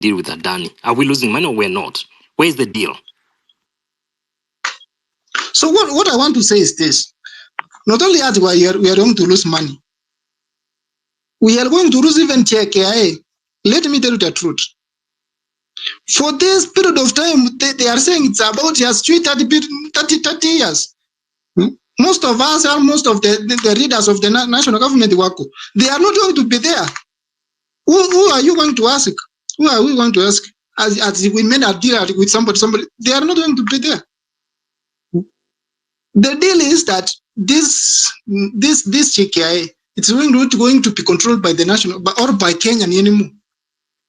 deal with Adani? Are we losing money or we're not? Where's the deal? So what I want to say is this. Not only as we are going to lose money, we are going to lose even TKI. Let me tell you the truth. For this period of time, they are saying it's about just 30 years. Most of us, most of the leaders of the national government, they are not going to be there. Who are you going to ask? Who are we going to ask? As we made a deal with somebody, they are not going to be there. The deal is that this CKI, it's not going to be controlled by the national or by Kenya anymore.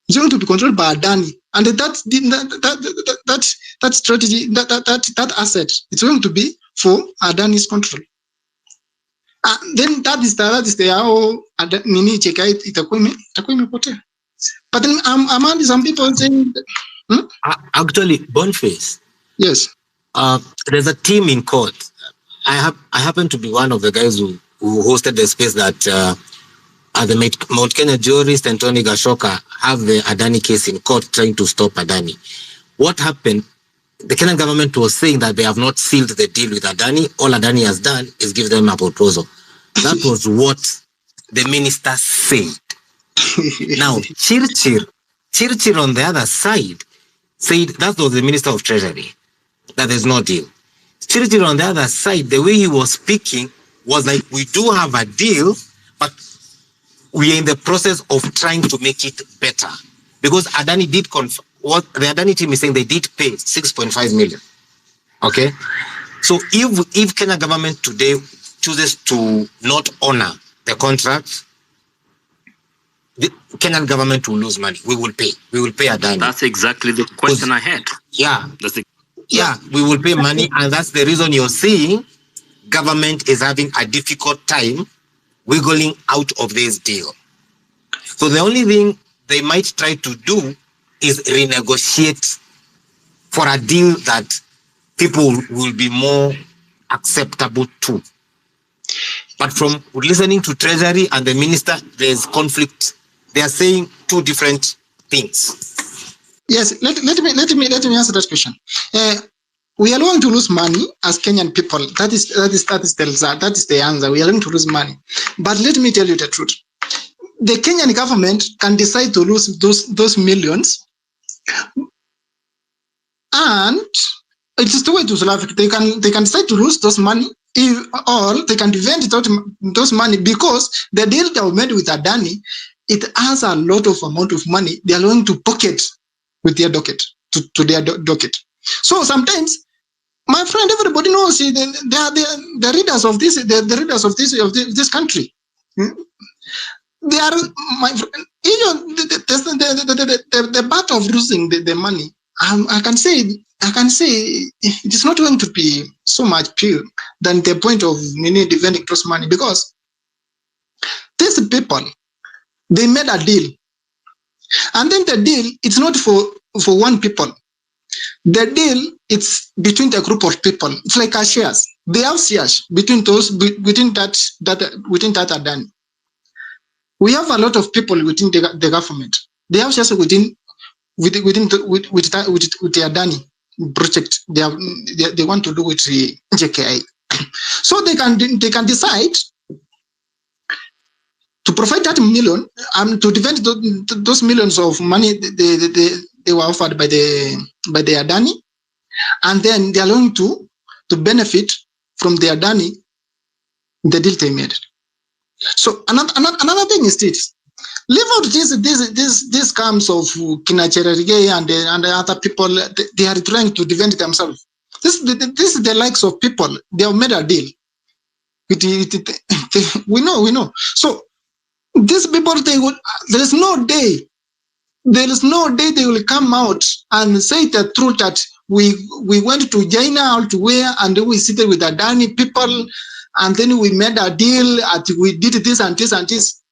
It's going to be controlled by Adani, and that strategy, that asset, it's going to be for Adani's control. Then that is the how Nini CKI itakuwa. But then I'm some people saying. Actually, Boniface. Yes. There's a team in court. I happen to be one of the guys who hosted the space that the Mount Kenya jurist and Tony Gashoka have the Adani case in court trying to stop Adani. What happened? The Kenyan government was saying that they have not sealed the deal with Adani. All Adani has done is give them a proposal. That was what the minister said. Now, Chirchir on the other side said that was the Minister of Treasury, that there's no deal. Chirchir on the other side, the way he was speaking was like, we do have a deal, but we are in the process of trying to make it better. Because Adani did what the Adani team is saying, they did pay 6.5 million. Okay? So if Kenya government today chooses to not honor the contract, the Kenyan government will lose money. We will pay. We will pay Adani. That's exactly the question I had. Yeah. We will pay money, and that's the reason you're seeing government is having a difficult time wiggling out of this deal. So the only thing they might try to do is renegotiate for a deal that people will be more acceptable to. But from listening to Treasury and the minister, there's conflict. They are saying two different things. Yes, let me answer that question. We are going to lose money as Kenyan people. That is the answer. We are going to lose money. But let me tell you the truth. The Kenyan government can decide to lose those millions, and it is the way to South Africa. They can decide to lose those money, or they can defend those money, because the deal they made with Adani, it has a lot of amount of money they are going to pocket with their docket to their docket. So sometimes, my friend, everybody knows they are the readers of this, the readers of this country. They are my friend. Even the part of losing the money, I can say it is not going to be so much pure than the point of defending those money, because these people, they made a deal. And then the deal, it's not for one people. The deal, it's between the group of people. It's like a shares. They have shares between that Adani. We have a lot of people within the government. They have shares with the Adani project. They want to do with the JKI. So they can decide to provide that million, to defend those millions of money they were offered by the Adani, and then they are going to benefit from the Adani, the deal they made. So another thing is this: leave out these camps of Kinachererige and the other people. They are trying to defend themselves. This is the likes of people. They have made a deal. We know. So these people, there is no day they will come out and say the truth that we went to China all to where, and then we sit with Adani people, and then we made a deal, and we did this and this and this.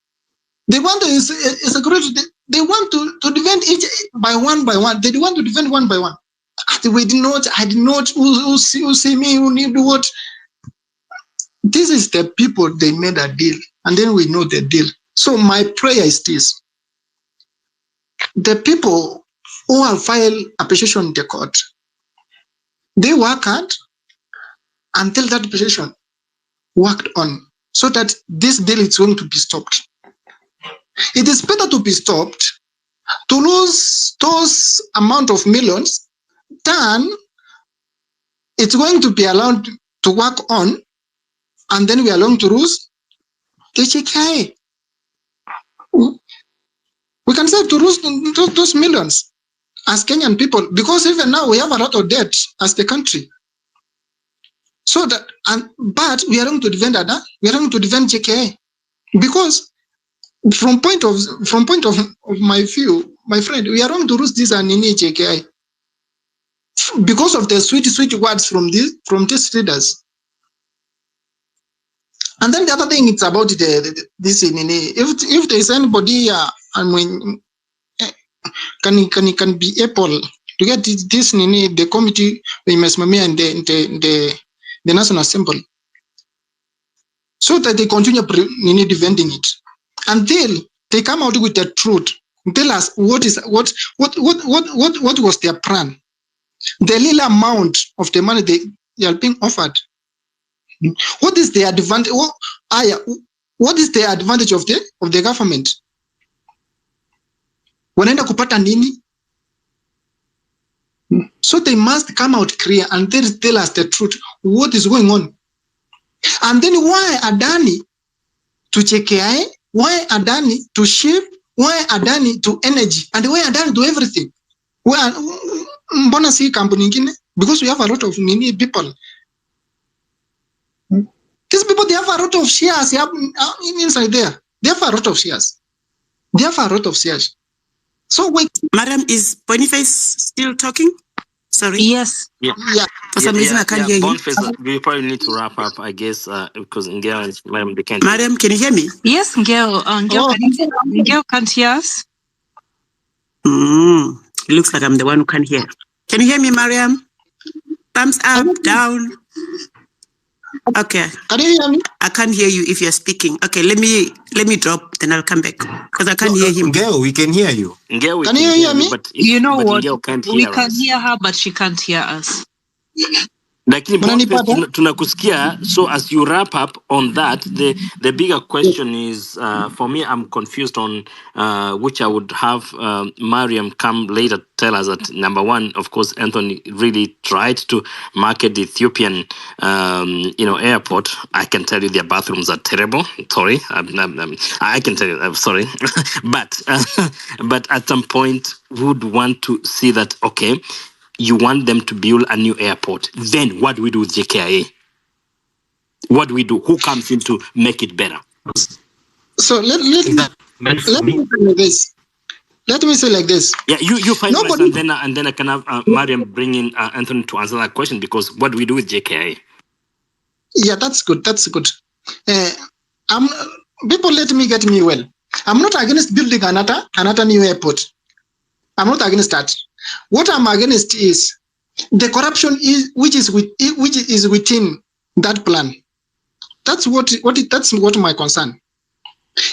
They want they want to defend each by one. They want to defend one by one. I did not. Who see me? Who need what? This is the people they made a deal, and then we know the deal. So my prayer is this: the people who have filed a petition in the court. They work hard until that petition worked on, so that this deal is going to be stopped. It is better to be stopped, to lose those amount of millions, than it's going to be allowed to work on, and then we are going to lose the JKI. We can say to lose those millions as Kenyan people, because even now we have a lot of debt as the country. So that, but we are going to defend that. We are going to defend JKI, because from point of my view, my friend, we are going to lose this and any JKI because of the sweet words from these leaders. And then the other thing, it's about this in if there is anybody here and when can be able to get this in the committee, the Mesmami and the National Assembly, so that they continue defending it until they come out with the truth. Tell us what was their plan, the little amount of the money they are being offered. What is the advantage? What is the advantage of the government? Wanaenda kupata nini? So they must come out clear and tell us the truth, what is going on. And then why Adani to JKI? Why Adani to ship? Why Adani to energy? And why Adani to everything? Mbona si kampuni nyingine? Because we have a lot of people. These people, they have a lot of shares inside there. They have a lot of shares. So wait. Madam, is Boniface still talking? Sorry. Yes. Yeah. For some reason, I can't hear you. Boniface, we probably need to wrap up, I guess, because Ngel and Madam, they can't. Madam, can you hear me? Yes, Ngel. Ngel can't hear us. It looks like I'm the one who can't hear. Can you hear me, Mariam? Thumbs up, down. Okay. Can you hear me? I can't hear you if you're speaking. Okay, let me drop, then I'll come back because I can't hear him. Ngel, we can hear you. Ngel, we can you hear me? But you know what? Ngel can't we hear can us. hear her, but she can't hear us. Lakini Boniface, tunakusikia. So as you wrap up on that, the bigger question is, for me, I'm confused on which I would have Mariam come later tell us that, number one, of course, Anthony really tried to market the Ethiopian airport. I can tell you their bathrooms are terrible. Sorry, I can tell you, I'm sorry. but at some point, would want to see that, okay, you want them to build a new airport. Then what do we do with JKIA? What do we do? Who comes in to make it better? So let me say like this. Let me say like this. Yeah, you find and then I can have Mariam bring in Anthony to answer that question, because what do we do with JKIA? Yeah, that's good. That's good. People let me get me well. I'm not against building another new airport. I'm not against that. What I'm against is the corruption which is within that plan. That's what my concern.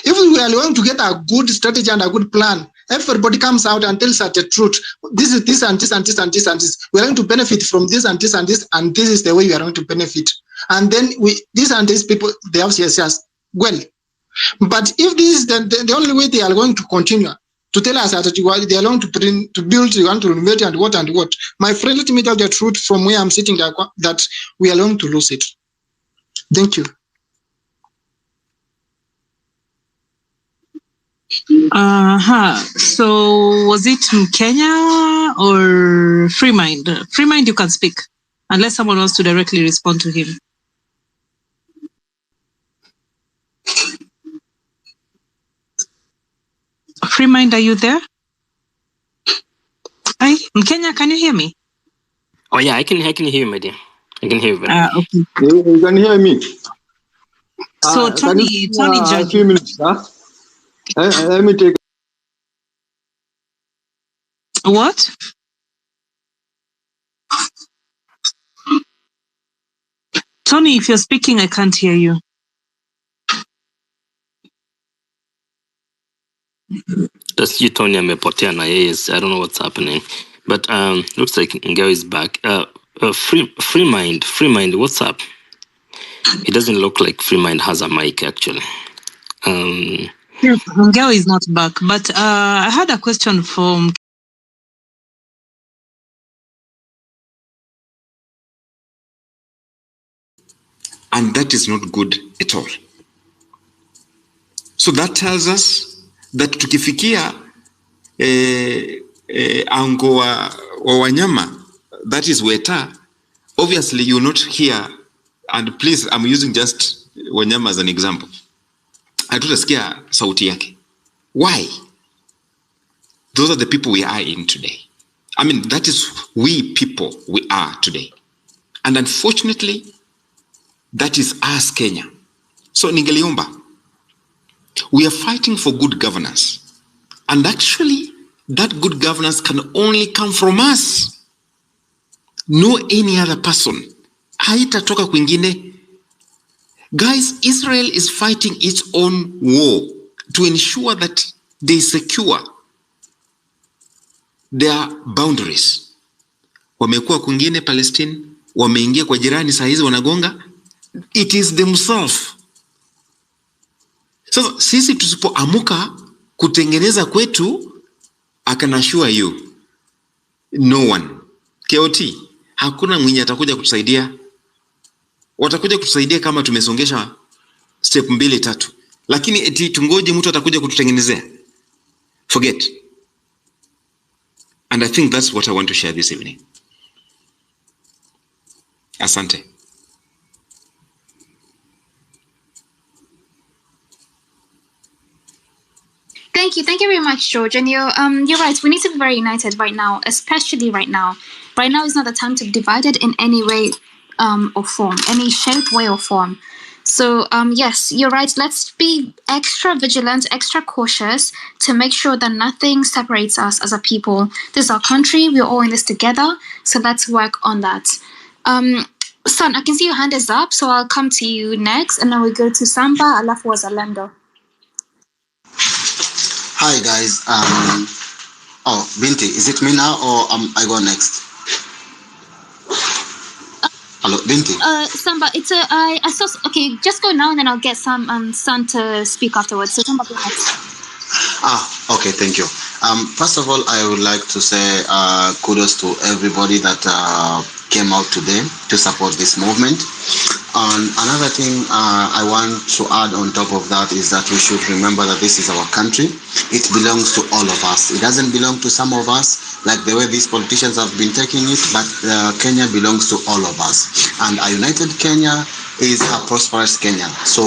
If we are going to get a good strategy and a good plan, everybody comes out and tells us the truth. This is this and this and this and this and this. We are going to benefit from this and this and this, and this is the way we are going to benefit. And then these and these people, they have yes. Well, but if this is the only way they are going to continue to tell us that they are going to build, you want to renovate and what, my friend, let me tell the truth from where I'm sitting there, that we are going to lose it. Thank you. So was it Kenya or Freemind? Freemind, you can speak, unless someone wants to directly respond to him. Freemind, are you there? Hi, Kenya, can you hear me? Oh yeah, I can hear you, my dear. I can hear you. Okay. You can hear me. So Tony, a few minutes, huh? Let me take. What? Tony, if you're speaking, I can't hear you. That's you, Tony amepotea na yes. I don't know what's happening. But looks like Ngao is back. Free mind, what's up? It doesn't look like Free Mind has a mic actually. Ngao is not back, but I had a question from and that is not good at all. So that tells us that tukifikia ango wa wanyama, that is Weta, obviously you're not here, and please, I'm using just wanyama as an example. Hatutasikia sauti yake. Why? Those are the people we are in today. I mean, that is we people we are today. And unfortunately, that is us, Kenya. So ningeliomba, we are fighting for good governance. And actually, that good governance can only come from us. No any other person. Haitatoka kwingine. Guys, Israel is fighting its own war to ensure that they secure their boundaries. Wamekuwa kwingine Palestine, wameingia kwa jirani saa hizi wanagonga. It is themselves. So sisi tusipoamuka kutengeneza kwetu, I can assure you, no one. KOT, hakuna mwenye atakuja kutusaidia. Watakuja kutusaidia kama tumesongesha step 2-3. Lakini eti tungoje mtu atakuja kututengenezea. Forget. And I think that's what I want to share this evening. Asante. Thank you very much, George. And you're right. We need to be very united right now, especially right now. Right now is not the time to be divided in any way or form, any shape, way, or form. So yes, you're right. Let's be extra vigilant, extra cautious to make sure that nothing separates us as a people. This is our country. We're all in this together. So let's work on that. Son, I can see your hand is up, so I'll come to you next, and then we go to Samba, alafu Wazalendo. Hi guys. Oh, Binti, is it me now or I go next? Hello, Binti. Samba, it's I saw. Okay, just go now, and then I'll get some Son to speak afterwards. So Samba, go next. Okay, thank you. First of all, I would like to say kudos to everybody that came out today to support this movement. And another thing I want to add on top of that is that we should remember that this is our country. It belongs to all of us. It doesn't belong to some of us, like the way these politicians have been taking it, but Kenya belongs to all of us. And a united Kenya is a prosperous Kenya. So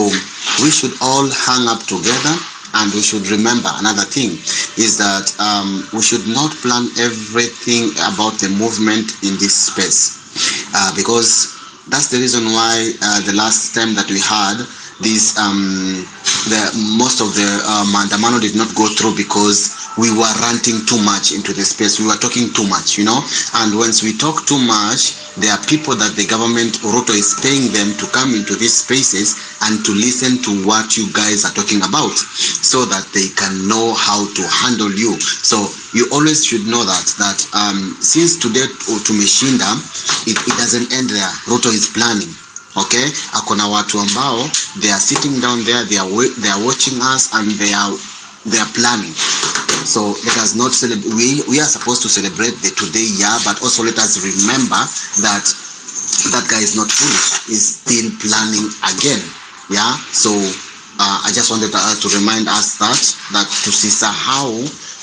we should all hang up together. And we should remember another thing is that we should not plan everything about the movement in this space because that's the reason why the last time that we had this, most of the Mandamano did not go through because we were ranting too much into the space. We were talking too much, you know. And once we talk too much, there are people that the government, Ruto, is paying them to come into these spaces and to listen to what you guys are talking about so that they can know how to handle you. So you always should know that since today tumeshinda, it doesn't end there. Ruto is planning. Okay, akona watu ambao they are sitting down there, they are watching us and they are planning. So let us not celebrate. We are supposed to celebrate the today, yeah, but also let us remember that that guy is not foolish. He's still planning again, yeah. So I just wanted to remind us that to see how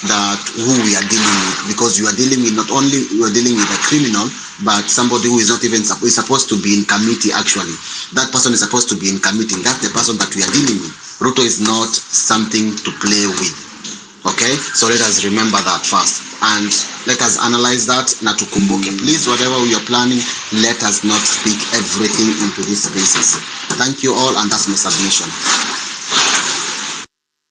that who we are dealing with, because you are dealing with not only you are dealing with a criminal, but somebody who is not even is supposed to be in committee. Actually, that person is supposed to be in committee. That's the person that we are dealing with. Ruto is not something to play with. Okay, so let us remember that first, and let us analyze that. Na tukumbuke, please, whatever we are planning, let us not speak everything into these spaces. Thank you all, and that's my submission.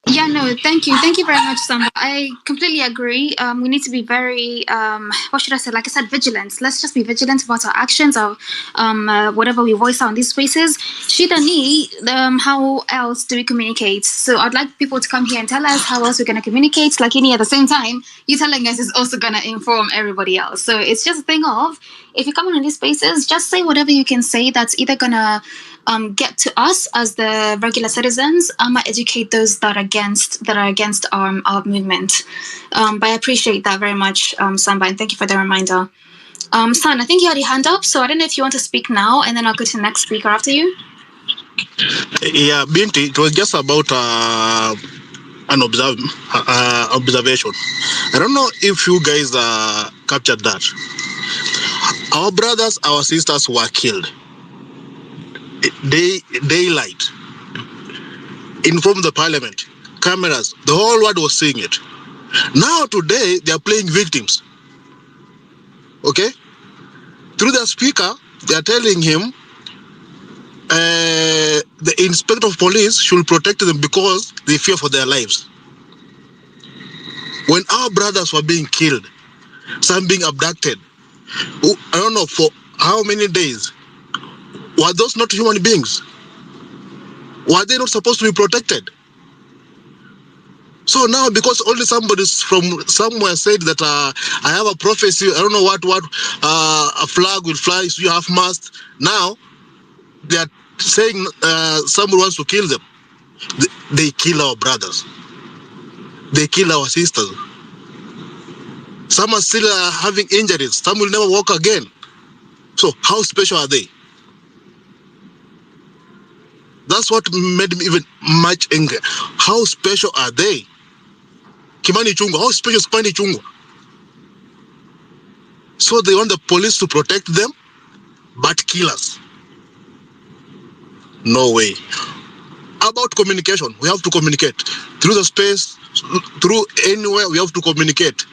Yeah, no, No, thank you. Thank you very much, Samba. I completely agree. We need to be very, what should I say? Like I said, vigilant. Let's just be vigilant about our actions or whatever we voice out in these spaces. Shidani, how else do we communicate? So I'd like people to come here and tell us how else we're going to communicate. Like at the same time, you telling us is also going to inform everybody else. So it's just a thing of, if you come in these spaces, just say whatever you can say that's either going to get to us as the regular citizens, educate those that are against our movement. But I appreciate that very much, Samba, and thank you for the reminder. San, I think you had your hand up, so I don't know if you want to speak now, and then I'll go to the next speaker after you. Yeah, Binti, it was just about an observation. I don't know if you guys captured that. Our brothers, our sisters were killed. Daylight. In front of the parliament. Cameras. The whole world was seeing it. Now today, they are playing victims. Okay? Through the speaker, they are telling him the inspector of police should protect them because they fear for their lives. When our brothers were being killed, some being abducted, I don't know for how many days, were those not human beings? Were they not supposed to be protected? So now, because only somebody from somewhere said that I have a prophecy, I don't know what a flag will fly, so you have mast. Now, they are saying someone wants to kill them. They kill our brothers. They kill our sisters. Some are still having injuries. Some will never walk again. So how special are they? That's what made me even much angry. How special are they? Kimani Chungwa, how special is Kimani Chungwa? So they want the police to protect them, but kill us. No way. About communication, we have to communicate. Through the space, through anywhere, we have to communicate.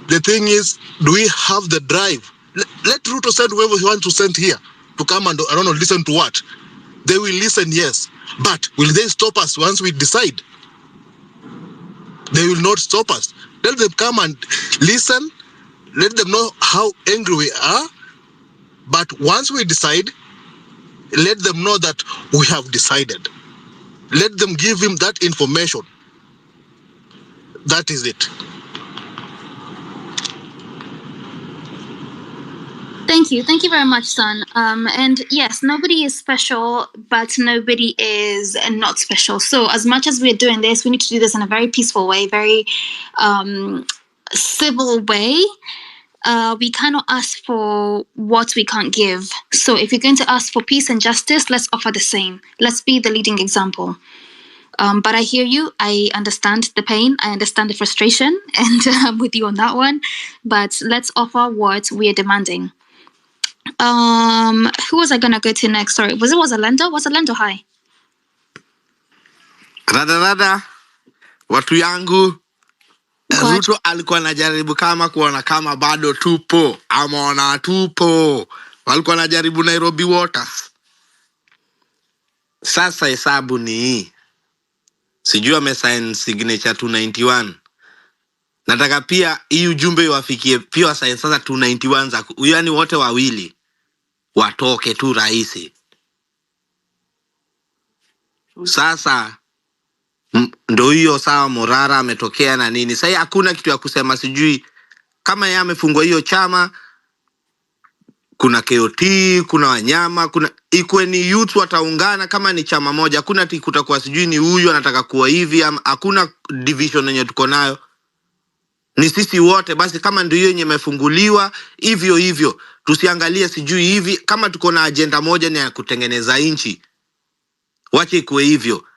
The thing is, do we have the drive? Let Ruto send whoever he wants to send here to come and, I don't know, listen to what? They will listen, yes. But will they stop us once we decide? They will not stop us. Let them come and listen. Let them know how angry we are. But once we decide, let them know that we have decided. Let them give him that information. That is it. Thank you. Thank you very much, Son. And yes, nobody is special, but nobody is not special. So as much as we're doing this, we need to do this in a very peaceful way, very civil way. We cannot ask for what we can't give. So if you're going to ask for peace and justice, let's offer the same. Let's be the leading example. But I hear you. I understand the pain. I understand the frustration. And I'm with you on that one. But let's offer what we are demanding. Who was I gonna go to next? Sorry, was Alendo? Was Alendo hi? Rada watu yangu Ruto alikuwa anajaribu kama kuona kama bado tupo, ameona tupo. Walikuwa anajaribu Nairobi Waters. Sasa hesabu ni hii. Sijui amesign signature 291. Nataka pia hii ujumbe wafikie pia wasign sasa 291 za yaani wote wawili watoke tu rahisi. Sasa ndo hiyo sawa, Morara ametokea na nini. Sasa hakuna kitu ya kusema sijui kama yeye amefungwa hiyo chama, kuna KOT, kuna wanyama, kuna ikwe ni youth wataungana kama ni chama moja. Hakuna kutakuwa sijui ni huyu anataka kuwa hivi, hakuna division yenye tuko nayo. Ni sisi wote basi, kama ndio hiyo yenye imefunguliwa hivyo. Tusiangalie sijui hivi, kama tuko na agenda moja ni ya kutengeneza nchi. Wache ikuwe hivyo.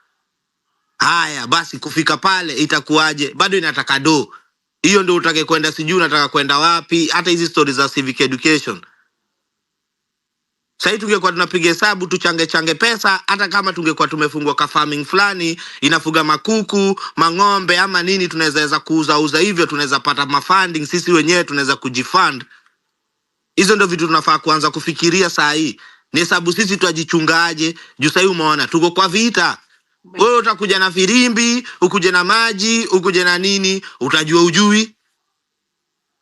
Haya basi, kufika pale itakuwaje? Bado inataka do. Hiyo ndio utake kwenda sijui unataka kwenda wapi, hata hizi stories za civic education. Sasa tungekuwa tunapiga hesabu tuchange pesa, hata kama tungekuwa tumefungwa ka farming fulani inafuga makuku, mang'ombe ama nini, tunaweza kuuza hivyo, tunaweza pata mafunding sisi wenyewe, tunaweza kujifund. Hizo ndio vitu tunafaa kuanza kufikiria saa hii. Ni hesabu sisi tuajichungaje? Juu sasa umeona tuko kwa vita. Wewe utakuja na firimbi, ukuje na maji, ukuje na nini, utajua ujui.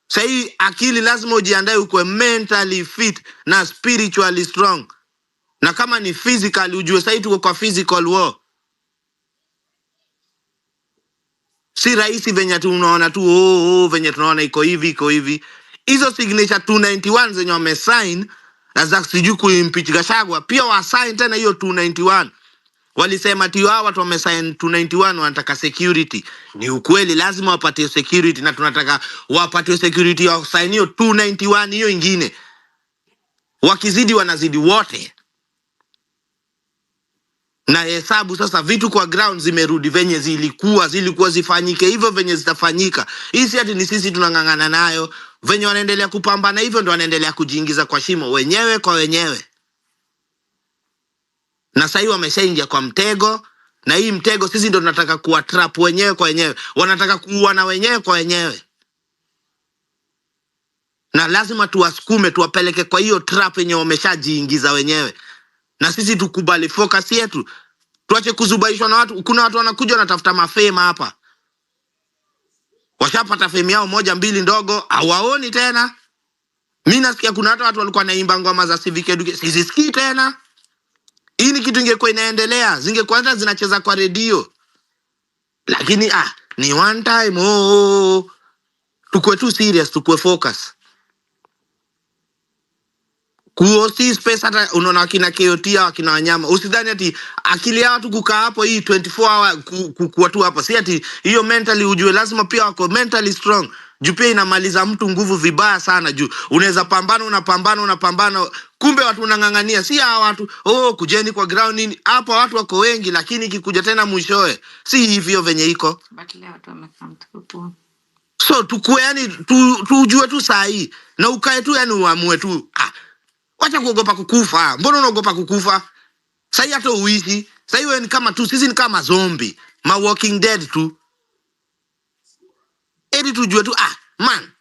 Sasa akili lazima ujiandae ukwe mentally fit na spiritually strong. Na kama ni physical ujue sasa tuko kwa physical war. Si rahisi venye tunaona tu venye tunaona iko hivi. Hizo signature 291 zenye wamesign za sijui kuimpeach Gachagua pia wa sign tena hiyo 291. Walisema ati hao watu wamesign 291 wanataka security. Ni ukweli lazima wapatie security na tunataka wapatie security wa sign hiyo 291 hiyo ingine. Wakizidi wanazidi wote. Na hesabu sasa vitu kwa ground zimerudi venye zilikuwa zifanyike hivyo venye zitafanyika. Hii si ati ni sisi tunangangana nayo. Venye wanaendelea kupambana hivyo ndo wanaendelea kujiingiza kwa shimo wenyewe kwa wenyewe. Na sasa wameshaingia kwa mtego na hii mtego sisi ndo tunataka kuwa trap wenyewe kwa wenyewe. Wanataka kuuana wenyewe kwa wenyewe. Na lazima tuwasukume tuwapeleke kwa hiyo trap yenye wameshajiingiza wenyewe. Na sisi tukubali focus yetu. Tuache kuzubaishwa na watu. Kuna watu wanakuja wanatafuta mafema hapa. Washapata fame yao moja mbili ndogo, hawaoni tena. Mimi nasikia kuna watu walikuwa naimba ngoma za civic education. Sisikii tena. Hii ni kitu ingekuwa inaendelea. Zingekuwa hata zinacheza kwa redio. Lakini ni one time tukue tu serious, tukue focus. Kuosi space hata unaona wakina Keotia wakina Wanyama. Usidhani ati akili yao tu kukaa hapo hii 24 hour kuwa tu hapo. Si ati hiyo mentally ujue lazima pia wako mentally strong. Juu pia inamaliza mtu nguvu vibaya sana juu. Unaweza unapambana. Kumbe watu unangangania. Si hawa watu kujeni kwa ground nini. Hapo watu wako wengi lakini kikuja tena mwishoe. Si hivyo venye iko. Bakile watu wamekamtupu. So tukue yani tujue tu sahi. Na ukae tu yani uamue tu. Wacha kuogopa kukufa. Mbona unaogopa kukufa? Sasa hata uishi. Sasa wewe ni kama tu sisi ni kama zombie. Ma walking dead tu. Eti tujue tu man.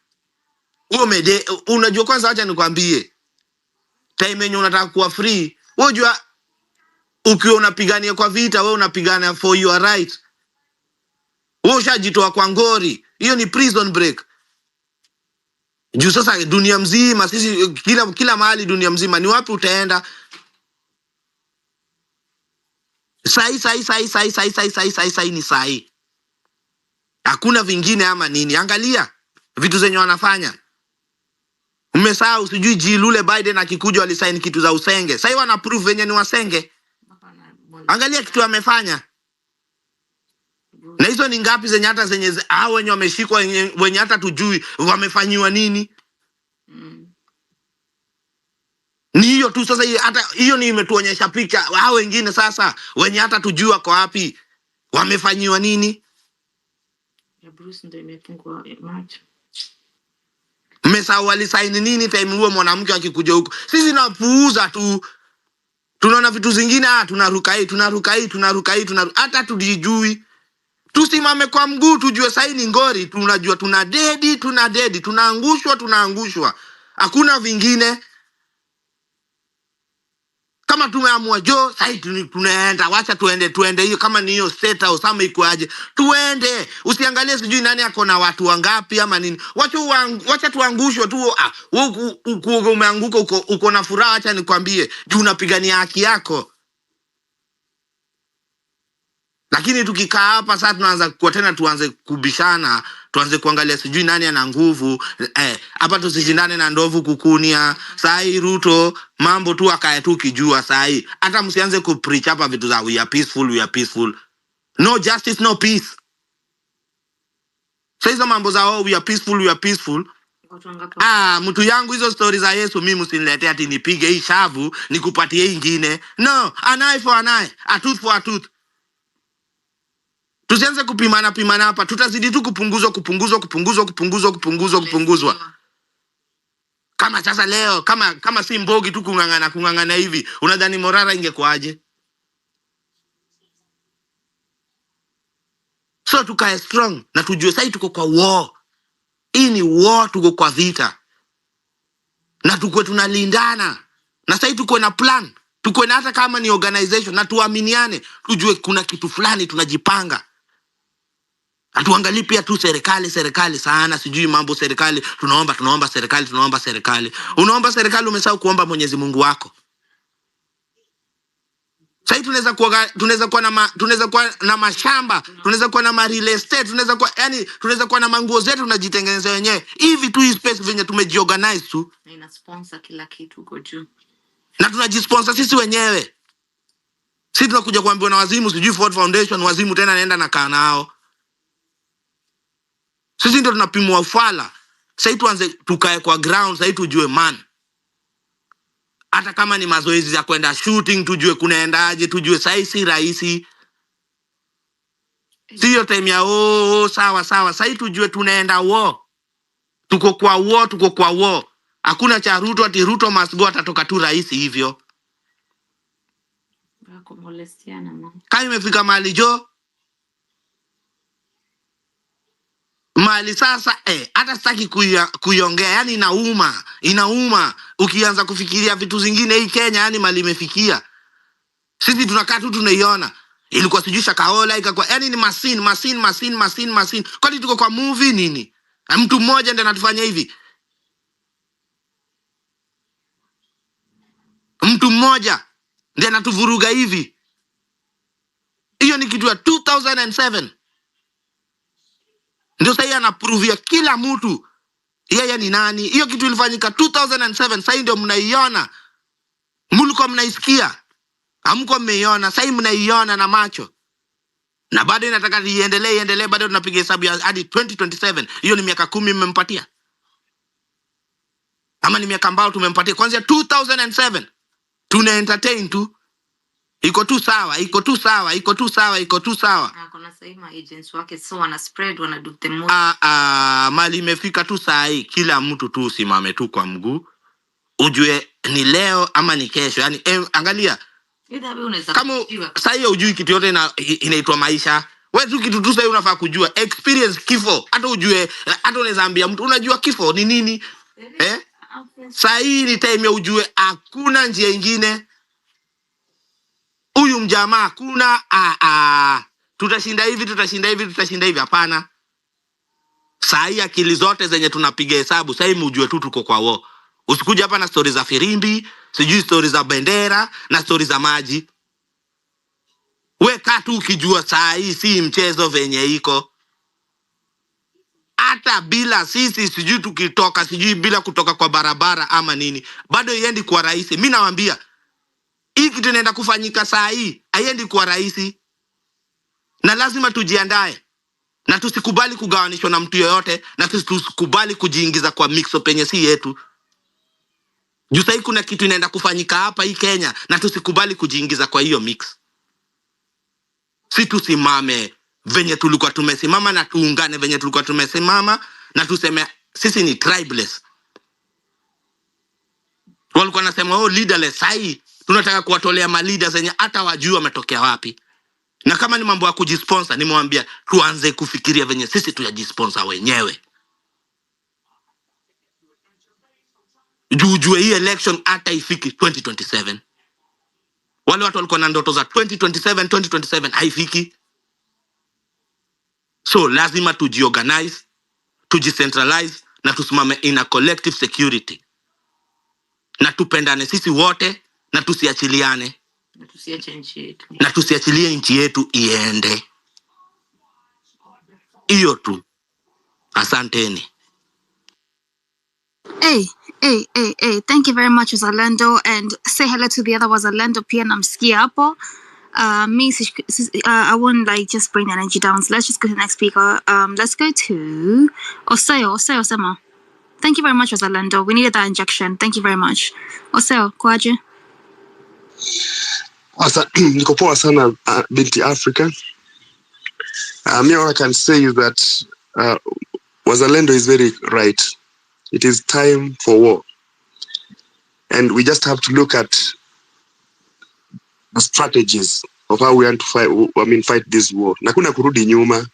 Wewe unajua kwanza acha nikwambie. Time yenye unataka kuwa free. Wewe unajua ukiwa unapigania kwa vita, wewe unapigana for your right. Wewe ushajitoa kwa ngori. Hiyo ni prison break. Juu sasa dunia mzima sisi kila mahali dunia mzima ni wapi utaenda? Sai ni sai. Hakuna vingine ama nini. Angalia vitu zenye wanafanya. Umesahau sijui Jilule Biden akikuja walisaini kitu za usenge. Sasa wana prove venye ni wasenge. Angalia kitu wamefanya. Na hizo ni ngapi zenye hata zenye wenye wameshikwa wenye hata tujui wamefanyiwa nini? Ni hiyo tu sasa hata hiyo ni imetuonyesha picha hao wengine sasa wenye hata tujui wako wapi wamefanyiwa nini? Ya Bruce ndio imefungwa March. Mmesahau walisaini nini time huo mwanamke akikuja huko. Sisi napuuza tu. Tunaona vitu zingine tunaruka hii hata tujijui. Tusimame kwa mguu tujue saini ngori tunajua tuna dedi tunaangushwa. Hakuna vingine. Kama tumeamua sasa tunaenda wacha tuende hiyo kama ni hiyo state au sama ikoaje tuende usiangalie sijui nani ako na watu wangapi ama nini wacha tuangushwe tu wewe umeanguka uko na furaha acha nikwambie juu unapigania haki yako. Lakini tukikaa hapa sasa tunaanza kwa tena tuanze kubishana, tuanze kuangalia sijui nani ana nguvu, hapa tusishindane na ndovu kukunia. Sasa hii Ruto mambo tu akae tu kijua sasa hii. Hata msianze kupreach hapa vitu za we are peaceful. No justice, no peace. Sasa mambo za we are peaceful. Mtu yangu hizo stories za Yesu mimi msiniletee ati nipige hii shavu nikupatie ingine. No, an eye for an eye, a tooth for a tooth. Tusianze kupimana hapa. Tutazidi tu kupunguzwa. Kama sasa leo kama si Mbogi tu kungangana hivi, unadhani Morara ingekuaje? So tukae strong na tujue sasa tuko kwa war. Hii ni war, tuko kwa vita. Na tukue tunalindana. Na sasa tuko na plan. Tuko na hata kama ni organization na tuaminiane, tujue kuna kitu fulani tunajipanga. Atuangalie pia tu serikali sana, sijui mambo serikali, tunaomba serikali. Unaomba serikali umesahau kuomba Mwenyezi Mungu wako. Sasa tunaweza kuwa na mashamba, tunaweza kuwa na real estate, tunaweza kuwa na manguo zetu tunajitengeneza wenyewe. Hivi tu hii space venye tumejiorganize tu. Na ina sponsor kila kitu uko juu. Na tunajisponsor sisi wenyewe. Sisi tunakuja kuambiwa na wazimu, sijui Ford Foundation, wazimu tena naenda na kaa nao. Sisi ndio tunapimwa ufala. Sasa tuanze tukae kwa ground, sasa tujue man. Hata kama ni mazoezi ya kwenda shooting, tujue kunaendaje, tujue sasa si rahisi. Sio time ya sawa. Sasa tujue tunaenda war. Tuko kwa war. Hakuna cha Ruto ati Ruto must go atatoka tu rahisi hivyo. Bako molestiana mama. Kama imefika mahali jo. Mahali sasa hata sitaki kuiongea, yani inauma ukianza kufikiria vitu zingine hii Kenya, yani mali imefikia. Sisi tunakaa tu tunaiona. Ilikuwa sijusha kaola ikakuwa yani ni machine. Kwani tuko kwa movie nini? Na mtu mmoja ndiye anatufanya hivi. Mtu mmoja ndiye anatuvuruga hivi. Hiyo ni kitu ya 2007. Ndio sasa anapruvia kila mtu yeye ni nani. Hiyo kitu ilifanyika 2007. Sasa ndio mnaiona. Mlikuwa mnaisikia. Hamko mmeiona. Sasa mnaiona na macho. Na bado inataka iendelee bado tunapiga hesabu hadi 2027. Hiyo ni miaka 10 mmempatia. Ama ni miaka ambao tumempatia kuanzia 2007. Tuna entertain tu. Iko tu sawa. Kuna sema agents wake so wana spread wana do the most. Mali imefika tu saa hii kila mtu tu usimame tu kwa mguu. Ujue ni leo ama ni kesho. Yani angalia. Kama sasa hiyo ujui kitu yote inaitwa maisha. Wewe tu kitu tu sasa unafaa kujua experience kifo. Hata ujue hata unaweza ambia mtu unajua kifo ni nini? Sasa hii ni time ya ujue hakuna njia nyingine. Huyu mjamaa hakuna tutashinda hivi hapana. Saa hii akili zote zenye tunapiga hesabu sasa hii mjue tu tuko kwa war. Usikuja hapa na stories za firimbi, sijui stories za bendera na stories za maji. Weka tu ukijua saa hii si mchezo venye iko. Hata bila sisi sijui tukitoka, sijui bila kutoka kwa barabara ama nini, bado iendi kwa rahisi. Mimi nawaambia hii kitu inaenda kufanyika saa hii haiendi kwa rahisi. Na lazima tujiandae. Na tusikubali kugawanishwa na mtu yoyote, na tusikubali kujiingiza kwa mixo penye si yetu. Juu sasa kuna kitu inaenda kufanyika hapa hii Kenya na tusikubali kujiingiza kwa hiyo mix. Si tusimame venye tulikuwa tumesimama na tuungane venye tulikuwa tumesimama na tuseme sisi ni tribeless. Walikuwa nasema leaderless. Sasa tunataka kuwatolea ma leaders zenye hata wajua wametokea wapi. Na kama ni mambo ya kujisponsor nimwambia tuanze kufikiria venye sisi tuyajisponsor wenyewe. Jujue hii election hata ifiki 2027. Wale watu walikuwa na ndoto za 2027 haifiki. So lazima tujiorganize, tujicentralize na tusimame in a collective security. Na tupendane sisi wote na tusiachiliane. Na tusiachilie nchi yetu iende. Hiyo tu. Asanteni. Hey. Thank you very much, Wazalendo, and say hello to the other Wazalendo pia namsikia hapo. I won't just bring the energy down. So let's just go to the next speaker. Let's go to Oseo Sema. Thank you very much, Wazalendo. We needed that injection. Thank you very much. Oseo, kwaje? Niko poa sana binti Africa. Me all I can say is that Wazalendo is very right. It is time for war. And we just have to look at the strategies of how we want to fight this war. Na kuna kurudi nyuma.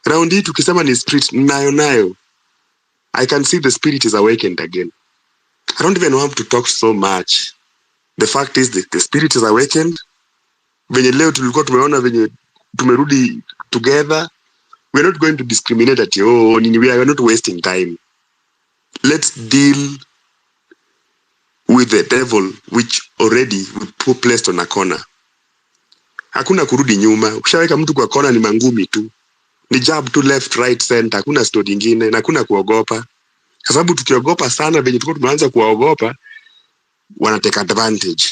Round hii tukisema ni spirit nayo. I can see the spirit is awakened again. I don't even want to talk so much. The fact is that the spirit is awakened. Venye leo tulikuwa tumeona venye tumerudi together. We're not going to discriminate at you. We are not wasting time. Let's deal with the devil which already we placed on a corner. Hakuna kurudi nyuma. Ukishaweka mtu kwa kona ni mangumi tu. Ni jab tu left right center. Hakuna story nyingine na hakuna kuogopa. Kwa sababu tukiogopa sana venye tulikuwa tumeanza kuogopa wana take advantage.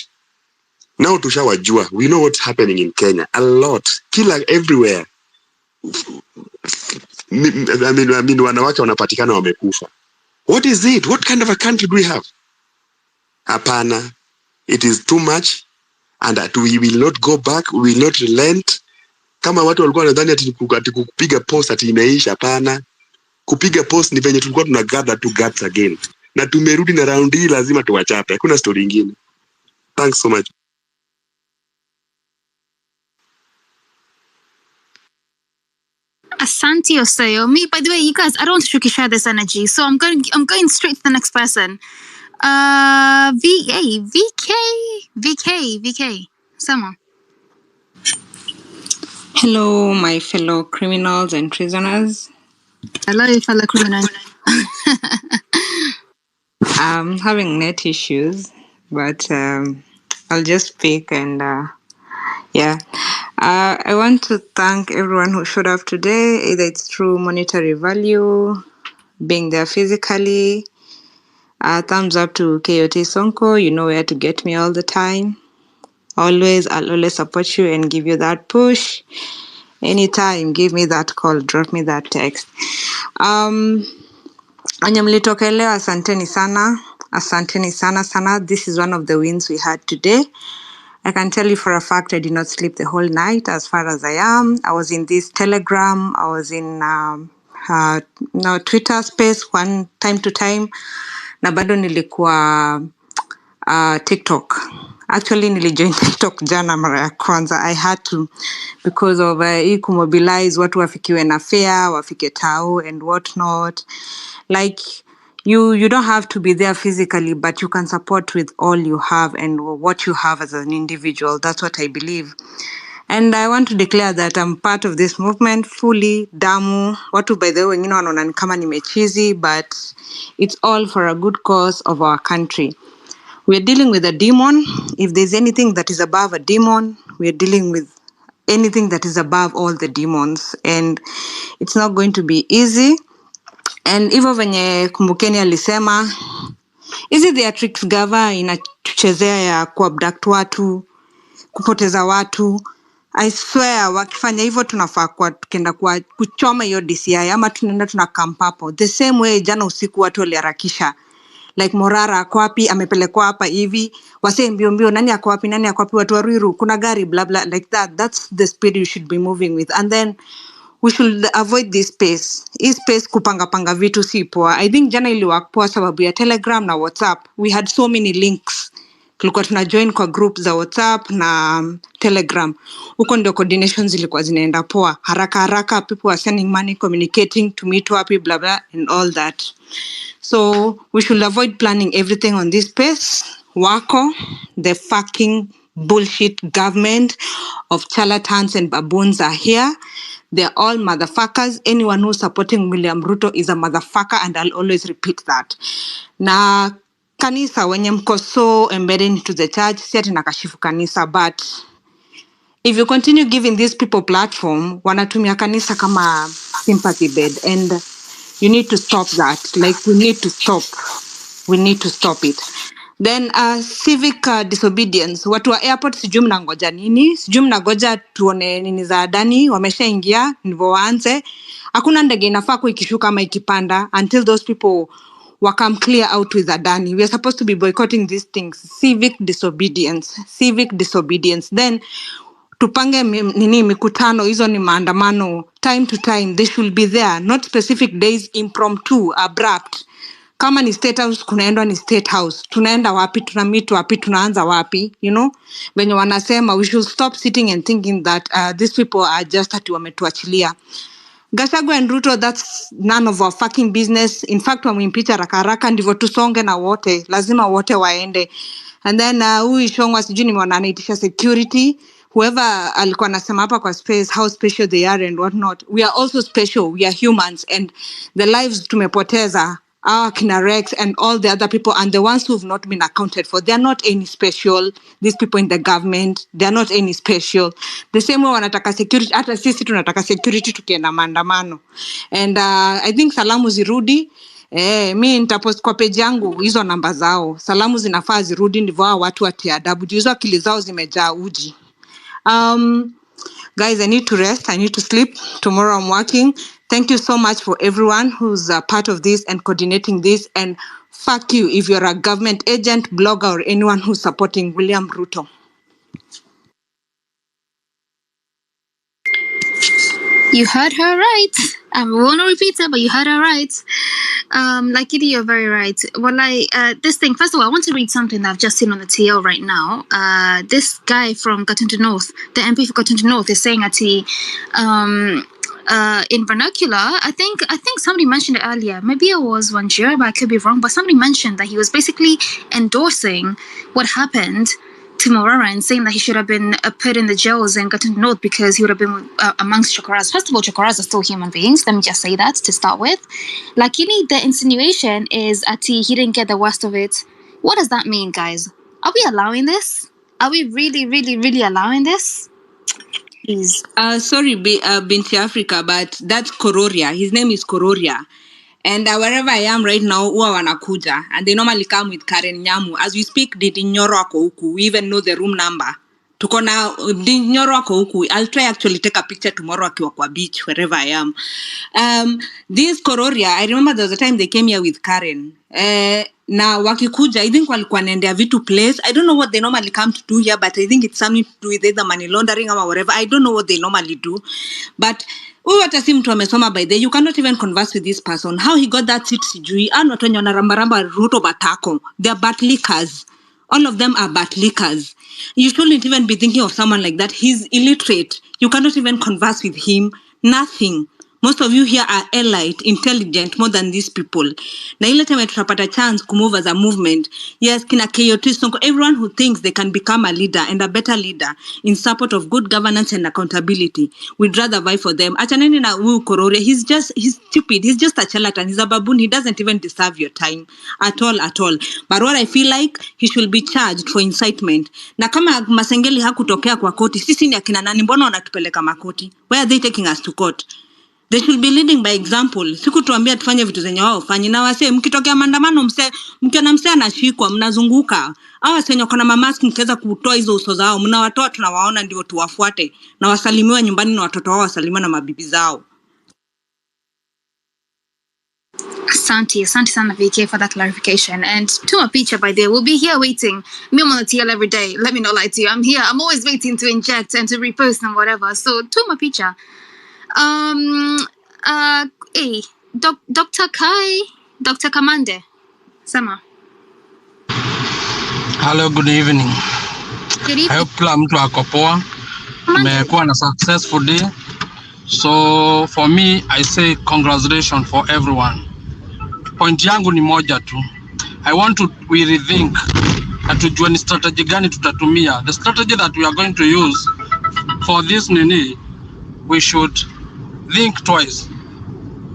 Now tushawajua. We know what's happening in Kenya. A lot. Kila everywhere. I mean wanawake wanapatikana wamekufa. What is it? What kind of a country do we have? Hapana. It is too much and that we will not go back, we will not relent. Kama watu walikuwa wanadhani ati kupiga post ati imeisha, hapana. Kupiga post ni venye tulikuwa tunagather to guts again. Na tumerudi na round hii lazima tuwachape. Hakuna story nyingine. Thanks so much. Asante Osayo. Me, by the way, you guys, I don't want to share this energy, so I'm going straight to the next person. VK. Someone. Hello, my fellow criminals and prisoners. Hello, fellow criminals. I'm having net issues, but I'll just speak and I want to thank everyone who showed up today, either it's through monetary value, being there physically. Thumbs up to KOT Sonko. You know where to get me all the time. I'll always support you and give you that push. Anytime, give me that call, drop me that text. Anya mlitoka leo, asanteni sana. This is one of the wins we had today. I can tell you for a fact I did not sleep the whole night as far as I am. I was in this Telegram, I was in Twitter space one time to time, na bado nilikuwa TikTok. Actually nilijoin TikTok jana mara ya kwanza. I had to because of kumobilize watu wafikiwe na fare, wafike tao and whatnot. Like you don't have to be there physically, but you can support with all you have and what you have as an individual. That's what I believe. And I want to declare that I'm part of this movement fully. Damu. Watu by the way, wengine wanaona ni kama nimechizi, but it's all for a good cause of our country. We're dealing with a demon. If there's anything that is above a demon, we're dealing with anything that is above all the demons. And it's not going to be easy. And hivyo venye Kumbukeni alisema, hizi theatrics gava inatuchezea ya kuabduct watu, kupoteza watu. I swear, wakifanya hivyo tunafaa kwa tukenda kwa kuchoma hiyo DCI ama tunaenda tunacamp hapo. The same way jana usiku watu waliharakisha. Like Morara ako wapi, amepelekwa hapa hivi, wasee mbio nani ako wapi, watu wa Ruiru, kuna gari, blah blah, like that. That's the speed you should be moving with. And then we should avoid this space. Hii space kupanga vitu si poa. I think jana iliwork poa sababu ya Telegram na WhatsApp. We had so many links. Tulikuwa tuna join kwa group za WhatsApp na Telegram. Huko ndio coordinations zilikuwa zinaenda poa. Haraka, people are sending money, communicating to meet wapi, blah blah, and all that. So we should avoid planning everything on this space. Wako, the fucking bullshit government of charlatans and baboons are here. They're all motherfuckers. Anyone who's supporting William Ruto is a motherfucker, and I'll always repeat that. Na kanisa, wenye mko so embedded into the church, si ati nakashifu kanisa, but if you continue giving these people platform, wanatumia kanisa kama sympathy bed, and you need to stop that. Like, we need to stop it. Then civic disobedience. Watu wa airport sijui mnangoja nini? Sijui mnangoja tuone nini za Adani wameshaingia ndivyo waanze. Hakuna ndege inafaa ikishuka ama ikipanda until those people come clear out with Adani. We are supposed to be boycotting these things. Civic disobedience. Then tupange mikutano, hizo ni maandamano time to time. They should be there, not specific days, impromptu, abrupt. Kama ni state house, kunaendwa ni state house. Tunaenda wapi, tunameet wapi, tunaanza wapi, you know? Wenye wanasema, we should stop sitting and thinking that these people are just ati wametuachilia. Gachagua and Ruto, that's none of our fucking business. In fact, wamimpicha haraka ndivyo tusonge na wote. Lazima wote waende. And then huyu Ishongwa sijui nimeona anaitisha security. Whoever alikuwa anasema hapa kwa space how special they are and what not. We are also special. We are humans and the lives tumepoteza kina Rex and all the other people and the ones who have not been accounted for, they are not any special. These people in the government, they are not any special. The same way wanataka security, hata sisi tunataka security tukienda maandamano. And I think salamu zirudi. Mi nitapost kwa page yangu hizo namba zao. Salamu zinafaa zirudi ndivyo hao watu watie adabu. Hizo akili zao zimejaa uji. Guys, I need to rest. I need to sleep. Tomorrow I'm working. Thank you so much for everyone who's a part of this and coordinating this. And fuck you if you're a government agent, blogger, or anyone who's supporting William Ruto. You heard her right. I won't repeat it, but you heard her right. Lakini, you're very right. Well, this thing, first of all, I want to read something that I've just seen on the TL right now. This guy from Gatundu North, the MP for Gatundu North, is saying that he, in vernacular, I think somebody mentioned it earlier. Maybe it was Wanjira, but I could be wrong. But somebody mentioned that he was basically endorsing what happened to Morara and saying that he should have been put in the jails and gotten North because he would have been amongst Chokoras. First of all, Chokoras are still human beings. Let me just say that to start with. Lakini, the insinuation is he didn't get the worst of it. What does that mean, guys? Are we allowing this? Are we really, really, really allowing this? Please. Sorry, Binti Africa, but that's Kororia. His name is Kororia. And wherever I am right now, huwa wanakuja. And they normally come with Karen Nyamu. As we speak, Didi Nyoro ako huku. We even know the room number. Tuko na Didi Nyoro ako huku. I'll try actually take a picture tomorrow akiwa kwa beach, wherever I am. This Kororia, I remember there was a time they came here with Karen. Na wakikuja, I think walikuwa naendea vitu place. I don't know what they normally come to do here, but I think it's something to do with either money laundering or whatever. I don't know what they normally do. But hata si mtu amesoma by the you cannot even converse with this person. How he got that seat sijui. Watu wenye wanarambaramba Ruto batako. They are bat lickers. All of them are bat lickers. You shouldn't even be thinking of someone like that. He's illiterate. You cannot even converse with him. Nothing. Most of you here are elite, intelligent, more than these people. Na ile time tutapata chance to move as a movement. Yes, kina KOT Sonko, everyone who thinks they can become a leader and a better leader in support of good governance and accountability, we'd rather vie for them. Achaneni na huyu Korore, he's stupid. He's just a charlatan. He's a baboon. He doesn't even deserve your time at all. But what I feel like, he should be charged for incitement. Na kama Masengeli hakutokea kwa koti, sisi ni akina nani mbona wanatupeleka makoti? Where are they taking us to court? They should be leading by example. Siku tuambia tufanye vitu zenye wao fanye na wase mkitokea maandamano mkiona mse anashikwa mnazunguka. Hawa senyo kuna mamaski mkiweza kutoa hizo uso zao mnawatoa tunawaona ndio tuwafuate na wasalimiwa nyumbani na watoto wao wasalimiwa na mabibi zao. Asante sana VK for that clarification. And Tuma Picha, by the way, we'll be here waiting. Me, I'm on the TL every day. Let me not lie to you. I'm here. I'm always waiting to inject and to repost and whatever. So Tuma Picha. Dr. Kamande, Sama. Hello, good evening. Good evening. I hope kila mtu ako poa. Tumekuwa na successful day. So for me, I say congratulations for everyone. Point yangu ni moja tu. I want we rethink na tujue ni strategy gani tutatumia. The strategy that we are going to use for this nini, we should think twice.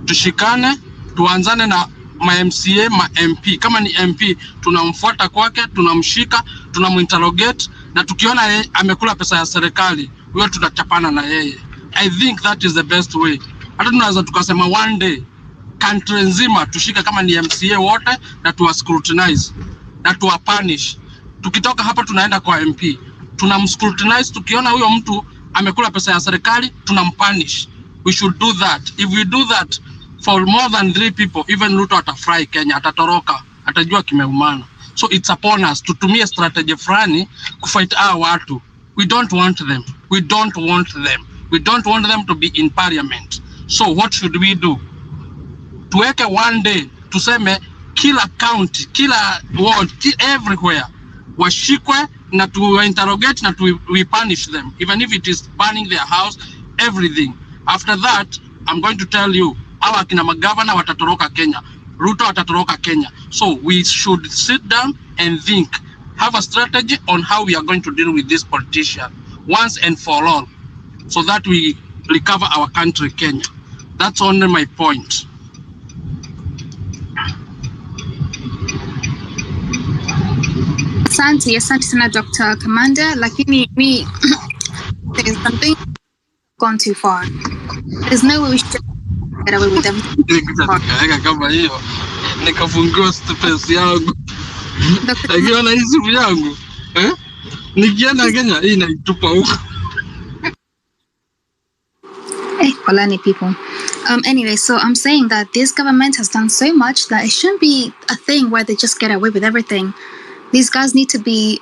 Tushikane, tuanzane na ma-MCA, ma-MP. Kama ni MP, tunamfuata kwake, tunamshika, tunamuinterrogate, na tukiona amekula pesa ya serikali, wewe tutachapana na yeye. I think that is the best way. Hata tunaweza tukasema one day, country nzima tushika kama ni MCA wote, na tuwa scrutinize, na tuwa punish. Tukitoka hapa tunaenda kwa MP. Tunamscrutinize, tukiona huyo mtu amekula pesa ya serikali, tunampunish. We should do that. If we do that for more than 3 people, even Ruto atafurahi Kenya, atatoroka, atajua kimeumana. So it's upon us to tumie strategy fulani kufight our watu. We don't want them. We don't want them. We don't want them to be in parliament. So what should we do? Tuweke one day, tuseme kila county, kila ward, everywhere, washikwe na to interrogate na we punish them, even if it is burning their house, everything. After that, I'm going to tell you, our kina magavana watatoroka Kenya, Ruto watatoroka Kenya. So we should sit down and think have a strategy on how we are going to deal with this politician once and for all, so that we recover our country, Kenya. That's only my point. Asante sana Dr. Commander, lakini me saying something gone too far. There's no way we should get away with everything. Kama hiyo nikafungua space yangu akiona hii simu yangu nikienda Kenya hii naitupa huko. Hey, Polani people. Anyway, so I'm saying that this government has done so much that it shouldn't be a thing where they just get away with everything. These guys need to be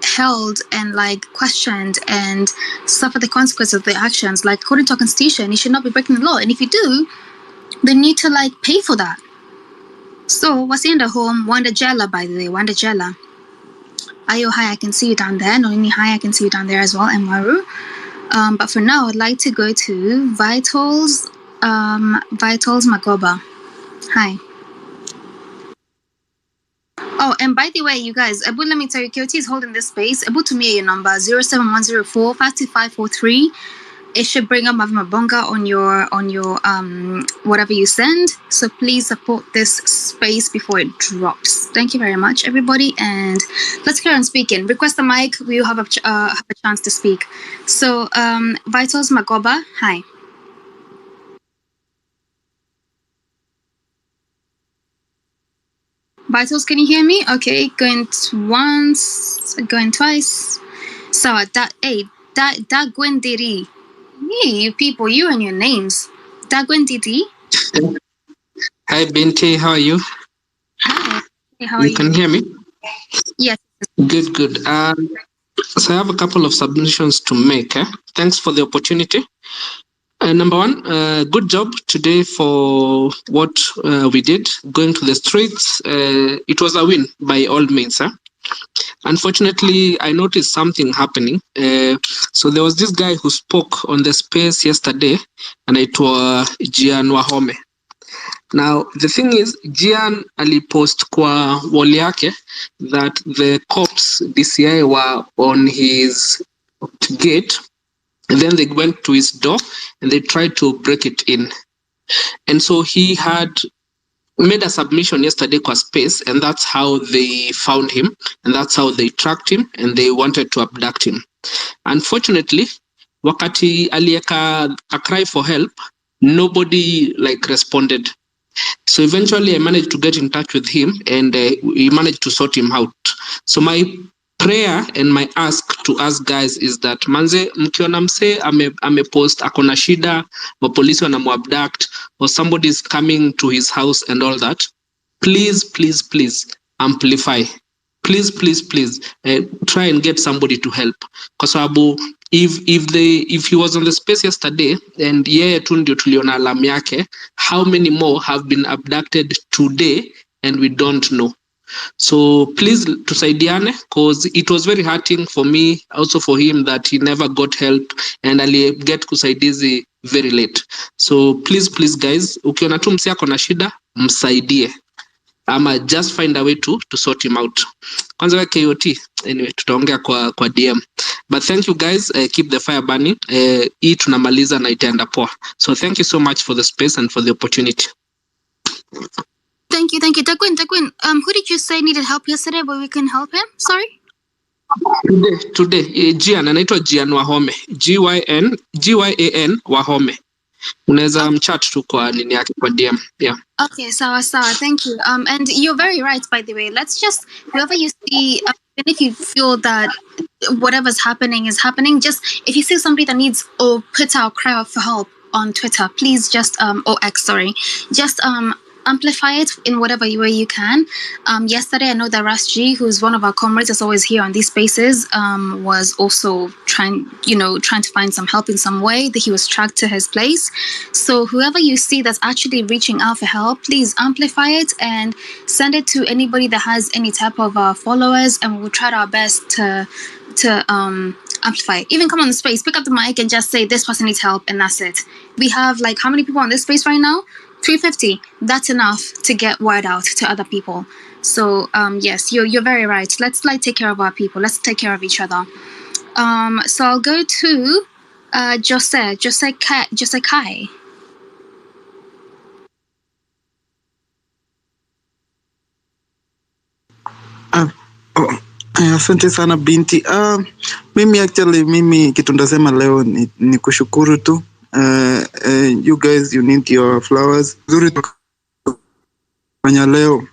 held and like questioned and suffer the consequences of their actions. Like according to our constitution, you should not be breaking the law. And if you do, they need to like pay for that. So Wasienda home, Wanda Jella, by the way, Wanda Jella. Ayo, hi, I can see you down there. Nolini, hi, I can see you down there as well. And Maru. But for now, I'd like to go to Vitals Magoba. Hi. Oh, and by the way, you guys, Abu, let me tell you, KOT is holding this space. Abu, to me, your number 07104 52543. It should bring up Mavimabonga on your whatever you send. So please support this space before it drops. Thank you very much, everybody, and let's carry on speaking. Request the mic. We will have a chance to speak. So Vitals Magoba, hi. Vitals, can you hear me? Okay, going once, going twice. So that Gwendiri. Hey, you people, you and your names. Gwendiri. Hi Binti, how are you? Hi. Hey, how are you? You can hear me? Yes. Good. So I have a couple of submissions to make. Thanks for the opportunity. Number one, good job today for what we did, going to the streets. It was a win by all means. Unfortunately, I noticed something happening. So there was this guy who spoke on the space yesterday, and it was Gian Wahome. Now, the thing is, Gian alipost kwa wall yake that the cops, DCI, were on his gate. And then they went to his door and they tried to break it in. And so he had made a submission yesterday kwa space, and that's how they found him, and that's how they tracked him, and they wanted to abduct him. Unfortunately, wakati alieka a cry for help, nobody like responded. So eventually I managed to get in touch with him, and we managed to sort him out. So my prayer and my ask to us guys is that manze mkiona mse amepost akona shida, mapolisi wanamuabduct, or somebody is coming to his house and all that, please amplify. Please try and get somebody to help, kwa sababu if he was on the space yesterday and yeye tu ndio tuliona alarm yake, how many more have been abducted today and we don't know? So please tusaidiane, because it was very hurting for me, also for him, that he never got help and ali get kusaidizi very late. So please guys, ukiona tu msi ako na shida msaidie, ama just find a way to sort him out. Kwanza wa KOT, anyway tutaongea kwa DM. But thank you guys, keep the fire burning. Hii tunamaliza na itaenda poa. So thank you so much for the space and for the opportunity. Thank you. Dagwin, who did you say needed help yesterday where we can help him? Sorry? Today, Gian, anaitwa Gian Wahome. GYAN Wahome. Unaweza mchat tu kwa nini yake kwa DM. Yeah. Okay, sawa. Thank you. And you're very right, by the way. Let's just, whoever you see, even if you feel that whatever's happening is happening, just if you see somebody that needs or puts out cry out for help on Twitter, please just just amplify it in whatever way you can. Yesterday, I know that Ras G, who's one of our comrades that's always here on these spaces, was also trying to find some help in some way. That he was tracked to his place. So whoever you see that's actually reaching out for help, please amplify it and send it to anybody that has any type of followers, and we'll try our best to amplify it. Even come on the space, pick up the mic and just say this person needs help, and that's it. We have like how many people on this space right now? 350. That's enough to get word out to other people. So yes, you're very right. Let's like take care of our people. Let's take care of each other. So I'll go to Jose Kai. Asante sana binti. Mimi kitu ndasema leo ni kushukuru tu. You guys, you need your flowers. Zuri kufanya leo.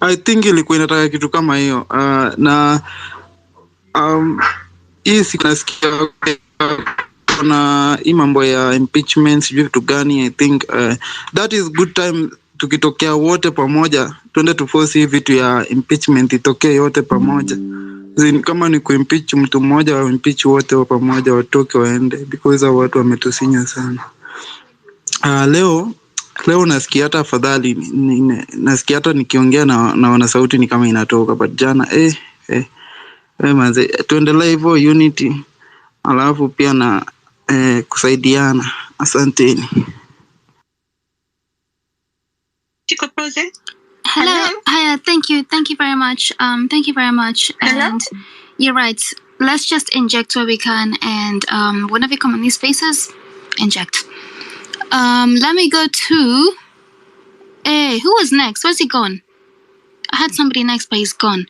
I think ilikuwa inataka kitu kama hiyo. Na hii sikunasikia kuna hii mambo ya impeachment sijui vitu gani. I think that is good time tukitokea wote pamoja tuende tuforce hii vitu ya impeachment itokee yote pamoja. Kama ni kuimpeach mtu mmoja au impeach wote wa pamoja watoke waende, because watu wametusinya sana. Leo nasikia hata afadhali nasikia hata nikiongea na wana sauti ni kama inatoka, but jana manze tuendelee hivyo unity, alafu pia na kusaidiana. Asanteni. Hello. Hi. Thank you very much. Thank you very much. And you're right. Let's just inject where we can, and whenever we come in these spaces, inject. Let me go to. Hey, who was next? Where's he gone? I had somebody next, but he's gone.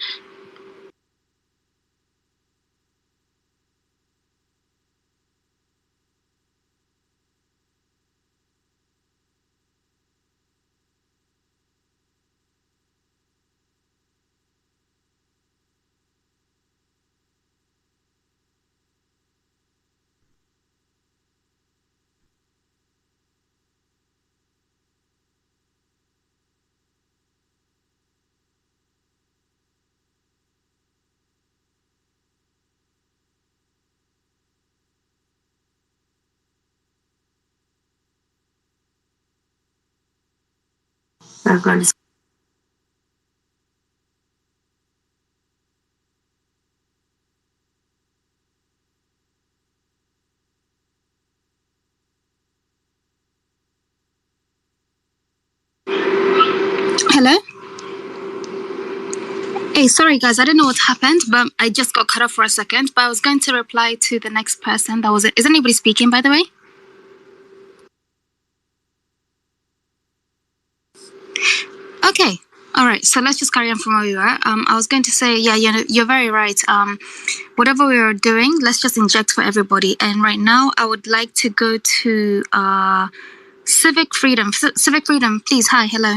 Hello? Hey, sorry guys, I don't know what happened, but I just got cut off for a second. But I was going to reply to the next person. That was it. Is anybody speaking, by the way? Okay. All right. So let's just carry on from where we were. I was going to say, yeah, you're very right. Whatever we are doing, let's just inject for everybody. And right now, I would like to go to Civic Freedom. Civic Freedom, please. Hi. Hello.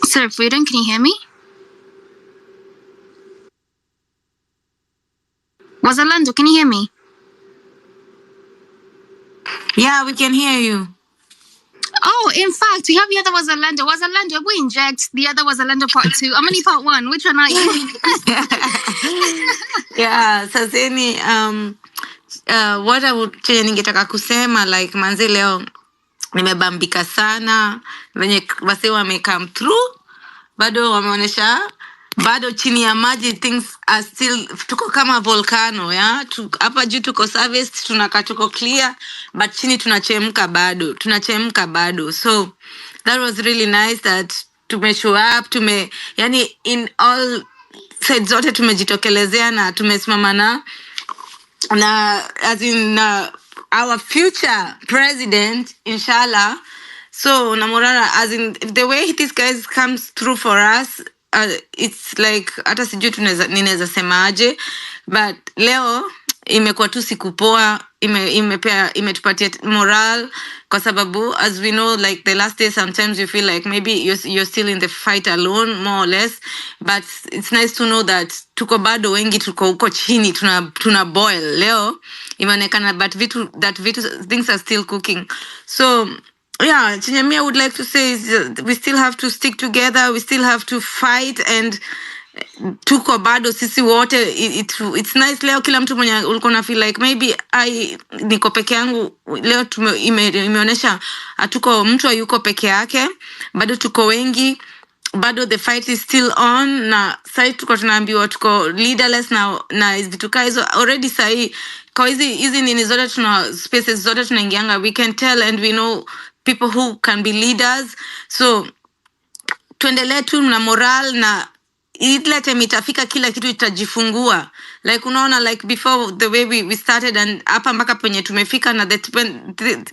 Civic Freedom, can you hear me? Wazalendo, can you hear me? Yeah, we can hear you. Oh, in fact, we have the other Wazalendo. Wazalendo, we inject. The other Wazalendo part 2. I'm only part 1. Which one are you? Yeah, saseni what I would chenye ningetaka kusema like manzi leo nimebambika sana venye wase wame come through, bado wameonyesha bado chini ya maji things are still, tuko kama volcano ya hapa juu tuko service, tunaka tuko clear, but chini tunachemka bado. So that was really nice that show up, yani in all sides zote tumejitokelezea na tumesimama na as in our future president inshallah. So Morara, as in the way these guys comes through for us, it's like hata sijui ninaweza semaje, but leo imekuwa tu siku poa, imetupatia moral kwa sababu as we know like the last day sometimes you feel like maybe you're still in the fight alone more or less, but it's nice to know that tuko bado wengi, tuko huko chini tuna boil leo imeonekana, but things are still cooking. So yeah, Chinyami, I would like to say is we still have to stick together, we still have to fight, and tuko bado sisi wote. It's nice leo kila mtu mwenye ulikuwa na feel like maybe niko peke yangu leo imeonyesha hatuko mtu hayuko peke yake, bado tuko wengi bado the fight is still on, na sai tuko tunaambiwa tuko leaderless na vitu kaa hizo already. Sai kwa hizi nini zote tuna spaces zote tunaingianga, we can tell and we know people who can be leaders. So tuendelee tu na moral, na ile time itafika kila kitu itajifungua. Like unaona, like before the way we started and hapa mpaka penye tumefika, na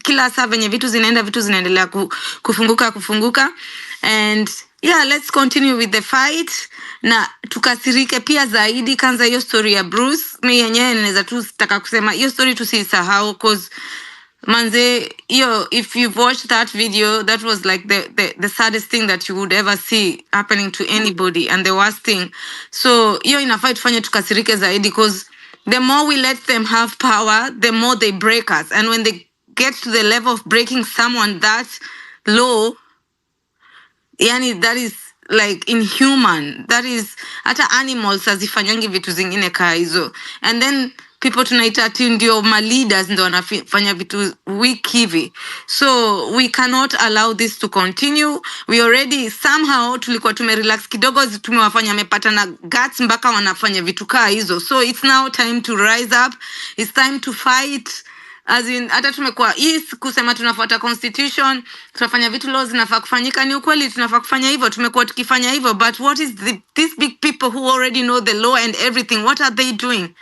kila saa venye vitu zinaendelea kufunguka. And yeah, let's continue with the fight, na tukasirike pia zaidi. Kanza hiyo story ya Bruce, mimi yenyewe naweza tu sitaka kusema hiyo story tusisahau, cause manze, if you've watched that video, that was like the saddest thing that you would ever see happening to anybody, and the worst thing. So inafaa tufanye tukasirike zaidi, because the more we let them have power, the more they break us. And when they get to the level of breaking someone that low, yani that is like inhuman. That is, hata animals hazifanyangi vitu zingine kaa hizo. And then people tunaita ati ndio ma leaders ndio wanafanya vitu weak hivi. So we cannot allow this to continue. We already somehow tulikuwa tumerelax kidogo, tumewafanya mepata na guts mpaka wanafanya vitu kaa hizo. So it's now time to rise up. It's time to fight. As in, hata tumekuwa kusema tunafuata constitution, tunafanya vitu laws zinafaa kufanyika, ni ukweli tunafaa kufanya hivyo, tumekuwa tukifanya hivyo. But what is these big people who already know the law and everything, what are they doing?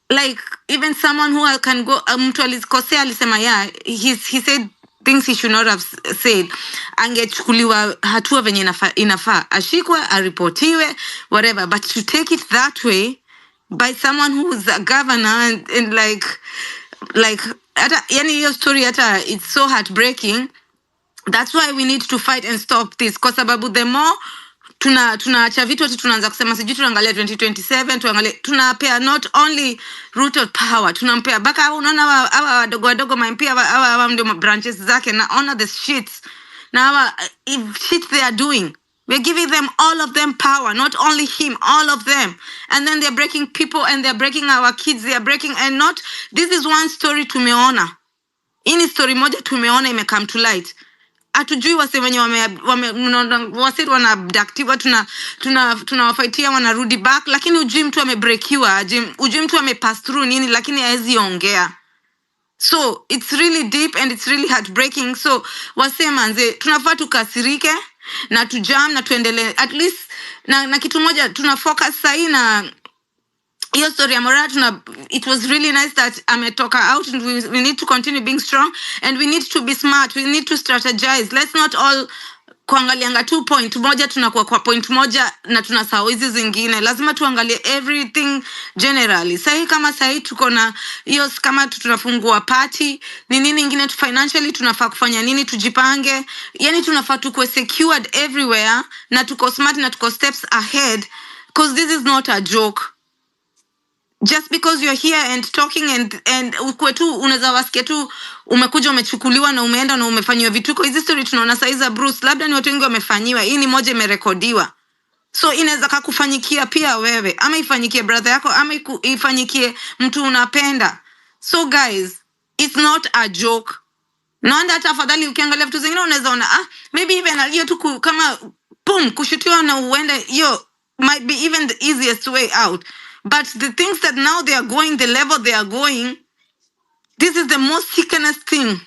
Like even someone who can go, mtu alikosea alisema he said things he should not have said, angechukuliwa hatua venye inafaa, ashikwe, aripotiwe, whatever. But to take it that way by someone who is a governor and like yani hiyo story hata it's so heartbreaking. That's why we need to fight and stop this, kwa sababu the more tunaacha vitu ati tunaanza kusema sijui tunaangalia 2027, tunapea not only Ruto power, tunampea baka unaona hawa wadogo MP hawa ndio branches zake, na honor the shits na hawa shit they are doing. We're giving them, all of them, power, not only him, all of them. And then they're breaking people and they're breaking our kids. They're breaking, and not, this is one story tumeona. Ini story moja tumeona imecome to light. Atujui wase wenye wase wanabductiwa, tunawafaitia wanarudi back, lakini ujui mtu amebreakiwa, ujui mtu amepass through nini, lakini haezi ongea. So it's really deep and it's really heartbreaking. So wase manze, tunafaa tukasirike na tujam na tuendelee at least na kitu moja tunafocus sahi. Na hiyo story ya Morara, it was really nice that ametoka out, and we need to continue being strong and we need to be smart, we need to strategize. Let's not all kuangalianga 2 point moja, tunakuwa kwa point moja na tunasahau hizi zingine. Lazima tuangalie everything generally. Kama sahi tuko na hiyo, kama tunafungua party, ni nini ingine financially tunafaa kufanya nini, tujipange. Yani tunafaa tukue secured everywhere, na tuko smart na tuko steps ahead, because this is not a joke. Just because you're here and talking and ukwe tu unaweza wasikia tu umekuja umechukuliwa na umeenda na umefanywa vituko. Hizi story tunaona saiza Bruce, labda ni watu wengi wamefanyiwa, hii ni moja imerekodiwa. So inaweza kukufanyikia pia wewe, ama ifanyikie brother yako, ama ifanyikie mtu unapenda. So guys, it's not a joke. Naanda hata afadhali ukiangalia vitu zingine unaweza ona maybe even hiyo tu kama kushutiwa na uende, hiyo might be even the easiest way out. But the things that now they are going, the level they are going, this is the most sickenest thing.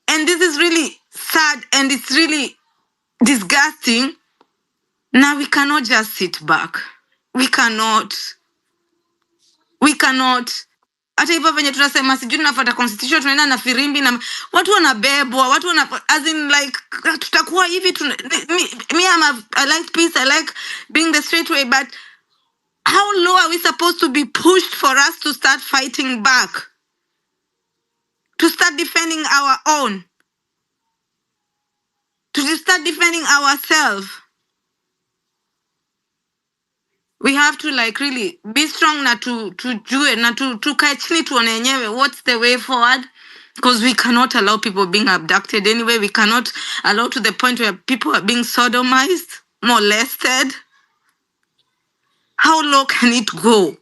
And this is really sad and it's really disgusting. Now we cannot just sit back. We cannot. Hata hivyo venye tunasema sijui tunafuata constitution, tunaenda na firimbi na watu wanabebwa, as in like tutakuwa hivi I like peace, I like being the straight way, but how low are we supposed to be pushed for us to start fighting back? To start defending our own? To start defending ourselves? We have to like really be strong na to do it, na to kae chini tuone yenyewe what's the way forward, because we cannot allow people being abducted anyway. We cannot allow to the point where people are being sodomized, molested. How low can it go?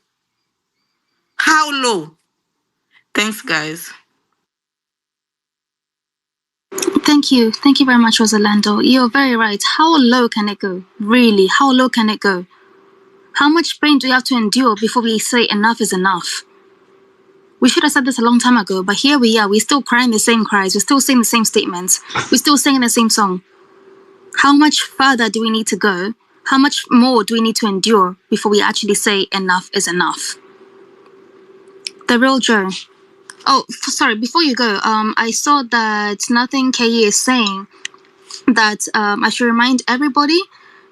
How low? Thanks, guys. Thank you very much, Rosalando. You're very right. How low can it go? Really, how low can it go? How much pain do we have to endure before we say enough is enough? We should have said this a long time ago, but here we are. We're still crying the same cries. We're still saying the same statements. We're still singing the same song. How much further do we need to go? How much more do we need to endure before we actually say enough is enough? The real Joe. Oh, sorry, before you go, I saw that Nothing KE is saying that I should remind everybody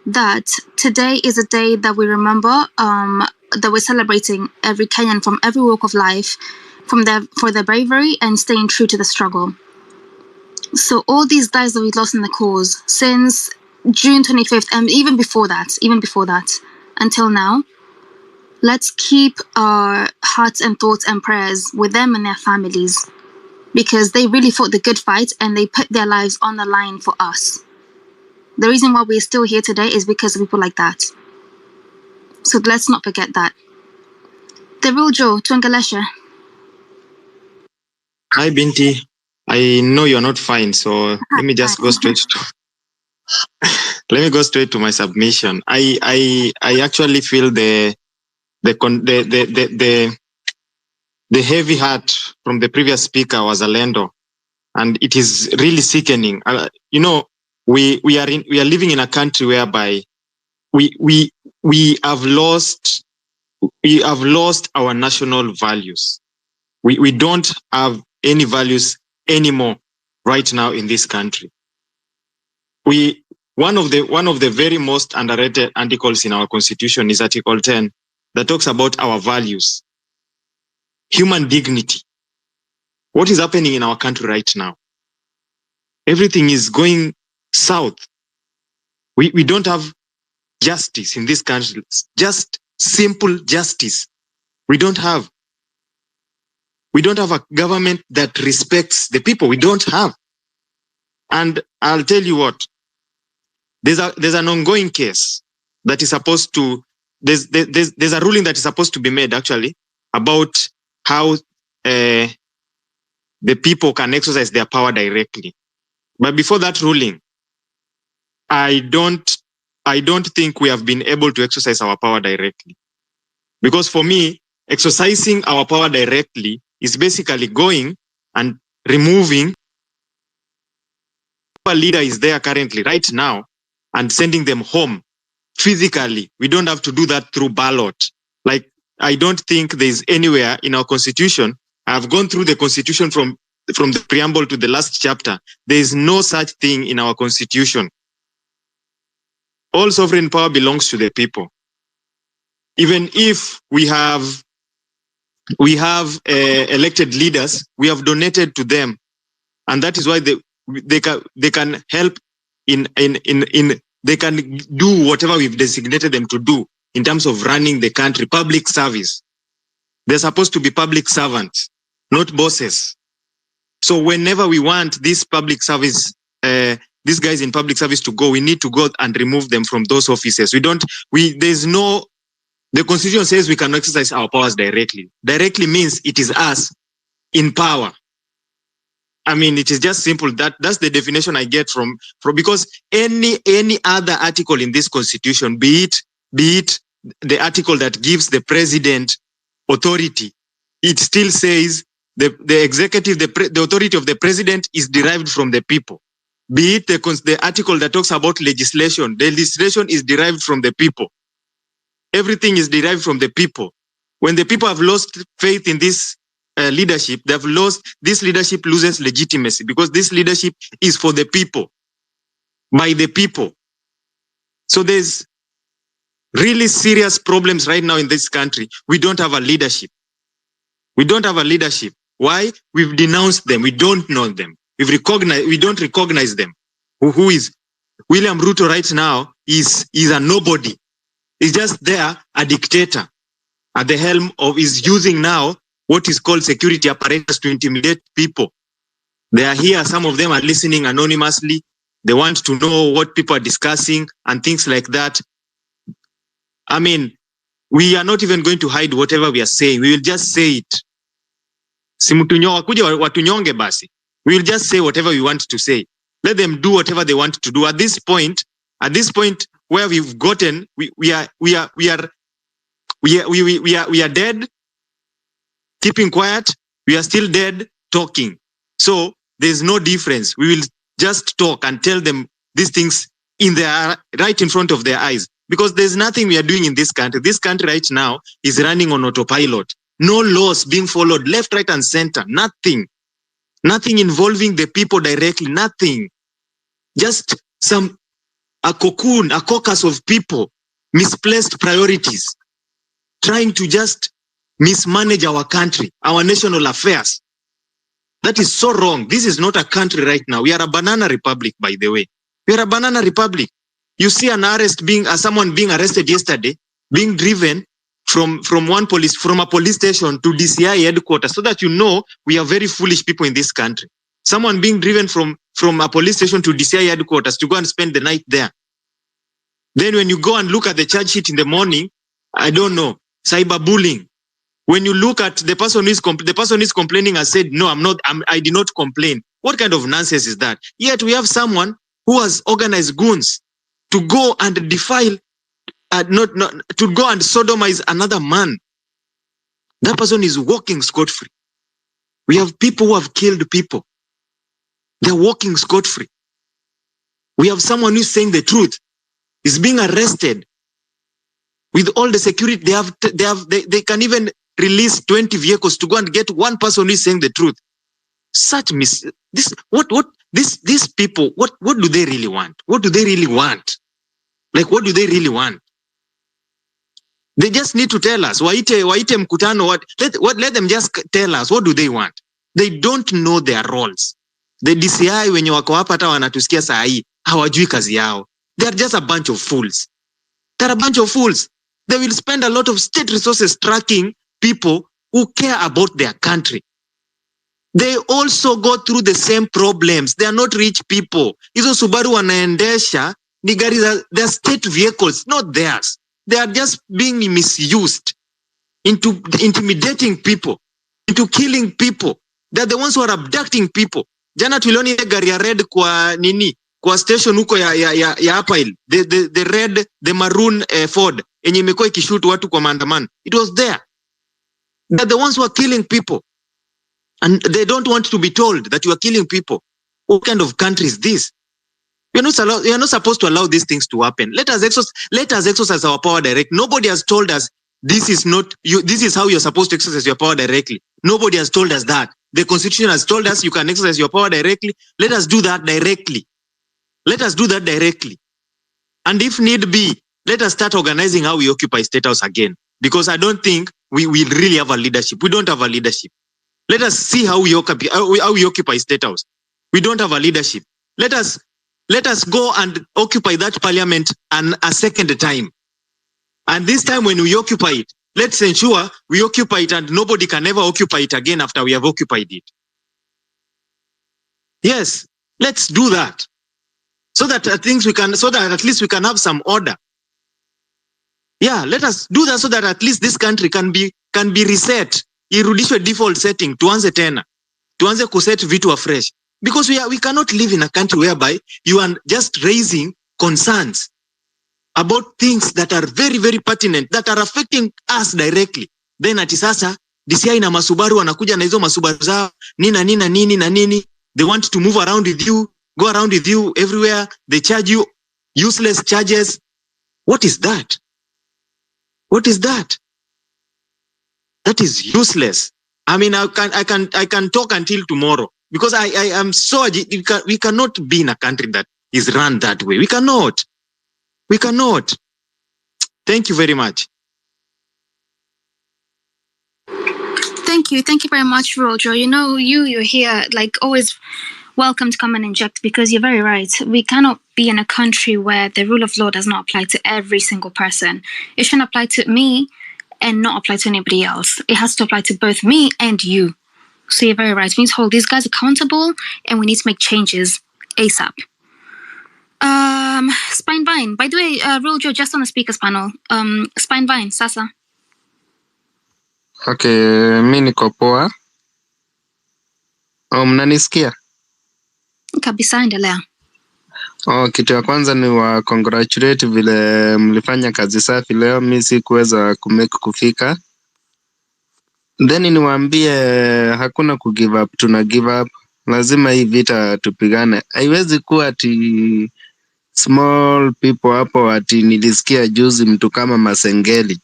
that today is a day that we remember, that we're celebrating every Kenyan from every walk of life, for their bravery and staying true to the struggle. So all these lives that we've lost in the cause since June 25th, and even before that, until now, let's keep our hearts and thoughts and prayers with them and their families, because they really fought the good fight and they put their lives on the line for us. The reason why we're still here today is because of people like that. So let's not forget that. The real Joe, Tuangalesha. Hi, Binti. I know you're not fine, so let me just go straight to my submission. I actually feel the heavy heart from the previous speaker was Alendo, and it is really sickening. We are living in a country whereby we have lost our national values. We don't have any values anymore right now in this country. One of the very most underrated articles in our constitution is Article 10 that talks about our values, human dignity. What is happening in our country right now? Everything is going south. We don't have justice in this country, just simple justice. We don't have a government that respects the people. We don't have. And I'll tell you what, there's an ongoing case that is supposed to, there's a ruling that is supposed to be made actually about how the people can exercise their power directly. But before that ruling, I don't think we have been able to exercise our power directly. Because for me, exercising our power directly is basically going and removing our leader is there currently right now and sending them home physically. We don't have to do that through ballot. Like, I don't think there's anywhere in our constitution. I've gone through the constitution from the preamble to the last chapter. There is no such thing in our constitution. All sovereign power belongs to the people. Even if we have elected leaders, we have donated to them, and that is why they can help they can do whatever we've designated them to do in terms of running the country, public service. They're supposed to be public servants, not bosses. So whenever we want this public service, these guys in public service to go, we need to go and remove them from those offices. The constitution says we can exercise our powers directly. Directly means it is us in power. I mean, it is just simple. That's the definition I get from because any other article in this constitution, be it the article that gives the president authority, it still says the executive, the authority of the president is derived from the people. Be it the article that talks about legislation, the legislation is derived from the people. Everything is derived from the people. When the people have lost faith in this leadership, this leadership loses legitimacy because this leadership is for the people, by the people. So there's really serious problems right now in this country. We don't have a leadership. We don't have a leadership. Why? We've denounced them. We don't know them. We don't recognize them. Who is William Ruto right now is a nobody. He's just there, a dictator at the helm of, is using now what is called security apparatus to intimidate people. They are here. Some of them are listening anonymously. They want to know what people are discussing and things like that. I mean, we are not even going to hide whatever we are saying. We will just say it. We will just say whatever we want to say. Let them do whatever they want to do. At this point where we've gotten, we are dead, keeping quiet. We are still dead, talking. So there's no difference. We will just talk and tell them these things right in front of their eyes. Because there's nothing we are doing in this country. This country right now is running on autopilot. No laws being followed left, right, and center. Nothing. Nothing involving the people directly. Nothing. Just a cocoon, a caucus of people, misplaced priorities, trying to just mismanage our country, our national affairs. That is so wrong. This is not a country right now. We are a banana republic, by the way. We are a banana republic. You see someone being arrested yesterday, being driven from a police station to DCI headquarters, so that you know we are very foolish people in this country. Someone being driven from a police station to DCI headquarters to go and spend the night there. Then when you go and look at the charge sheet in the morning, I don't know, cyberbullying. When you look at the person who is complaining has said, no, I did not complain. What kind of nonsense is that? Yet we have someone who has organized goons to go and defile, to go and sodomize another man. That person is walking scot-free. We have people who have killed people. They're walking scot-free. We have someone who's saying the truth, is being arrested. With all the security they can even release 20 vehicles to go and get one person who is saying the truth. These people, what do they really want? What do they really want? Like, what do they really want? They just need to tell us. Waite mkutano, let them just tell us, what do they want? They don't know their roles. The DCI wenye wako hapa hata wanatusikia saa hii hawajui kazi yao. They are just a bunch of fools. They're a bunch of fools. They will spend a lot of state resources tracking people who care about their country. They also go through the same problems. They are not rich people. Hizo Subaru wanaendesha ni gari they're state vehicles, not theirs. They are just being misused into intimidating people, into killing people. They're the ones who are abducting people. Jana tulioni ile gari ya red kwa station huko ya Upper Hill, the maroon Ford yenye imekuwa ikishoot watu kwa maandamano. It was there. They're the ones who are killing people. And they don't want to be told that you are killing people. What kind of country is this? We are not supposed to allow these things to happen. Let us exercise our power directly. Nobody has told us this is how you're supposed to exercise your power directly. Nobody has told us that. The Constitution has told us you can exercise your power directly. Let us do that directly. Let us do that directly. And if need be, let us start organizing how we occupy State House again. Because I don't think we really have a leadership. We don't have a leadership. Let us see how we occupy State House. We don't have a leadership. Let us go and occupy that parliament a second time. And this time when we occupy it, let's ensure we occupy it and nobody can ever occupy it again after we have occupied it. Yes, let's do that. So that at least we can have some order. Yeah, let us do that so that at least this country can be reset. Irudishwe default setting, tuanze tena. Tuanze kuset vitu afresh. Because we cannot live in a country whereby you are just raising concerns about things that are very, very pertinent, that are affecting us directly. Then ati sasa, DCI na masubaru wanakuja na hizo masubaru zao, nini. They want to move around with you, go around with you everywhere. They charge you useless charges. What is that? What is that? That is useless. I mean, I can talk until tomorrow because I am so we cannot be in a country that is run that way. We cannot. Thank you very much. Thank you very much, Rojo. You know, you're here, like always welcome to come and inject, because you're very right. We cannot be in a country where the rule of law does not apply to every single person. It shouldn't apply to me and not apply to anybody else. It has to apply to both me and you. So you're very right. We need to hold these guys accountable and we need to make changes ASAP. Spinevine. By the way, Rojo, just on the speakers panel. Spinevine, sasa. Okay, mi niko poa. Mnanisikia? Kabisa, endelea. Kitu ya kwanza ni wa congratulate vile mlifanya kazi safi leo, mimi sikuweza kufika. Then niwaambie hakuna give up, tuna give up. Lazima hii vita tupigane. Haiwezi kuwa ati small people hapo ati nilisikia juzi mtu kama Masengeli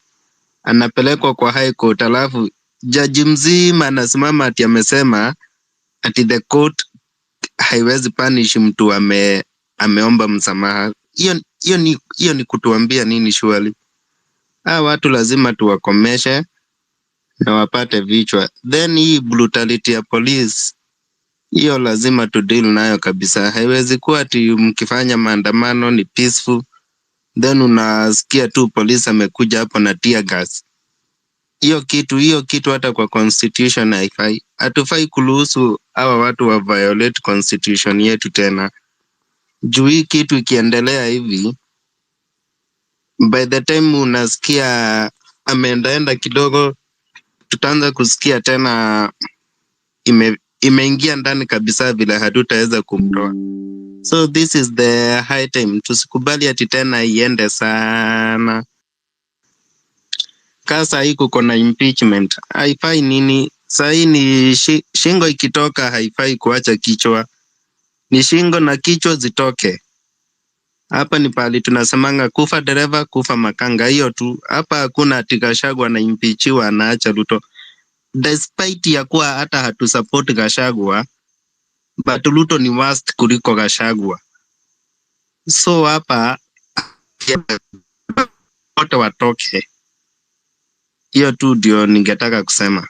anapelekwa kwa high court, alafu jaji mzima anasimama ati amesema ati the court haiwezi punish mtu ameomba msamaha. Hiyo ni kutuambia nini shwali? Watu lazima tuwakomeshe na wapate vichwa. Then hii brutality ya police, hiyo lazima tu deal nayo kabisa. Haiwezi kuwa ati mkifanya maandamano ni peaceful, then unasikia tu polisi amekuja hapo na tear gas. Hiyo kitu hata kwa constitution haifai. Hatufai kuruhusu hawa watu wa violate constitution yetu tena. Juu hii kitu ikiendelea hivi, by the time unasikia ameendaenda kidogo, tutaanza kusikia tena imeingia ndani kabisa vile hatutaweza kumtoa. So this is the high time. Tusikubali ati tena iende sana. Kasa hii kuko na impeachment. Haifai nini? Sahi ni shingo ikitoka haifai kuacha kichwa. Ni shingo na kichwa zitoke. Hapa ni pali tunasemanga kufa dereva kufa makanga, hiyo tu. Hapa hakuna ati Gachagua na impeachiwa anaacha Ruto. Despite ya kuwa hata hatusupport Gachagua, but Ruto ni worst kuliko Gachagua. So hapa wote watoke. Hiyo tu ndio ningetaka kusema.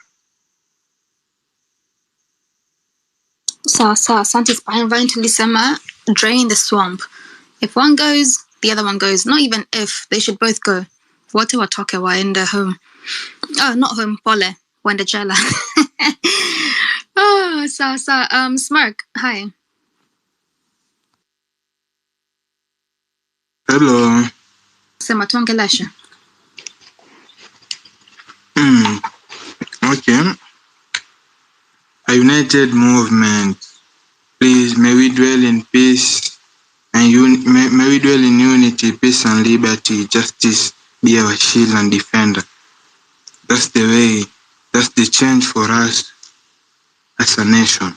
So, Santi's behind to Lisama, drain the swamp. If one goes, the other one goes. Not even if, they should both go. Wote watoke waende home. Oh, not home, pole. Waende jela. Oh, so, Smirk, hi. Hello. Sema tuongeleshe. Okay. A united movement. Please, may we dwell in peace and may we dwell in unity, peace and liberty. Justice be our shield and defender. That's the way. That's the change for us as a nation.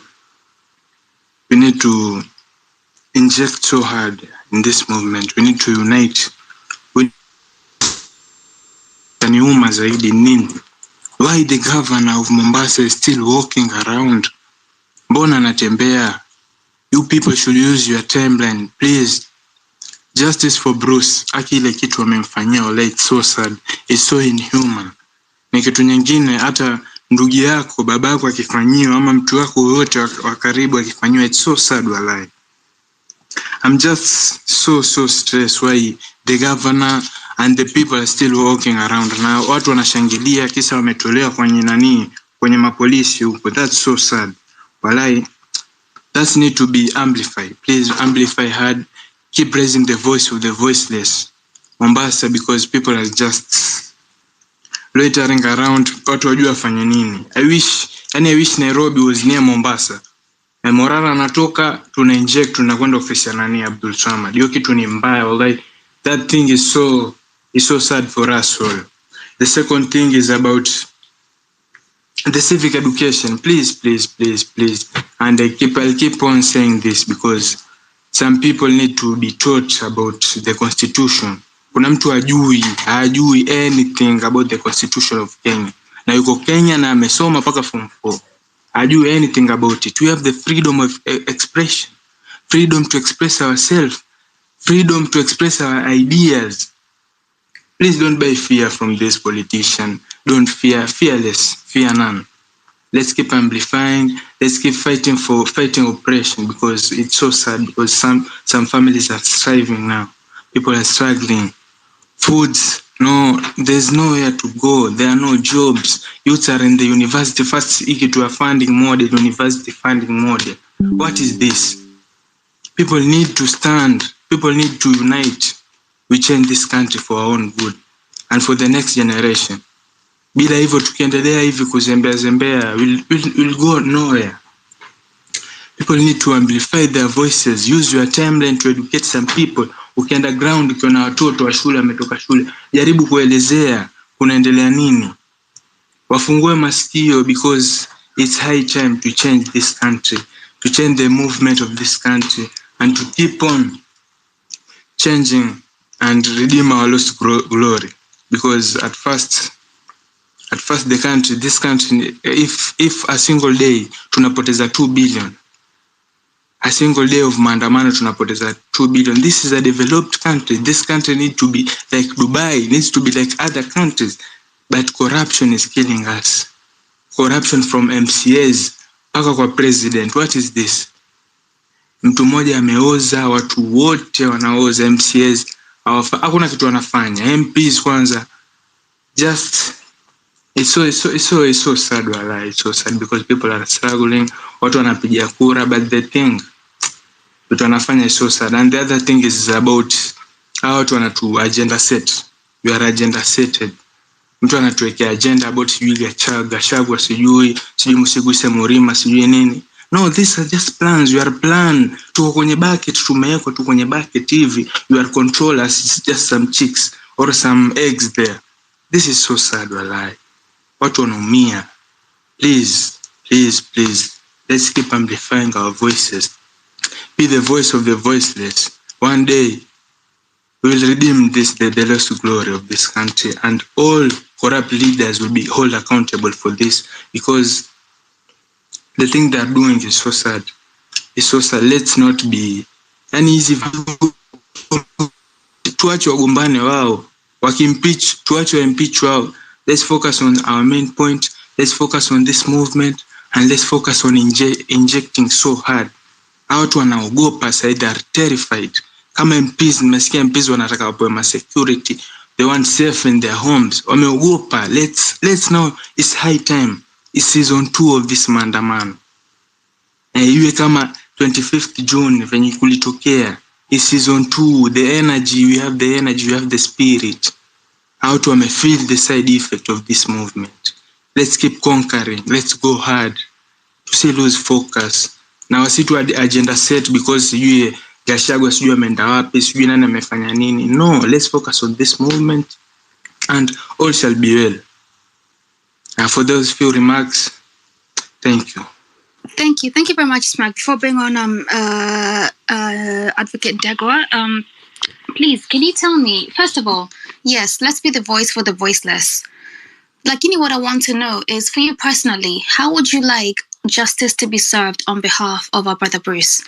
We need to inject so hard in this movement. We need to unite. Taniuma zaidi nini? Why the governor of Mombasa is still walking around? Mbona anatembea? You people should use your timeline, please. Justice for Bruce. Akile kitu wamemfanyia ole, it's so sad. It's so inhuman. Ni kitu nyingine hata ndugu yako, babako akifanyiwa ama mtu wako wote wa karibu akifanyiwa, it's so sad walai. I'm just so stressed why the governor and the people are still walking around. Na watu wanashangilia kisa wametolewa kwenye mapolisi huko. That's so sad. Walai, that need to be amplified. Please amplify hard. Keep raising the voice of the voiceless. Mombasa, because people are just loitering around. Watu wajua wafanye nini. I wish Nairobi was near Mombasa. Na Morara anatoka, tunakwenda ofisi ya nani Abdul Samad. Hiyo kitu ni mbaya wallahi. That thing is so sad for us all. The second thing is about the civic education. Please. And I'll keep on saying this because some people need to be taught about the constitution. Kuna mtu hajui anything about the constitution of Kenya. Na yuko Kenya na amesoma paka form 4. Hajui anything about it. We have the freedom of expression. Freedom to express ourselves. Freedom to express our ideas. Please don't buy fear from this politician. Don't fearless, fear none. Let's keep amplifying. Let's keep fighting oppression because it's so sad because some families are striving now. People are struggling. Foods, no, there's nowhere to go. There are no jobs. Youths are in the university first to a funding model, university funding model. What is this? People need to stand. People need to unite. We change this country for our own good and for the next generation. Bila hivyo tukiendelea hivi kuzembea, we'll go nowhere. People need to amplify their voices. Use your timeline to educate some people. Ukienda ground, ukiona watoto wa shule wametoka shule, jaribu kuelezea kunaendelea nini. Wafungue masikio, because it's high time to change this country, to change the movement of this country, and to keep on changing and redeem our lost glory. Because at first this country, if a single day tunapoteza 2 billion, a single day of maandamano tunapoteza 2 billion. This is a developed country. This country needs to be like Dubai, needs to be like other countries. But corruption is killing us. Corruption from MCAs mpaka kwa president. What is this? Mtu mmoja ameoza, watu wote wanaoza. MCAs hakuna kitu wanafanya. MPs kwanza, just it's so sad, wala. It's so sad because people are struggling. Watu wanapigia kura, but the thing vitu wanafanya is so sad. And the other thing is about how watu wanatu agenda set. You are agenda setted. Mtu anatuwekea agenda about sijui Gachagua, sijui msiguse Murima, sijui nini. No, these are just plans. You are plan. Tuko kwenye bucket, tumewekwa tu kwenye bucket hivi. You are controllers. It's just some chicks or some eggs there. This is so sad, walai. Watu wanaumia. Please. Let's keep amplifying our voices. Be the voice of the voiceless. One day, we will redeem the lost glory of this country, and all corrupt leaders will be held accountable for this, because the thing they are doing is so sad. It's so sad. Let's not be easy. Tuache wagombane wao. Wakimpeach, tuache impeach wao. Let's focus on our main point. Let's focus on this movement, and let's focus on injecting so hard. Watu wanaogopa, they are terrified. Kama MPs, nimesikia MPs wanataka wapewe security. They want safe in their homes. Wameogopa. Let's now, it's high time. It's season 2 of this maandamano. Iwe kama 25th June venye kulitokea. It's season 2. The energy, we have the spirit. Watu wamefeel the side effect of this movement. Let's keep conquering. Let's go hard. To lose focus. Na wasitu agenda set because sijui Gachagua sijui ameenda wapi, sijui nani amefanya nini. No, let's focus on this movement and all shall be well. For those few remarks, thank you. Thank you very much, Smack. Before bringing on Advocate Deborah, please, can you tell me, first of all, yes, let's be the voice for the voiceless. What I want to know is, for you personally, how would you like justice to be served on behalf of our brother Bruce?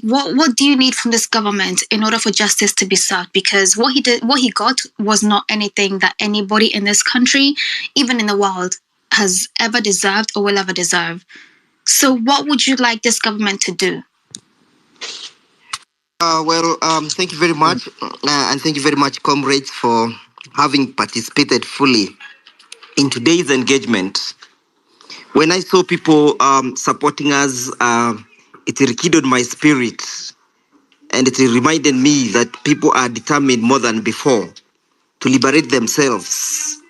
What do you need from this government in order for justice to be served? Because what he got was not anything that anybody in this country, even in the world, has ever deserved or will ever deserve. So what would you like this government to do? Thank you very much. And thank you very much, comrades, for having participated fully in today's engagement. When I saw people supporting us, it rekindled my spirit, and it reminded me that people are determined more than before to liberate themselves.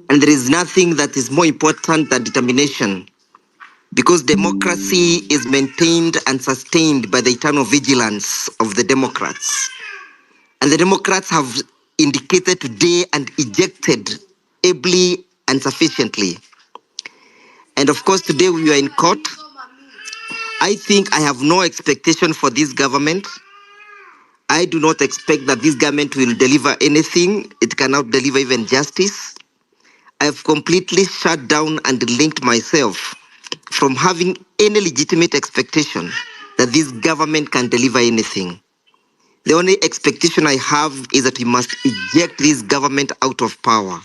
And there is nothing that is more important than determination, because democracy is maintained and sustained by the eternal vigilance of the Democrats. And the Democrats have indicated today and ejected ably and sufficiently. And of course, today we are in court. I think I have no expectation for this government. I do not expect that this government will deliver anything. It cannot deliver even justice. I have completely shut down and linked myself from having any legitimate expectation that this government can deliver anything. The only expectation I have is that we must eject this government out of power.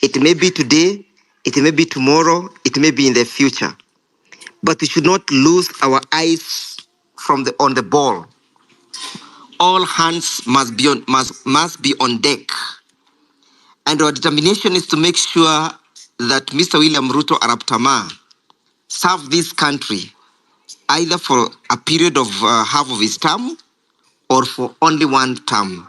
It may be today, it may be tomorrow, it may be in the future. But we should not lose our eyes on the ball. All hands must be on deck. And our determination is to make sure that Mr. William Ruto Arap Tama serve this country either for a period of half of his term or for only one term.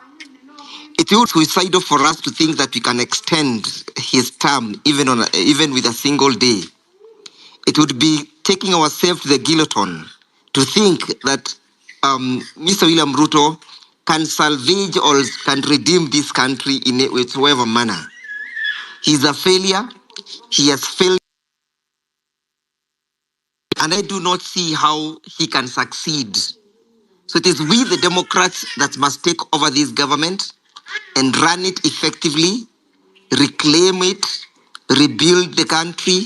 It would be suicidal for us to think that we can extend his term even with a single day. It would be taking ourselves to the guillotine to think that Mr. William Ruto can salvage or can redeem this country in a whatsoever manner. He's a failure. He has failed. And I do not see how he can succeed. So it is we, the Democrats, that must take over this government and run it effectively, reclaim it, rebuild the country,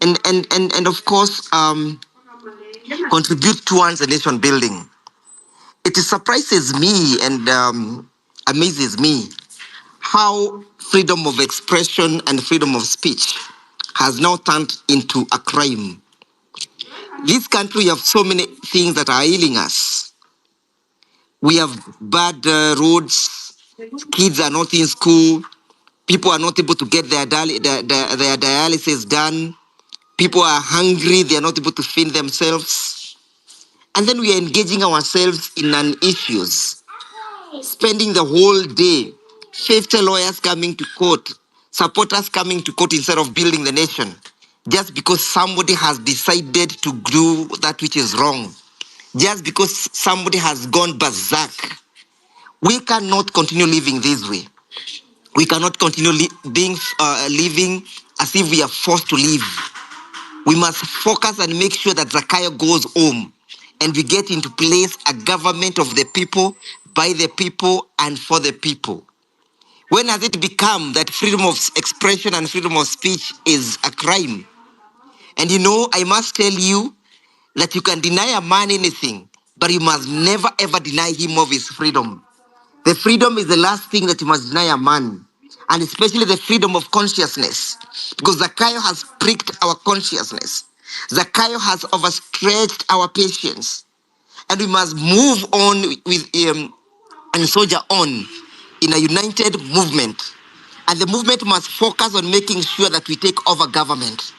and of course, contribute towards the nation building. It surprises me and amazes me how freedom of expression and freedom of speech has now turned into a crime. This country have so many things that are ailing us. We have bad roads, kids are not in school, people are not able to get their dialysis done, people are hungry, they are not able to feed themselves. And then we are engaging ourselves in issues, spending the whole day, 50 lawyers coming to court, supporters coming to court instead of building the nation, just because somebody has decided to do that which is wrong, just because somebody has gone berserk. We cannot continue living this way. We cannot continue living as if we are forced to live. We must focus and make sure that Zakayo goes home and we get into place a government of the people, by the people, and for the people. When has it become that freedom of expression and freedom of speech is a crime? And you know, I must tell you that you can deny a man anything, but you must never ever deny him of his freedom. The freedom is the last thing that you must deny a man, and especially the freedom of consciousness, because Zakayo has pricked our consciousness. Zakayo has overstretched our patience, and we must move on with and soldier on in a united movement. And the movement must focus on making sure that we take over government.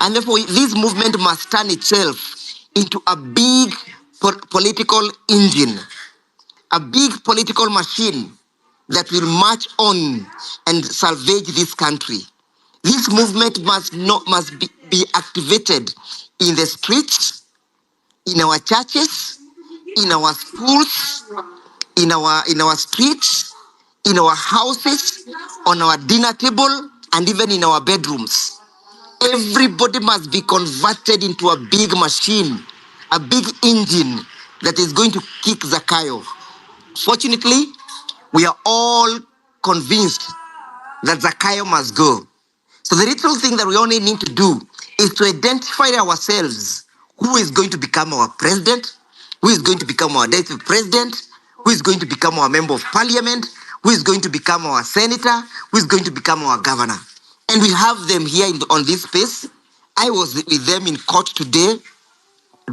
And therefore, this movement must turn itself into a big political engine, a big political machine that will march on and salvage this country. This movement must be activated in the streets, in our churches, in our schools, in our streets, in our houses, on our dinner table, and even in our bedrooms. Everybody must be converted into a big machine, a big engine that is going to kick Zakayo. Fortunately, we are all convinced that Zakayo must go. So the little thing that we only need to do is to identify ourselves. Who is going to become our president? Who is going to become our deputy president? Who is going to become our member of parliament? Who is going to become our senator? Who is going to become our governor? And we have them here on this space. I was with them in court today.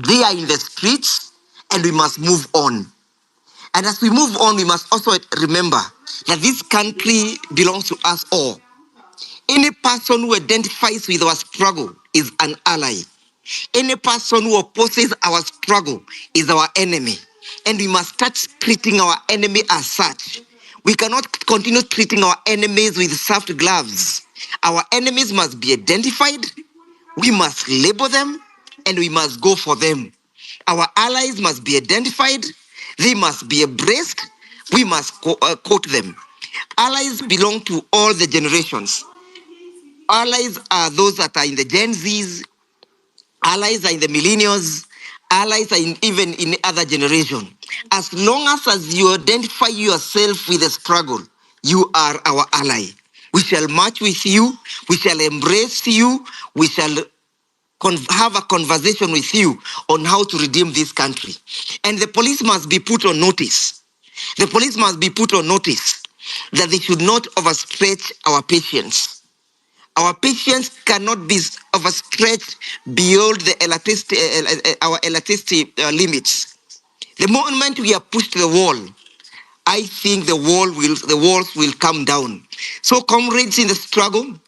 They are in the streets, and we must move on. And as we move on, we must also remember that this country belongs to us all. Any person who identifies with our struggle is an ally. Any person who opposes our struggle is our enemy. And we must start treating our enemy as such. We cannot continue treating our enemies with soft gloves. Our enemies must be identified, we must label them, and we must go for them. Our allies must be identified, they must be embraced, we must quote them. Allies belong to all the generations. Allies are those that are in the Gen Zs, allies are in the millennials, allies are even in other generation. As long as you identify yourself with the struggle, you are our ally. We shall march with you, we shall embrace you, we shall have a conversation with you on how to redeem this country. And the police must be put on notice. The police must be put on notice that they should not overstretch our patience. Our patience cannot be overstretched beyond the our electricity limits. The moment we are pushed to the wall, I think the walls will come down. So, comrades in the struggle,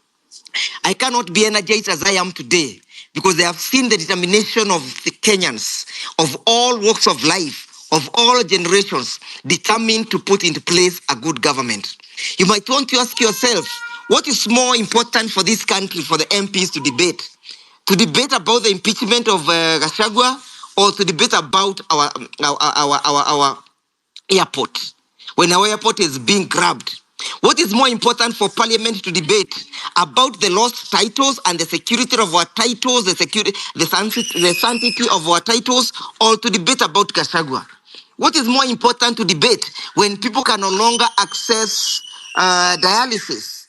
I cannot be energized as I am today because they have seen the determination of the Kenyans, of all walks of life, of all generations, determined to put into place a good government. You might want to ask yourself, what is more important for this country, for the MPs to debate? to debate about the impeachment of Gachagua, or to debate about our airport, when our airport is being grabbed. What is more important for Parliament to debate about the lost titles and the security of our titles, the sanctity of our titles, or to debate about Gachagua? What is more important to debate when people can no longer access dialysis?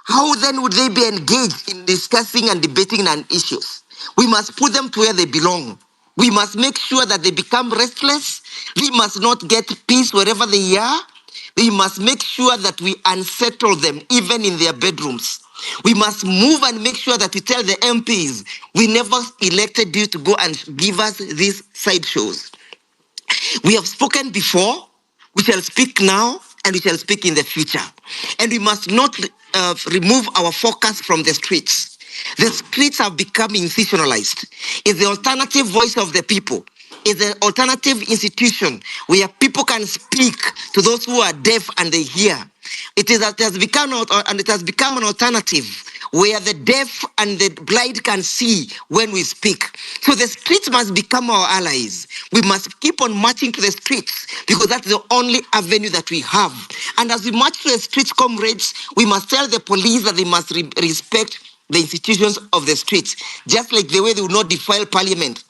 How then would they be engaged in discussing and debating on issues? We must put them to where they belong. We must make sure that they become restless. They must not get peace wherever they are. We must make sure that we unsettle them, even in their bedrooms. We must move and make sure that we tell the MPs, we never elected you to go and give us these sideshows. We have spoken before, we shall speak now, and we shall speak in the future. And we must not remove our focus from the streets. The streets have become institutionalized. It's the alternative voice of the people. It's an alternative institution where people can speak to those who are deaf and they hear. It has become an alternative where the deaf and the blind can see when we speak. So the streets must become our allies. We must keep on marching to the streets because that's the only avenue that we have. And as we march to the streets, comrades, we must tell the police that they must respect the institutions of the streets, just like the way they will not defile Parliament.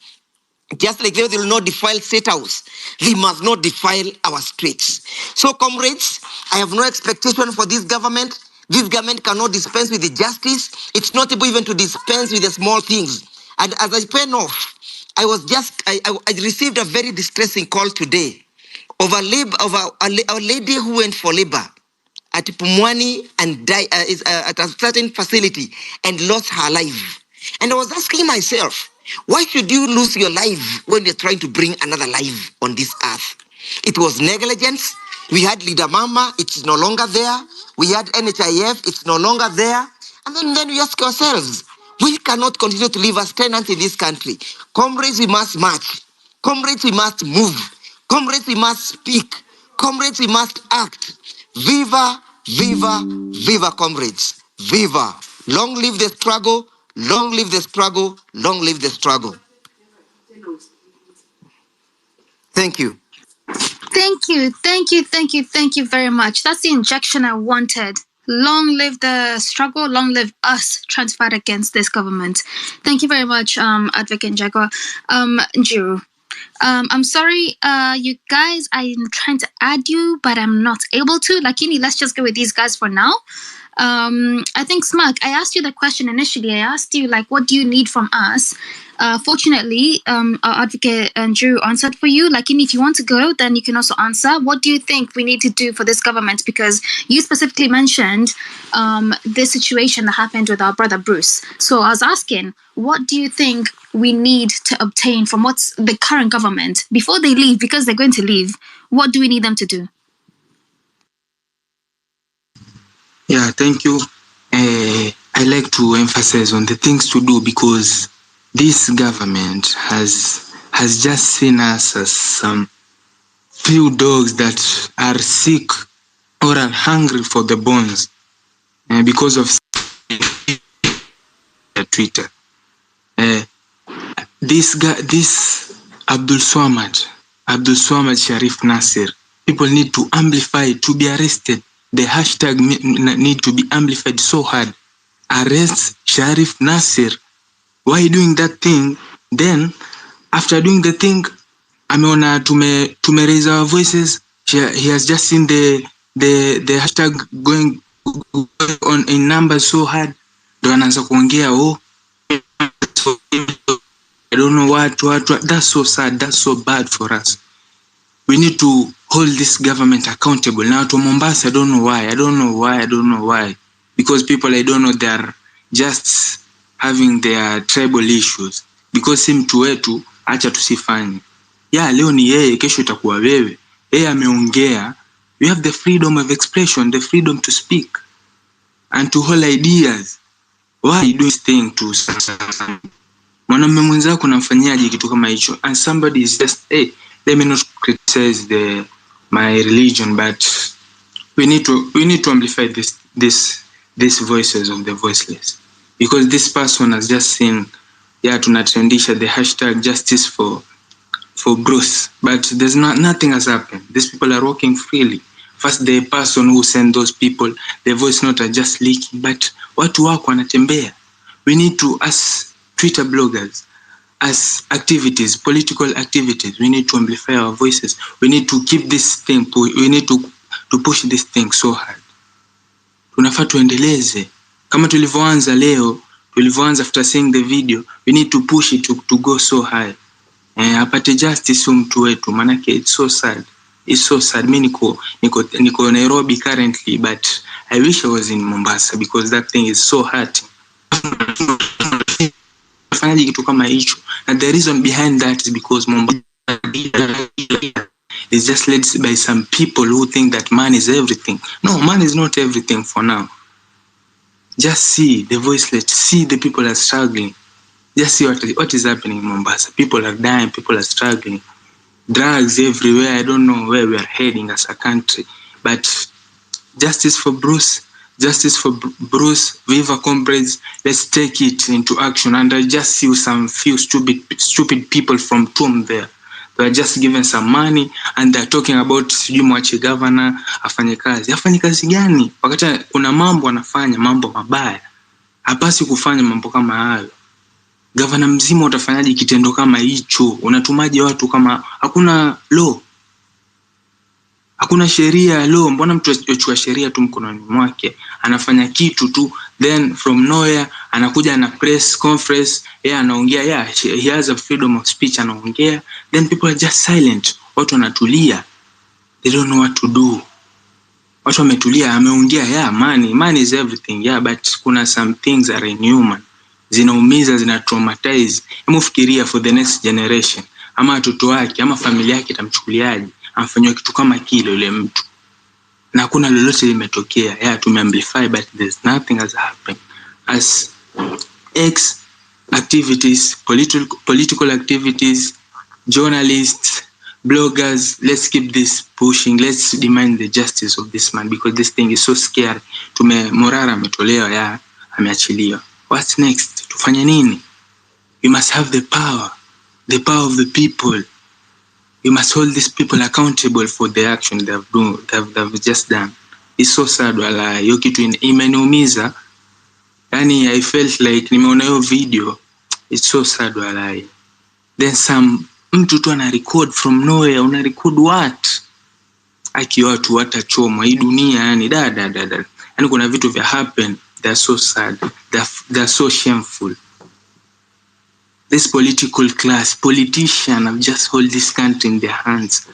Just like they will not defile State House, they must not defile our streets. So, comrades, I have no expectation for this government. This government cannot dispense with the justice. It's not able even to dispense with the small things. And as I pen off, I received a very distressing call today of a lady who went for labor at Pumwani and died at a certain facility and lost her life. And I was asking myself, why should you lose your life when you're trying to bring another life on this earth? It was negligence. We had Leader Mama, it's no longer there. We had NHIF, it's no longer there. And then we ask ourselves, we cannot continue to live as tenants in this country. Comrades, we must march. Comrades, we must move. Comrades, we must speak. Comrades, we must act. Viva, viva, viva, comrades. Viva. Long live the struggle. Long live the struggle. Long live the struggle. Thank you. Thank you very much. That's the injection I wanted. Long live the struggle, long live us trying to fight against this government. Thank you very much, Advocate Njagwa. Njiru. I'm sorry, you guys, I'm trying to add you, but I'm not able to. Lakini, let's just go with these guys for now. I think, Smack, I asked you the question initially. I asked you, like, what do you need from us? Fortunately, our advocate Andrew answered for you. Like, if you want to go, then you can also answer. What do you think we need to do for this government? Because you specifically mentioned this situation that happened with our brother Bruce. So I was asking, what do you think we need to obtain from what's the current government before they leave? Because they're going to leave. What do we need them to do? Yeah, thank you. I like to emphasize on the things to do because this government has just seen us as some few dogs that are sick or are hungry for the bones because of Twitter. This Abdul Swamad Sharif Nasir, people need to amplify to be arrested. The hashtag need to be amplified so hard. Arrest Sharif Nasir. Why doing that thing? Then, after doing the thing, ameona tume raise our voices. He has just seen the hashtag going on in numbers so hard. Ndo anaanza kuongea, oh, I don't know what. That's so sad. That's so bad for us. We need to hold this government accountable. Now to Mombasa, I don't know why. Because people, I don't know, they're just having their tribal issues. Because si mtu wetu, acha tusifanye. Yeah, leo ni yeye, kesho itakuwa wewe. Yeye ameongea. We have the freedom of expression, the freedom to speak. And to hold ideas. Why are you doing this thing to mwanamume mwenzako unamfanyiaje kitu kama hicho? And somebody is just, hey, let me not criticize my religion, but we need to amplify these voices of the voiceless, because this person has just seen yeah, tunatrendisha the hashtag justice for Bruce, but there's nothing has happened. These people are walking freely. First, the person who sent those people, the voice note are just leaking, but watu wako wanatembea. We need to, as Twitter bloggers, as activities, political activities, we need to amplify our voices. We need to keep this thing, we need to push this thing so hard. Tunafaa tuendeleze. Kama tulivyoanza leo, tulivyoanza after seeing the video, we need to push it to go so high. Apate justice mtu wetu, manake it's so sad. It's so sad. Mimi niko Nairobi currently, but I wish I was in Mombasa because that thing is so hurting. Fanyaje kitu kama hicho? And the reason behind that is because Mombasa is just led by some people who think that money is everything. No, money is not everything for now. Just see the voiceless, see the people are struggling. Just see what is happening in Mombasa. People are dying, people are struggling. Drugs everywhere. I don't know where we are heading as a country. But justice for Bruce, Viva comrades, let's take it into action. And I just see some few stupid people from Tom there. They are just given some money and they're talking about mwache governor afanye kazi. Afanye kazi gani? Wakati kuna mambo anafanya, mambo mabaya. Hapasi kufanya mambo kama hayo. Gavana mzima utafanyaje kitendo kama hicho? Unatumaje watu kama hakuna law? Hakuna sheria law. Mbona mtu achukua sheria tu mkononi mwake? Anafanya kitu tu, then from nowhere anakuja na press conference, anaongea, he has a freedom of speech, anaongea, then people are just silent. Watu wanatulia. They don't know what to do. Watu wametulia, ameongea, money is everything, but kuna some things are inhuman. Zinaumiza, zina traumatize. Hebu fikiria for the next generation. Ama watoto wake, ama familia yake itamchukuliaje? Amfanywa kitu kama kile yule mtu. Na hakuna lolote limetokea. Tumeamplify but there's nothing has happened. As activities, political activities, journalists, bloggers, let's keep this pushing. Let's demand the justice of this man because this thing is so scary. Morara ametolewa, ameachiliwa. What's next? Tufanye nini? We must have the power of the people. We must hold these people accountable for the action they've just done. It's so sad wala hiyo kitu imeniumiza. Yani I felt like nimeona hiyo video. It's so sad wala. Then some mtu tu ana record from nowhere, una record what? Aki watu watachomwa hii dunia yani da. Yani kuna vitu vya happen. They're so sad. They're so shameful. This political class, politicians have just hold this country in their hands.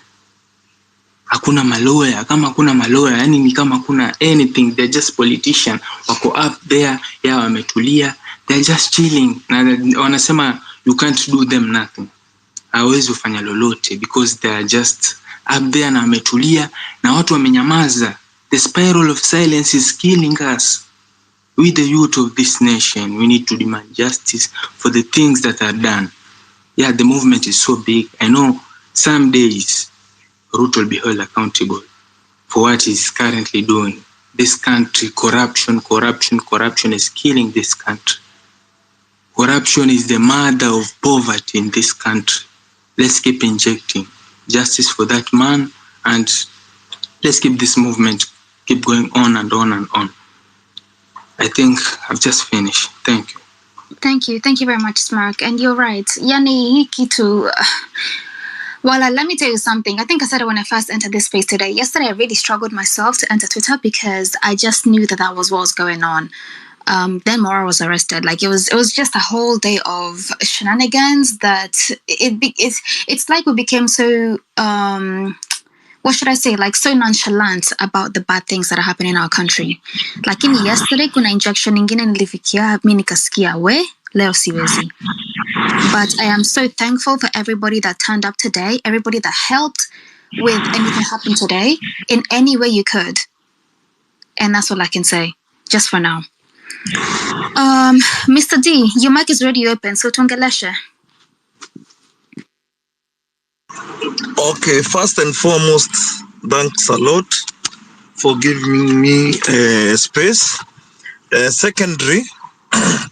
Hakuna maloya. Kama hakuna maloya, yani ni kama hakuna anything. They're just politicians. Wako up there, wametulia. They're just chilling. Na wanasema you can't do them nothing. Hawezi ufanya lolote because they are just up there na wametulia na watu wamenyamaza. The spiral of silence is killing us. We, the youth of this nation, we need to demand justice for the things that are done. The movement is so big. I know some days Ruto will be held accountable for what he's currently doing. This country, corruption is killing this country. Corruption is the mother of poverty in this country. Let's keep injecting justice for that man and let's keep this movement keep going on and on and on. I think I've just finished. Thank you. Thank you very much, Smark. And you're right. Yani kitu. Well, let me tell you something. I think I said it when I first entered this space today. Yesterday, I really struggled myself to enter Twitter because I just knew that was what was going on. Then Morara was arrested. Like it was just a whole day of shenanigans that it's like we became so what should I say, like so nonchalant about the bad things that are happening in our country. Like yesterday kuna injection ingine nilifikia mimi nikasikia leo siwezi. But I am so thankful for everybody that turned up today, everybody that helped with anything happened today in any way you could. And that's all I can say just for now. Mr. D, your mic is already open, so tuongeleshe. Okay, first and foremost, thanks a lot for giving me space. Secondary, I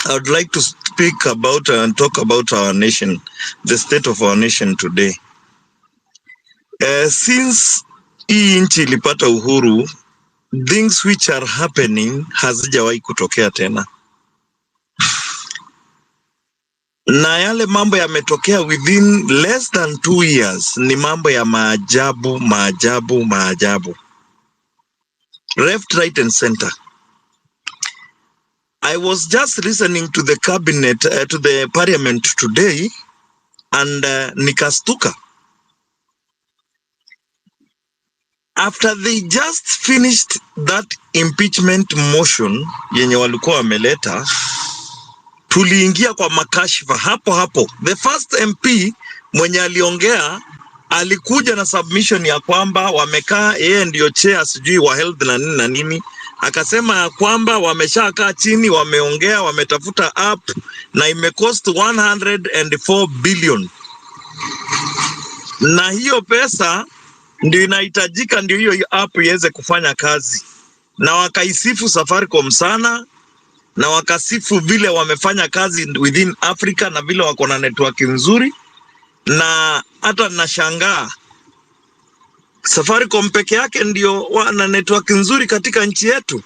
would like to speak about and talk about our nation, the state of our nation today. Since hii nchi ilipata uhuru, things which are happening hazijawahi kutokea tena. Na yale mambo yametokea within less than 2 years ni mambo ya maajabu. Left, right and center. I was just listening to the cabinet, to the parliament today, and nikastuka. After they just finished that impeachment motion yenye walikuwa wameleta, tuliingia kwa makashifa hapo. The first MP mwenye aliongea alikuja na submission ya kwamba wamekaa, yeye ndio chair sijui wa health na nini, akasema ya kwamba wameshakaa chini, wameongea, wametafuta app na imecost 104 billion. Na hiyo pesa ndio inahitajika ndio hiyo app iweze kufanya kazi. Na wakaisifu Safaricom sana, na wakasifu vile wamefanya kazi within Africa na vile wako na network nzuri. Na hata nashangaa Safaricom peke yake ndio wana network nzuri katika nchi yetu.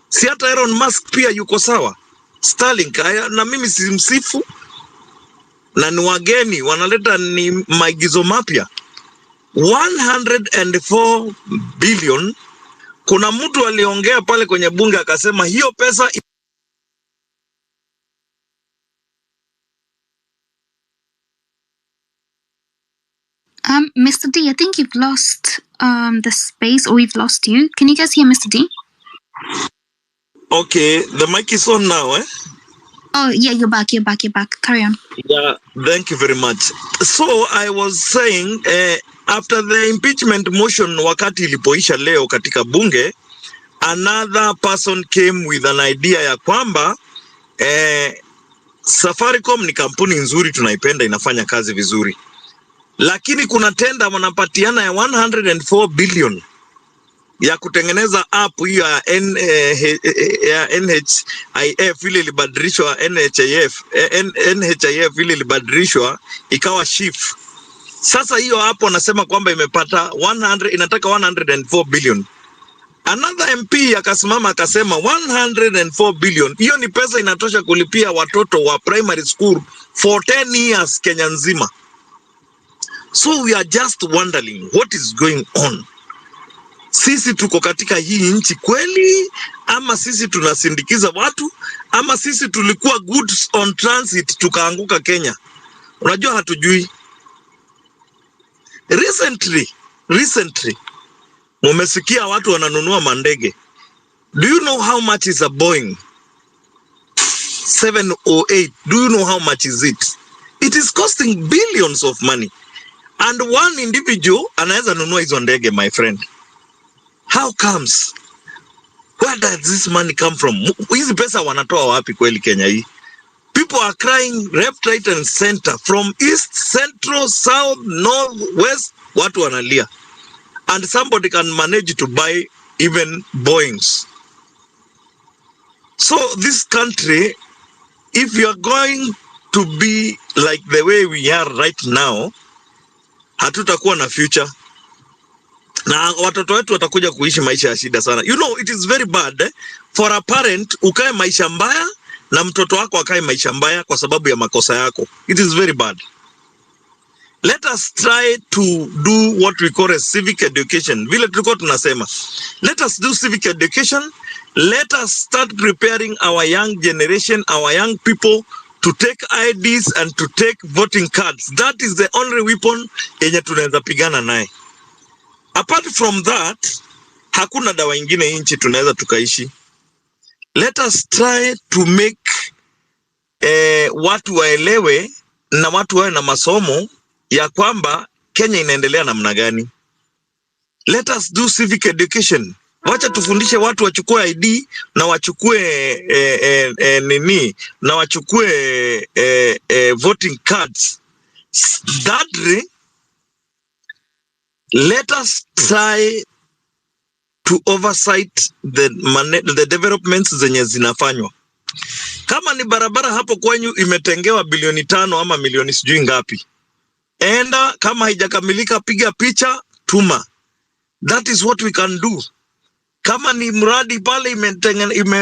Si hata Elon Musk pia yuko sawa. Starlink, na mimi simsifu, na ni wageni wanaleta ni maigizo mapya. 104 billion. Kuna mtu aliongea pale kwenye bunge akasema hiyo pesa Mr. D, I think you've lost the space, or we've lost you. Can you guys hear Mr. D? Okay, the mic is on now, eh? Oh, yeah, you're back. Carry on. Yeah, thank you very much. So I was saying, after the impeachment motion wakati ilipoisha leo katika bunge, another person came with an idea ya kwamba Safaricom ni kampuni nzuri, tunaipenda, inafanya kazi vizuri. Lakini kuna tenda wanapatiana ya 104 billion ya kutengeneza app hiyo ya NHIF ile ilibadilishwa NHIF ile ilibadilishwa ikawa SHIF. Sasa hiyo app wanasema kwamba imepata inataka 104 billion. Another MP akasimama akasema 104 billion. Hiyo ni pesa inatosha kulipia watoto wa primary school for 10 years Kenya nzima. So we are just wondering what is going on. Sisi tuko katika hii nchi kweli, ama sisi tunasindikiza watu, ama sisi tulikuwa goods on transit tukaanguka Kenya? Unajua hatujui. Recently mumesikia watu wananunua mandege. Do you know how much is a Boeing 708? Do you know how much is it? It is costing billions of money. And one individual anaweza nunua hizo ndege, my friend. How comes? Where does this money come from? Hizi pesa wanatoa wapi kweli Kenya hii? People are crying left, right and center. From east, central, south, north, west, watu wanalia. And somebody can manage to buy even Boeings. So this country, if you are going to be like the way we are right now, hatutakuwa na future. Na watoto wetu watakuja kuishi maisha ya shida sana. You know, it is very bad for a parent ukae maisha mbaya na mtoto wako akae maisha mbaya kwa sababu ya makosa yako. It is very bad. Let us try to do what we call a civic education. Vile tulikuwa tunasema. Let us do civic education. Let us start preparing our young generation, our young people to take IDs and to take voting cards. That is the only weapon yenye tunaweza pigana naye. Apart from that, hakuna dawa ingine nchi tunaweza tukaishi. Let us try to make watu waelewe na watu wawe na masomo ya kwamba Kenya inaendelea namna gani. Let us do civic education. Wacha tufundishe watu wachukue ID na wachukue na wachukue voting cards. Thirdly, let us try to oversight the developments zenye zinafanywa. Kama ni barabara hapo kwenyu imetengewa bilioni 5 ama milioni sijui ngapi, enda, kama haijakamilika piga picha, tuma. That is what we can do. Kama ni mradi pale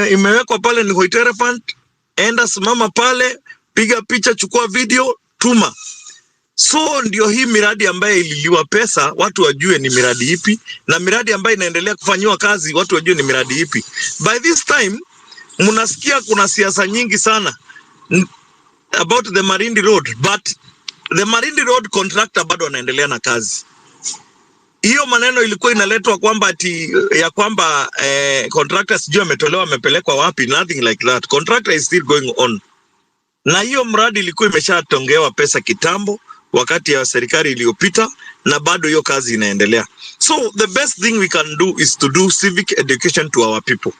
imewekwa pale ni Hoitere Fund, enda simama pale, piga picha, chukua video, tuma. So ndio hii miradi ambayo ililiwa pesa, watu wajue ni miradi ipi, na miradi ambayo inaendelea kufanywa kazi, watu wajue ni miradi ipi. By this time, mnasikia kuna siasa nyingi sana about the Marindi Road, but the Marindi Road contractor bado anaendelea na kazi. Hiyo maneno ilikuwa inaletwa kwamba ati ya kwamba contractor sijui ametolewa amepelekwa wapi, nothing like that. Contractor is still going on. Na hiyo mradi ilikuwa imeshatongewa pesa kitambo wakati ya serikali iliyopita, na bado hiyo kazi inaendelea. So the best thing we can do is to do civic education to our people.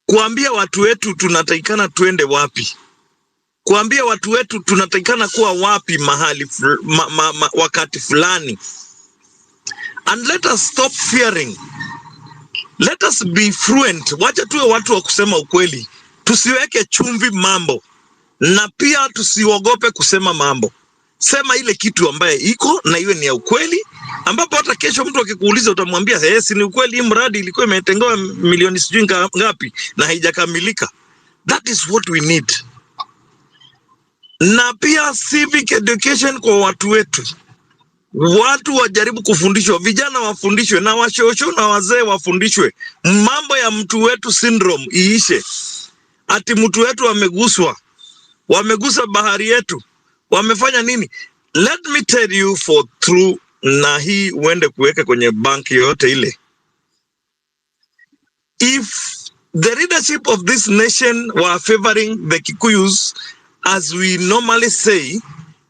Kuambia watu wetu tunatakikana tuende wapi. Kuambia watu wetu tunatakikana kuwa wapi mahali wakati fulani. And let us stop fearing. Let us be fluent. Wacha tuwe watu wa kusema ukweli. Tusiweke chumvi mambo. Na pia tusiogope kusema mambo. Sema ile kitu ambaye iko na iwe ni ya ukweli, ambapo hata kesho mtu akikuuliza utamwambia si ni ukweli, hii mradi ilikuwa imetengewa milioni sijui ngapi na haijakamilika. That is what we need. Na pia civic education kwa watu wetu. Watu wajaribu kufundishwa, vijana wafundishwe, na washosho na wazee wafundishwe. Mambo ya mtu wetu syndrome iishe. Ati mtu wetu wamegusa bahari yetu, wamefanya nini? Let me tell you for true, na hii uende kuweka kwenye banki yote ile. If the leadership of this nation were favoring the Kikuyus, as we normally say,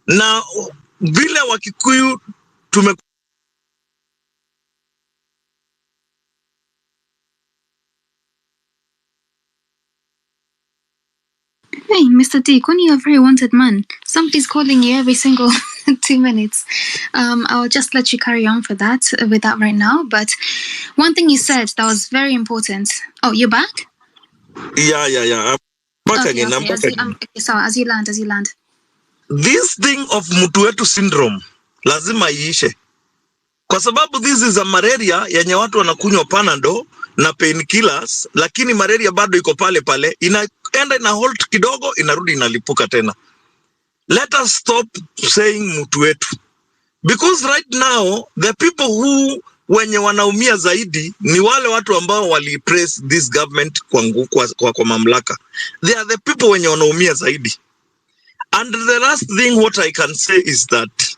na vile wa Kikuyu tume Hey, Mr. D, Kuni, you're a very wanted man. Somebody's calling you every single 2 minutes. I'll just let you carry on with that right now. But one thing you said that was very important. Oh, you're back? Yeah. I'm back again. I'm back again. So as you land. This thing of mtu wetu syndrome lazima iishe. Kwa sababu this is a malaria yenye watu wanakunywa Panadol na painkillers, lakini malaria bado iko pale pale, inaenda ina hold kidogo, inarudi inalipuka tena. Let us stop saying mtu wetu, because right now the people who wenye wanaumia zaidi ni wale watu ambao walipress this government kwa mamlaka. They are the people wenye wanaumia zaidi. And the last thing what I can say is that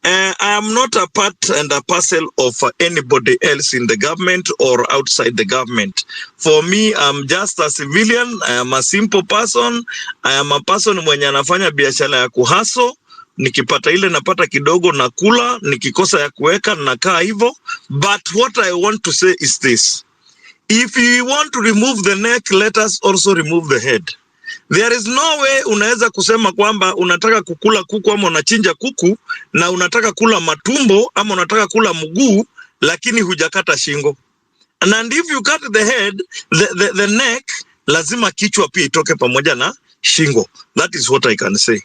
I am not a part and a parcel of anybody else in the government or outside the government. For me, I'm just a civilian. I am a simple person. I am a person mwenye anafanya biashara ya kuhaso. Nikipata ile napata kidogo na kula, nikikosa ya kuweka nakaa hivyo. But what I want to say is this. If you want to remove the neck, let us also remove the head. There is no way unaweza kusema kwamba unataka kukula kuku ama unachinja kuku na unataka kula matumbo ama unataka kula mguu lakini hujakata shingo. And if you cut the head, the neck, lazima kichwa pia itoke pamoja na shingo. That is what I can say.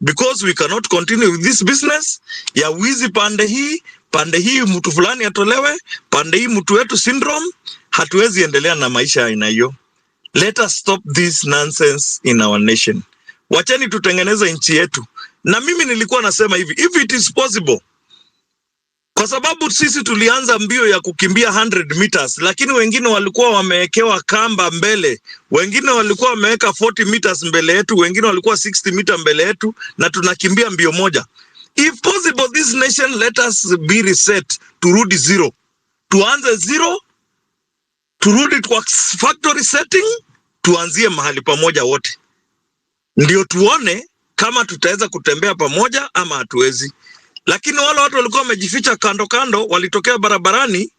Because we cannot continue with this business ya wizi pande hii mtu fulani atolewe, pande hii mtu wetu syndrome, hatuwezi endelea na maisha aina hiyo. Let us stop this nonsense in our nation. Wacheni tutengeneze nchi yetu. Na mimi nilikuwa nasema hivi, if it is possible, kwa sababu sisi tulianza mbio ya kukimbia 100 meters, lakini wengine walikuwa wamewekewa kamba mbele, wengine walikuwa wameweka 40 meters mbele yetu, wengine walikuwa 60 meter mbele yetu, na tunakimbia mbio moja. If possible, this nation, let us be reset, turudi zero. Tuanze zero, turudi kwa factory setting, tuanzie mahali pamoja wote. Ndio tuone kama tutaweza kutembea pamoja ama hatuwezi. Lakini wale watu walikuwa wamejificha kando walitokea barabarani.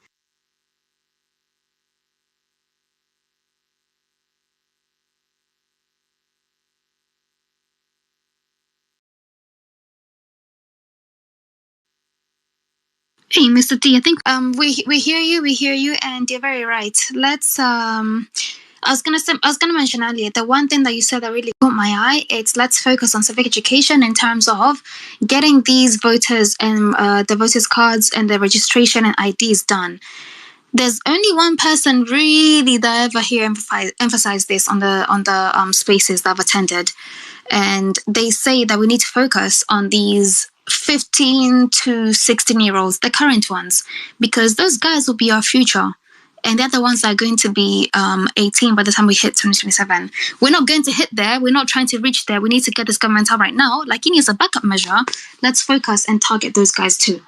Hey, Mr. D, I think we hear you, and you're very right. Let's I was gonna mention earlier, the one thing that you said that really caught my eye, it's let's focus on civic education in terms of getting these voters and the voters cards and the registration and IDs done. There's only one person really that ever here emphasized this on the spaces that I've attended, and they say that we need to focus on these 15 to 16-year-olds, the current ones, because those guys will be our future. And they're the ones that are going to be 18 by the time we hit 2027. We're not going to hit there. We're not trying to reach there. We need to get this government out right now. Like, it needs a backup measure. Let's focus and target those guys too.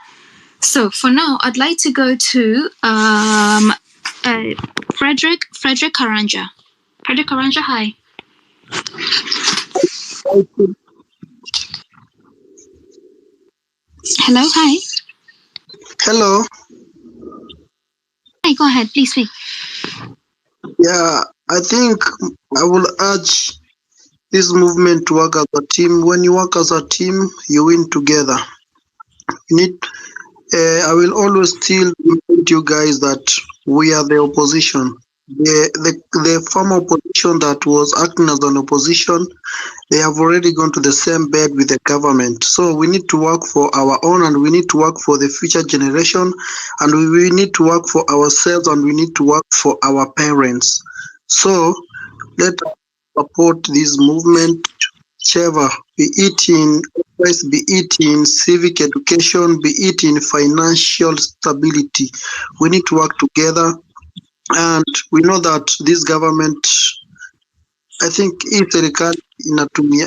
So for now, I'd like to go to Frederick Karanja. Frederick Karanja, hi. Hello, hi. Hello. Hi, go ahead, please speak. Yeah, I think I will urge this movement to work as a team. When you work as a team, you win together. You need. I will always still remind you guys that we are the opposition. The former opposition that was acting as an opposition, they have already gone to the same bed with the government. So we need to work for our own, and we need to work for the future generation, and we need to work for ourselves, and we need to work for our parents. So let us support this movement, whichever, be it in civic education, be it in financial stability. We need to work together, and we know that this government, I think hii serikali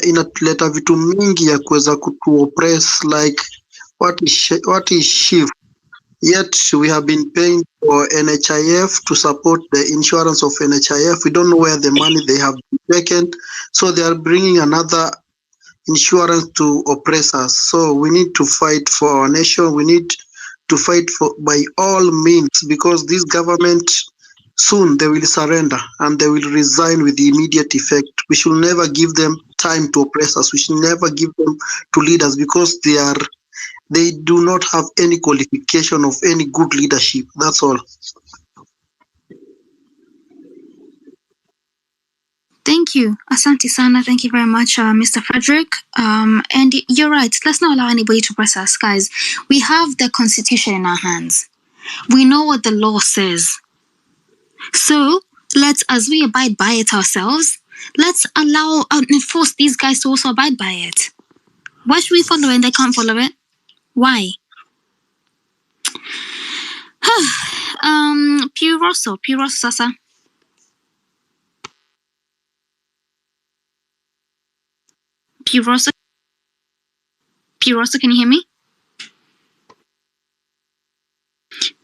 inatuleta vitu mingi ya kuweza kutuoppress, like what is shift. Yet we have been paying for NHIF to support the insurance of NHIF. We don't know where the money they have been taken. So they are bringing another insurance to oppress us. So we need to fight for our nation. We need to fight for by all means, because this government, soon they will surrender and they will resign with the immediate effect. We should never give them time to oppress us. We should never give them to lead us, because they do not have any qualification of any good leadership. That's all. Thank you. Asante sana. Thank you very much, Mr. Frederick. And you're right. Let's not allow anybody to press us, guys. We have the Constitution in our hands. We know what the law says. So let's, as we abide by it ourselves, let's allow and enforce these guys to also abide by it. Why should we follow it and they can't follow it? Why? Piroso Sasa. Piroso, can you hear me?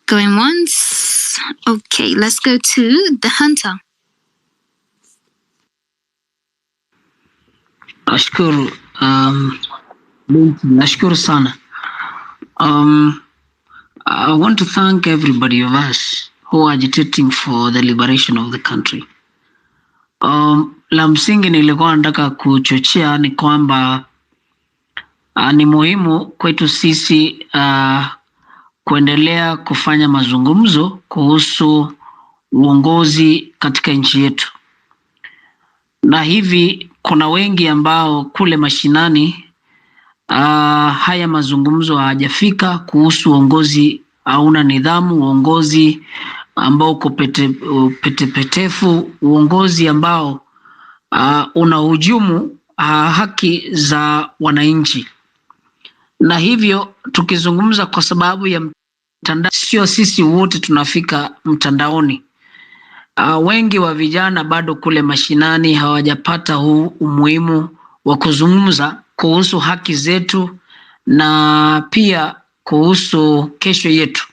Going once. Okay, let's go to the hunter. Nashukuru, nashukuru sana. I want to thank everybody of us who are agitating for the liberation of the country. La msingi nilikuwa nataka kuchochea ni kwamba ni muhimu kwetu sisi kuendelea kufanya mazungumzo kuhusu uongozi katika nchi yetu. Na hivi kuna wengi ambao kule mashinani haya mazungumzo hayajafika kuhusu uongozi hauna nidhamu, uongozi ambao uko petepetefu, uongozi ambao unahujumu haki za wananchi. Na hivyo tukizungumza kwa sababu ya mtandao, sio sisi wote tunafika mtandaoni. Wengi wa vijana bado kule mashinani hawajapata huu umuhimu wa kuzungumza kuhusu haki zetu na pia kuhusu kesho yetu.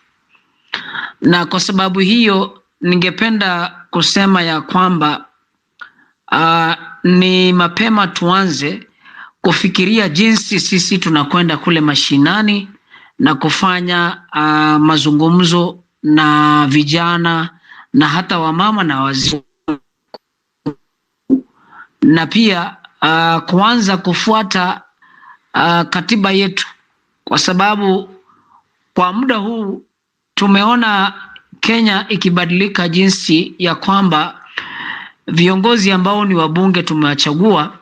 Na kwa sababu hiyo ningependa kusema ya kwamba ni mapema tuanze kufikiria jinsi sisi tunakwenda kule mashinani na kufanya mazungumzo na vijana na hata wamama na wazee, na pia kuanza kufuata katiba yetu, kwa sababu kwa muda huu tumeona Kenya ikibadilika jinsi ya kwamba viongozi ambao ni wabunge tumewachagua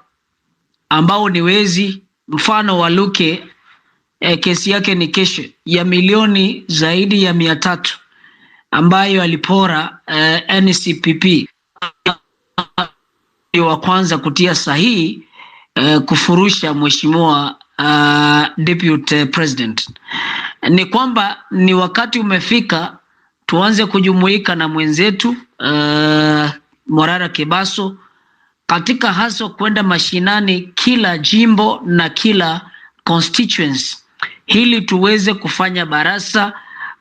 ambao ni wezi, mfano wa Luke kesi yake ni kesho ya milioni zaidi ya 300 ambayo alipora NCPP wa kwanza kutia sahihi kufurusha mheshimiwa deputy president. Ni kwamba ni wakati umefika tuanze kujumuika na mwenzetu Morara Kebaso katika haso kwenda mashinani kila jimbo na kila constituency ili tuweze kufanya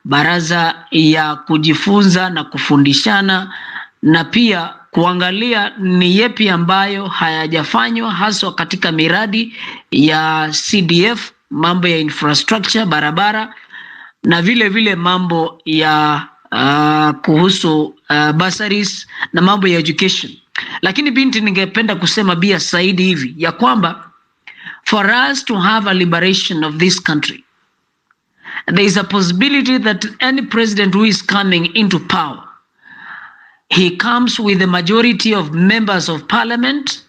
baraza ya kujifunza na kufundishana na pia kuangalia ni yepi ambayo hayajafanywa haswa katika miradi ya CDF, mambo ya infrastructure, barabara na vile mambo ya kuhusu bursaries na mambo ya education. Lakini binti, ningependa kusema Bia Saidi hivi ya kwamba for us to have a liberation of this country, there is a possibility that any president who is coming into power, he comes with a majority of members of parliament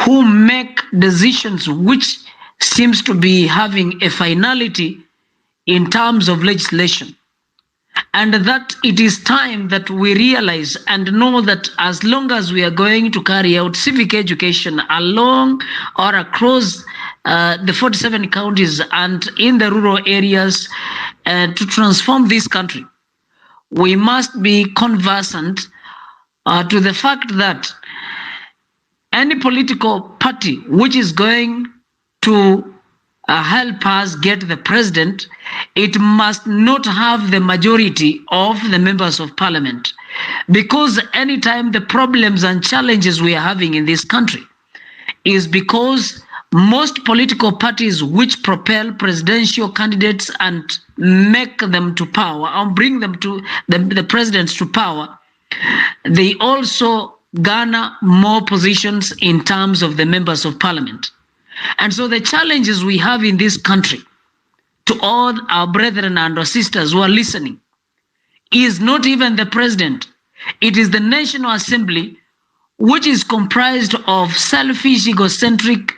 who make decisions which seems to be having a finality in terms of legislation. And that it is time that we realize and know that as long as we are going to carry out civic education along or across the 47 counties and in the rural areas to transform this country, we must be conversant to the fact that any political party which is going to help us get the president, it must not have the majority of the members of parliament. Because anytime the problems and challenges we are having in this country is because most political parties which propel presidential candidates and make them to power or bring them to the presidents to power, they also garner more positions in terms of the members of parliament. And so the challenges we have in this country, to all our brethren and our sisters who are listening, is not even the president. It is the National Assembly, which is comprised of selfish, egocentric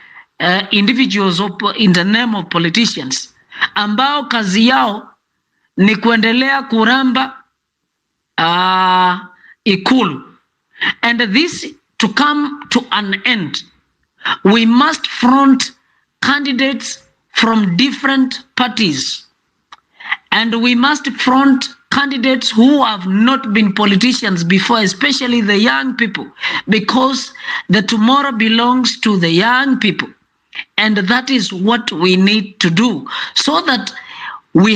individuals in the name of politicians, ambao kazi yao ni kuendelea kuramba ikulu. And this to come to an end, we must front candidates from different parties, and we must front candidates who have not been politicians before, especially the young people, because the tomorrow belongs to the young people. And that is what we need to do, so that we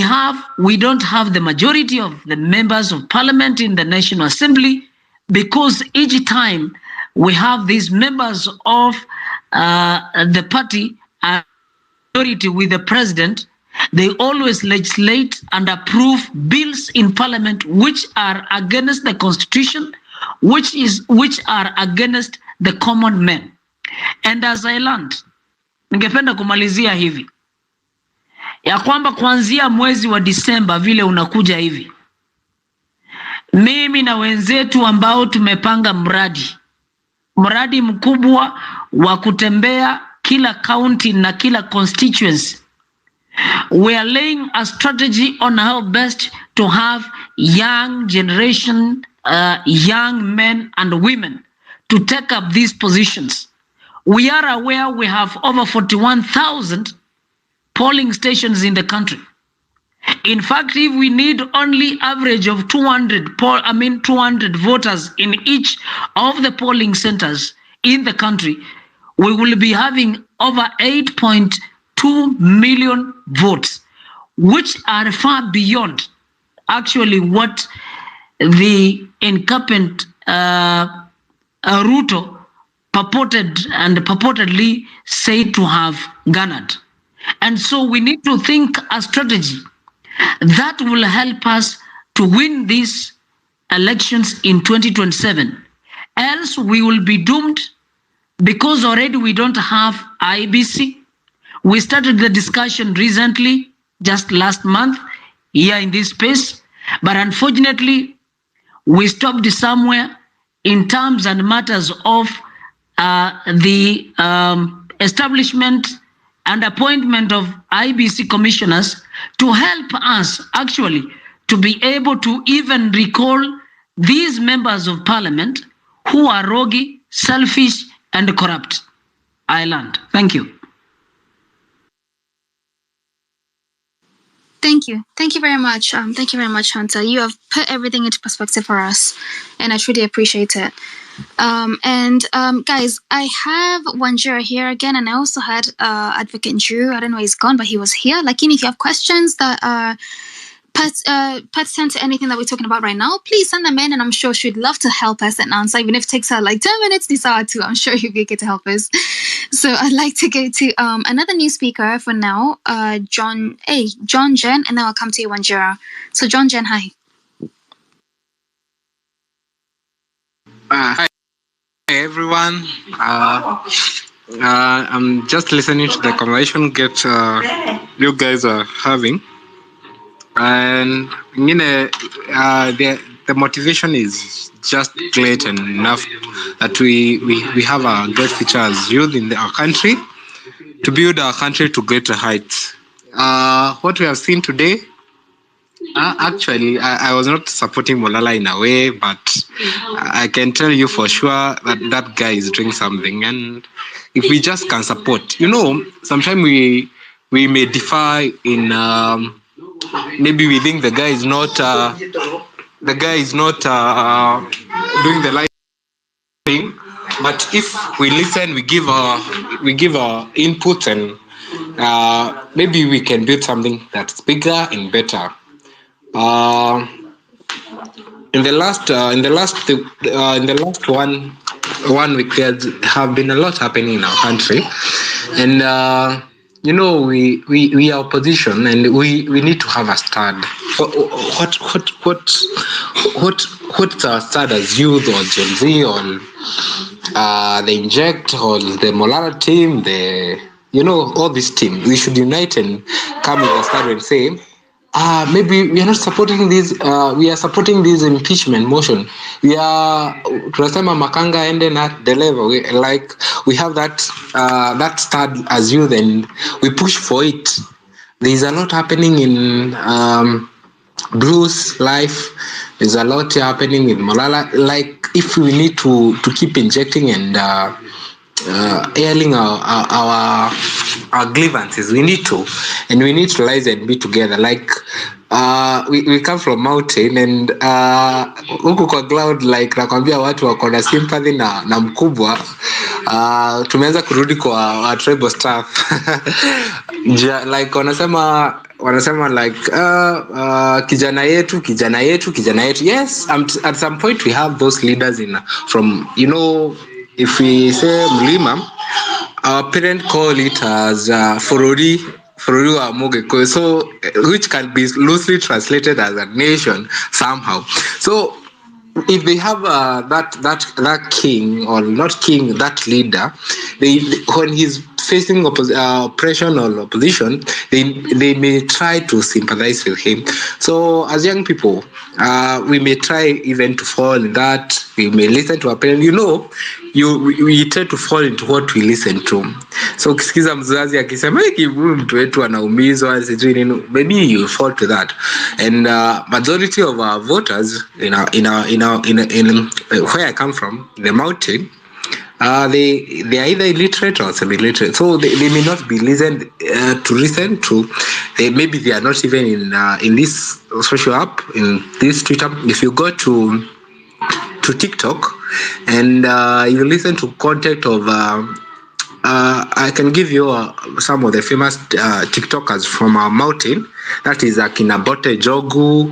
don't have the majority of the members of parliament in the National Assembly, because each time we have these members of the party majority with the president, they always legislate and approve bills in parliament which are against the constitution, which are against the common man. And as I learned, ningependa kumalizia hivi ya kwamba kuanzia mwezi wa Disemba vile unakuja hivi, mimi na wenzetu ambao tumepanga mradi mkubwa wa kutembea kila county na kila constituency, we are laying a strategy on how best to have young generation, young men and women to take up these positions. We are aware we have over 41,000 polling stations in the country. In fact, if we need only average of 200 voters in each of the polling centers in the country, we will be having over 8.2 million votes, which are far beyond actually what the incumbent Ruto purportedly said to have garnered. And so we need to think a strategy that will help us to win these elections in 2027. Else we will be doomed, because already we don't have IBC. We started the discussion recently, just last month, here in this space, but unfortunately we stopped somewhere in terms and matters of the establishment and appointment of IBC commissioners to help us actually to be able to even recall these members of parliament who are rogue, selfish, and corrupt. I learned. Thank you. Thank you. Thank you very much. Thank you very much, Hunter. You have put everything into perspective for us, and I truly appreciate it. Guys, I have Wanjira here again, and I also had Advocate Drew. I don't know he's gone, but he was here. Like, if you have questions that are pertinent to anything that we're talking about right now, please send them in, and I'm sure she'd love to help us and answer, even if it takes her like 10 minutes this hour too. I'm sure you'll be able to help us. So I'd like to go to another new speaker for now, John Jen, and then I'll come to you, Wanjira. So John Jen, hi. Hi everyone. I'm just listening to the conversation you guys are having, and the motivation is just great and enough that we have a great future as youth in our country to build our country to greater heights. What we have seen today. Actually, I was not supporting Molala in a way, but I can tell you for sure that that guy is doing something. And if we just can support, sometimes we may differ in maybe we think the guy is not doing the right thing. But if we listen, we give our input, and maybe we can build something that's bigger and better. In the last 1 week, there have been a lot happening in our country, and we are opposition, and we need to have a stand. What's our stand as youth or Gen Z or the Inject or the Morara team, all this team? We should unite and come with a stand and say, maybe we are not supporting this. We are supporting this impeachment motion. We are tunasema Makanga ende na deliver. We have that stand as youth, and we push for it. There is a lot happening in Bruce life. There's a lot happening in Malala. Like, if we need to keep injecting and airing our grievances, we need to, and we need to rise and be together. Like, we come from mountain, and huku kwa cloud, like nakwambia watu wako na sympathy na mkubwa. Tumeanza kurudi kwa tribal staff. Like wanasema like kijana yetu. Yes, at some point we have those leaders from if we say Mlima, our parents call it as Forori wa Mogeko, so which can be loosely translated as a nation somehow. So if they have that king, or not king, that leader, when he's facing oppression or opposition, they may try to sympathize with him. So as young people, we may try even to fall in that. We may listen to our parents. We tend to fall into what we listen to. So ukisikiza mzazi akisema huyu mtu wetu anaumizwa sijui nini, maybe you fall to that. And majority of our voters in where I come from, the mountain, they are either illiterate or semi-literate, so they may not be listened to listen to. Maybe they are not even in this social app, in this Twitter. If you go to TikTok and you listen to content of I can give you some of the famous TikTokers from our mountain. That is Akinabote Jogu,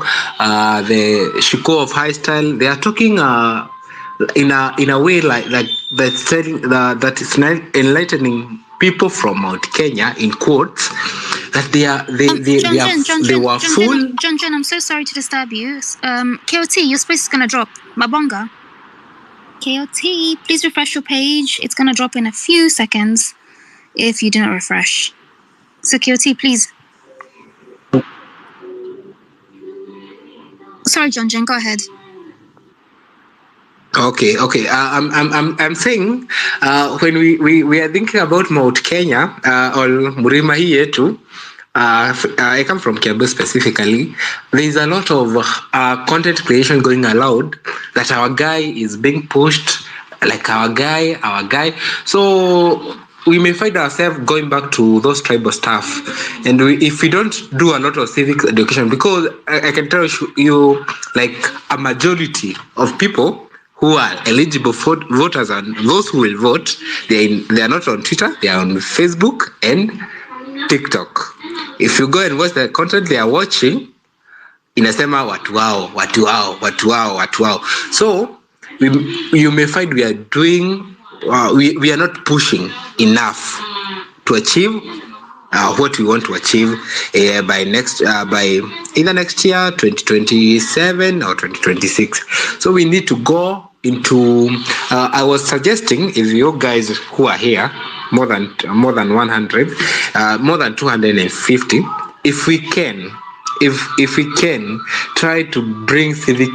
the Shiko of High Style. They are talking in a way like that is enlightening people from Mount Kenya, in quotes, that they were full. John, I'm so sorry to disturb you. KOT, your space is gonna drop. Mabonga. KOT, please refresh your page. It's gonna drop in a few seconds if you do not refresh. So KOT, please. Sorry, John, go ahead. Okay. I'm saying when we are thinking about Mount Kenya or Mlima hii yetu. I come from Kebaso specifically. There is a lot of content creation going aloud that our guy is being pushed, like our guy. So we may find ourselves going back to those tribal stuff, and if we don't do a lot of civic education, because I can tell you, like a majority of people who are eligible for voters and those who will vote, they are not on Twitter, they are on Facebook and TikTok. If you go and watch the content they are watching, inasema watu wao. So you may find we are doing, we are not pushing enough to achieve what we want to achieve by either next year, 2027 or 2026. So we need to go into. I was suggesting, if you guys who are here, more than 100, more than 250, if we can try to bring civic.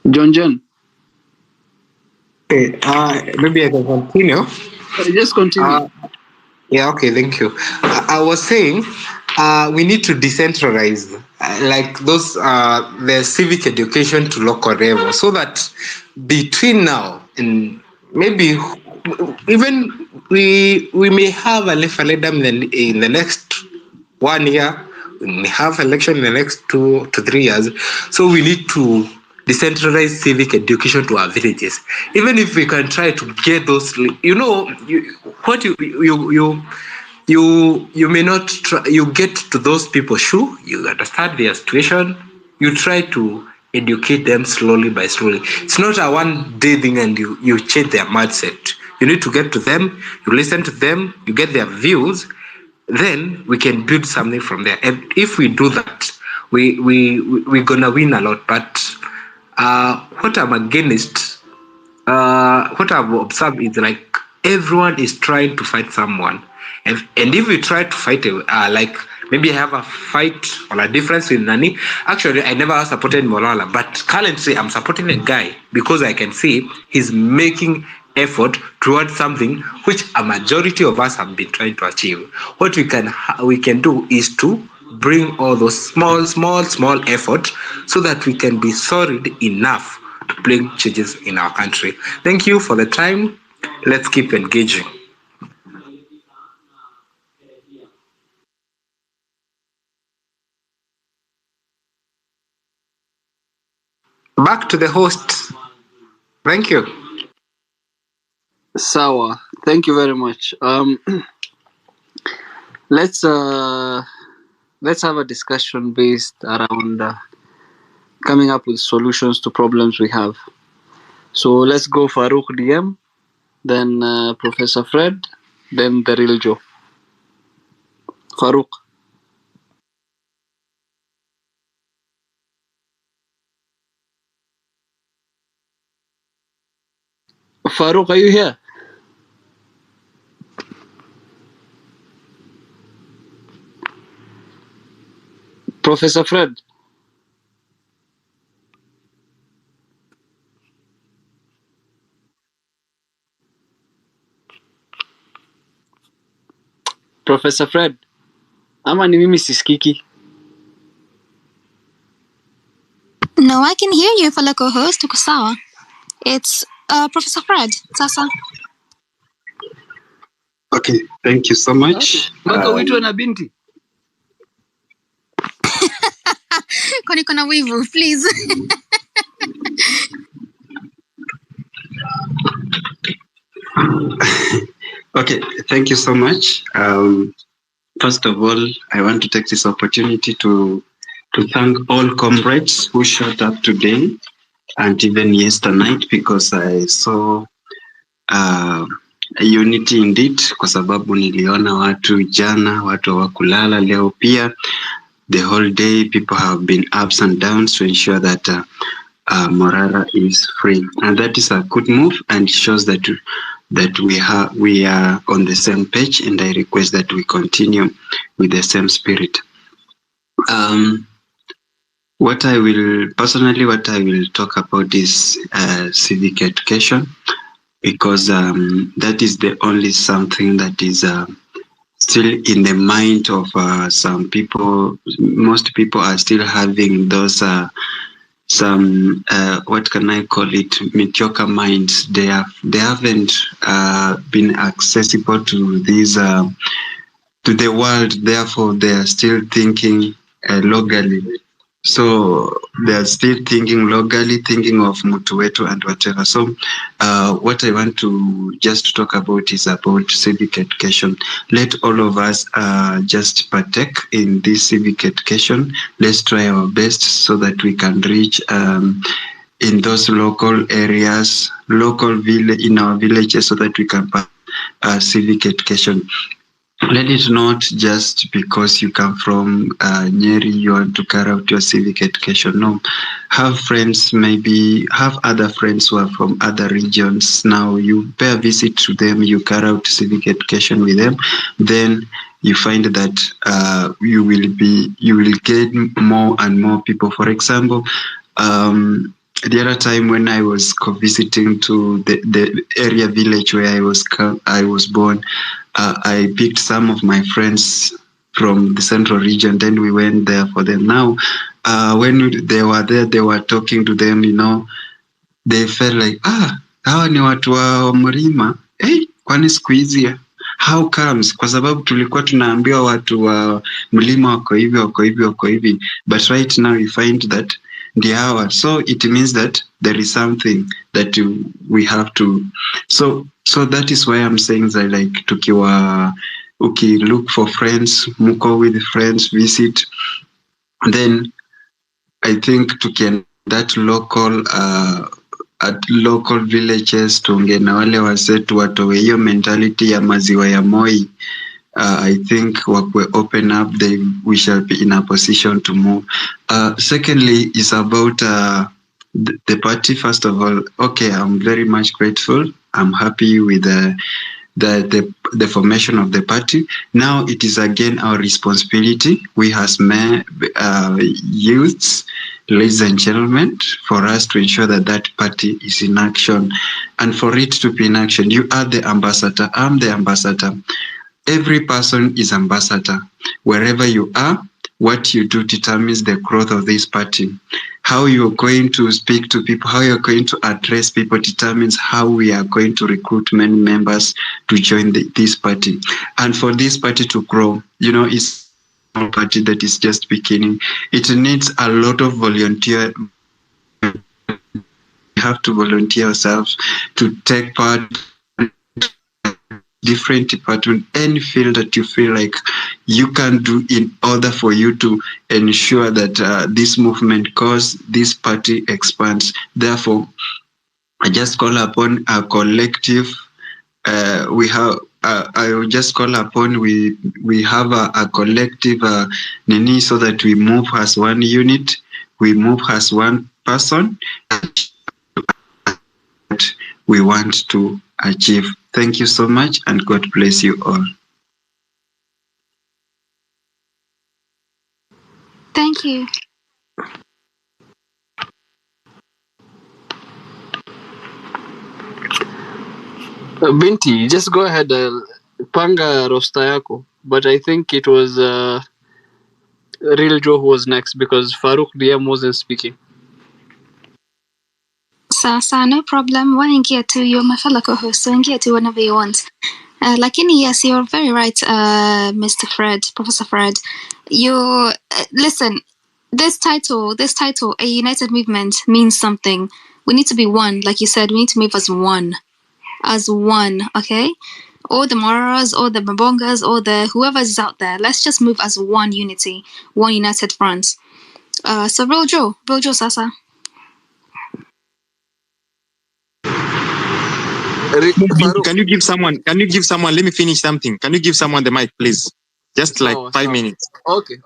John. Okay, maybe I can continue. Just continue. Yeah, okay, thank you. I was saying we need to decentralize like those the civic education to local level, so that between now and maybe even we may have a referendum in the next 1 year, we may have election in the next 2 to 3 years. So we need to decentralize civic education to our villages. Even if we can try to get those, you may not try, you get to those people, sure, you understand their situation, you try to educate them slowly by slowly. It's not a one day thing and you change their mindset. You need to get to them, you listen to them, you get their views, then we can build something from there. And if we do that, we're gonna win a lot. But what I'm against, what I've observed is like everyone is trying to fight someone, and if we try to fight like maybe I have a fight or a difference with Nani. Actually, I never supported Morara, but currently I'm supporting a guy because I can see he's making effort towards something which a majority of us have been trying to achieve. What we can do is to bring all those small effort so that we can be solid enough to bring changes in our country. Thank you for the time. Let's keep engaging. Back to the host. Thank you. Sawa. Thank you very much. Let's have a discussion based around coming up with solutions to problems we have. So let's go Farouk DM, then Professor Fred, then the real Joe. Farouk. Farouk, are you here? Professor Fred. Professor Fred. Ama ni mimi sisikiki. No, I can hear you, fellow co-host. Uko sawa. It's Professor Fred. Sasa. Okay, thank you so much. Mpaka uitwe na binti. Kwani kuna wivu, please. Okay, thank you so much. First of all, I want to take this opportunity to thank all comrades who showed up today and even yesterday night, because I saw unity indeed, kwa sababu niliona watu jana, watu hawakulala. Leo pia the whole day people have been ups and downs to ensure that Morara is free, and that is a good move and shows that we are on the same page, and I request that we continue with the same spirit. What I will talk about is civic education, because that is the only something that is still in the mind of some people. Most people are still having those some what can I call it, mediocre minds. They haven't been accessible to these to the world. Therefore, they are still thinking locally. So they are still thinking locally, thinking of mtu wetu and whatever. So what I want to just talk about is about civic education. Let all of us just partake in this civic education. Let's try our best so that we can reach in those local areas, in our villages, so that we can civic education. Let it not just because you come from Nyeri, you want to carry out your civic education. No, have friends, maybe have other friends who are from other regions. Now you pay a visit to them, you carry out civic education with them. Then you find that you will get more and more people. For example, the other time when I was visiting to the area village where I was born, I picked some of my friends from the central region. Then we went there for them. Now, when they were there, they were talking to them. They felt like, hawa ni watu wa mlima. Kwani siku hizi how comes? Kwa sababu tulikuwa tunaambiwa watu wa mlima wako hivi. But right now we find that the hour. So it means that there is something that we have to. So that is why I'm saying that, like, look for friends, muko with friends, visit. Then I think that local at local villages, tuongee na wale wasetu watowe hiyo mentality ya maziwa ya Moi. I think wakwe open up, we shall be in a position to move. Secondly, is about the party. First of all, okay, I'm very much grateful. I'm happy with the formation of the party. Now it is again our responsibility, we as youths, ladies and gentlemen, for us to ensure that party is in action. And for it to be in action, you are the ambassador, I'm the ambassador. Every person is ambassador. Wherever you are, what you do determines the growth of this party. How you're going to speak to people, how you're going to address people determines how we are going to recruit many members to join this party. And for this party to grow, it's a party that is just beginning. It needs a lot of volunteer. We have to volunteer ourselves to take part different department, any field that you feel like you can do in order for you to ensure that this movement goes, this party expands. Therefore, I just call upon a collective. I will just call upon we have a collective nini, so that we move as one unit, we move as one person that we want to achieve. Thank you so much, and God bless you all. Thank you. Binti, just go ahead. Panga roster yako. But I think it was Real Joe who was next because Farouk DM wasn't speaking. Sasa, no problem. Waingia tu, you're my fellow co-host, so ingia tu whenever you want. Lakini, yes, you're very right, Mr. Fred, Professor Fred. Listen, this title, A United Movement, means something. We need to be one, like you said, we need to move as one. As one, okay? All the Moraras, all the Mbongas, all the whoever's out there, let's just move as one unity, one united front. So Real Joe, Sasa. Can you give someone, let me finish something. Can you give someone the mic, please? Just like 5 minutes. Okay.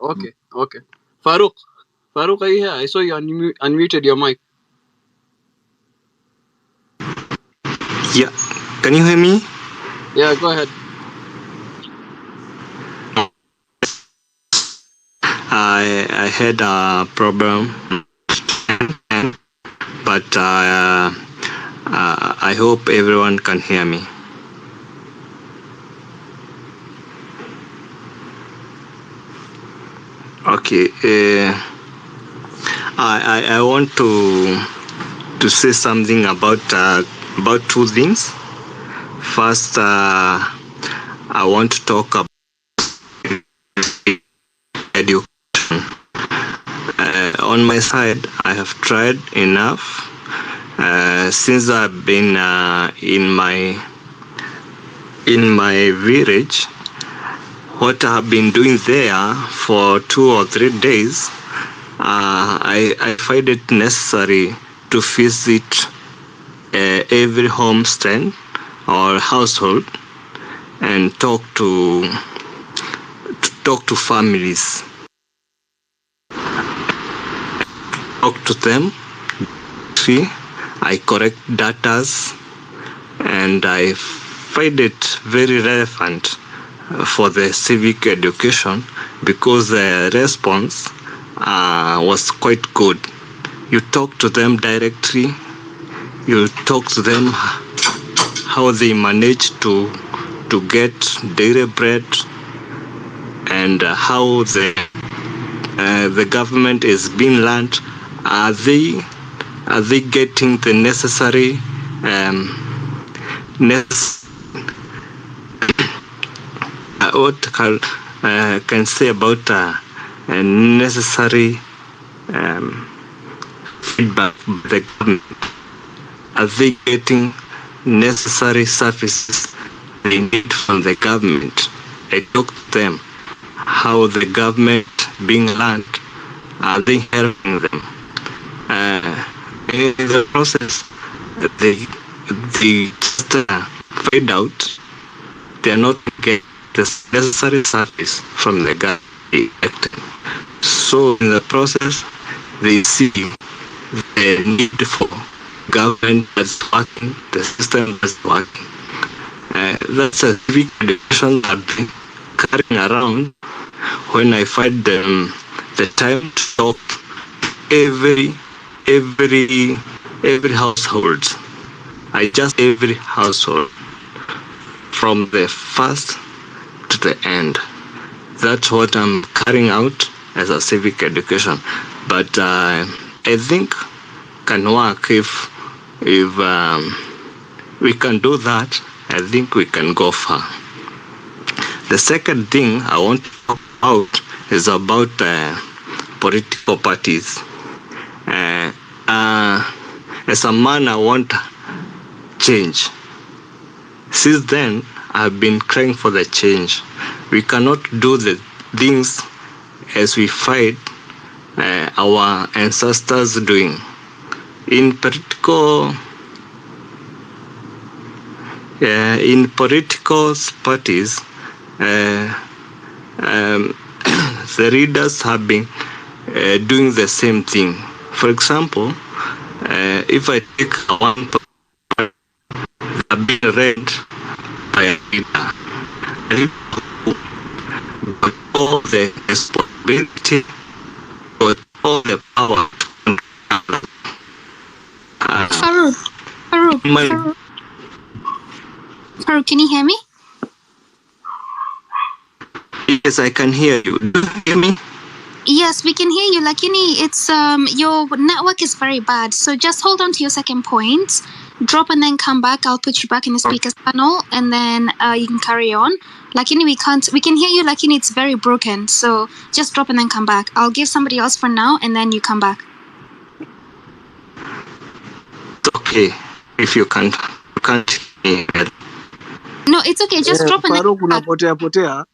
Farouk, are you here? I saw you unmuted your mic. Yeah. Can you hear me? Yeah, go ahead. I had a problem, but I hope everyone can hear me. Okay. I want to say something about two things. First, I want to talk about education. On my side, I have tried enough since I've been in my village. What I've been doing there for 2 or 3 days, I find it necessary to visit every homestead or household and talk to families. Talk to them. I correct datas, and I find it very relevant for the civic education because the response was quite good. You talk to them directly. You talk to them how they manage to get daily bread, and how the government is being learned. Are they getting the necessary what can say about necessary feedback from the government? Are they getting necessary services they need from the government? I talk to them how the government being learned, are they helping them? In the process, they just find out they are not getting the necessary service from the government elected. So in the process, they see the need for government that's working, the system that's working. That's a civic education I've been carrying around when I find the time to talk every household. I just every household from the first to the end. That's what I'm carrying out as a civic education. But I think can work if we can do that. I think we can go far. The second thing I want to talk about is about political parties. As a man, I want change. Since then, I've been crying for the change. We cannot do the things as we fight our ancestors doing. In political parties, the leaders have been doing the same thing. For example, if I take one party that been read by a leader, got all the responsibility, got all the power. Farouk, can you hear me? Yes, I can hear you. Do you hear me? Yes, we can hear you. Lakini, it's your network is very bad. So just hold on to your second point, drop and then come back. I'll put you back in the speakers panel, and then you can carry on. Lakini, we can hear you. Lakini, it's very broken. So just drop and then come back. I'll give somebody else for now, and then you come back. Okay, if you can't hear. No, it's okay. Just drop and Farouk, then come back.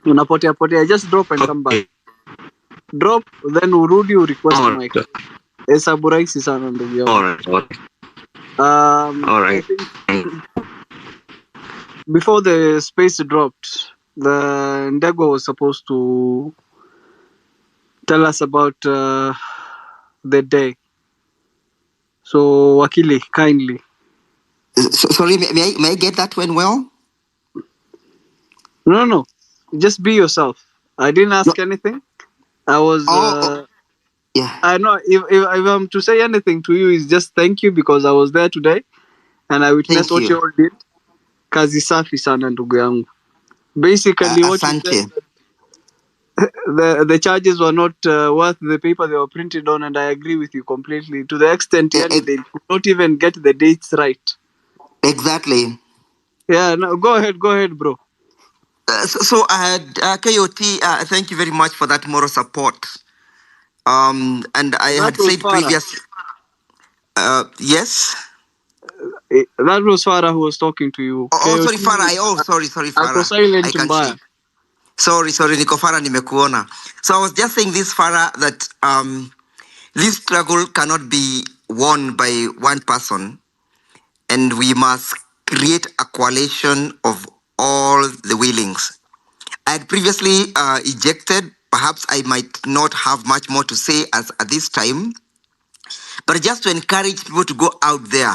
unapotea. Just drop and come back. Drop, then urudi request mic. Hesabu rahisi sana ndugu yangu. I think before the space dropped, the Ndego was supposed to tell us about the day. So Wakili, kindly. Sorry, may I get that one well? No. Just be yourself. I didn't ask anything. I was. Yeah. I know if I'm to say anything to you, is just thank you because I was there today and I witnessed what you all did. Kazi safi sana ndugu yangu. Basically, what you said, the charges were not worth the paper they were printed on, and I agree with you completely. To the extent, they could not even get the dates right. Exactly. Yeah. No, go ahead, bro. So I had KOT. Thank you very much for that moral support. And I had said previously. Yes. That was Farah who was talking to you. Sorry, Farah. Sorry, Farah. Silent I can see. Sorry, Niko Farah, nimekuona. So I was just saying this, Farah, that this struggle cannot be won by one person, and we must create a coalition of all the willings. I had previously ejected. Perhaps I might not have much more to say at this time, but just to encourage people to go out there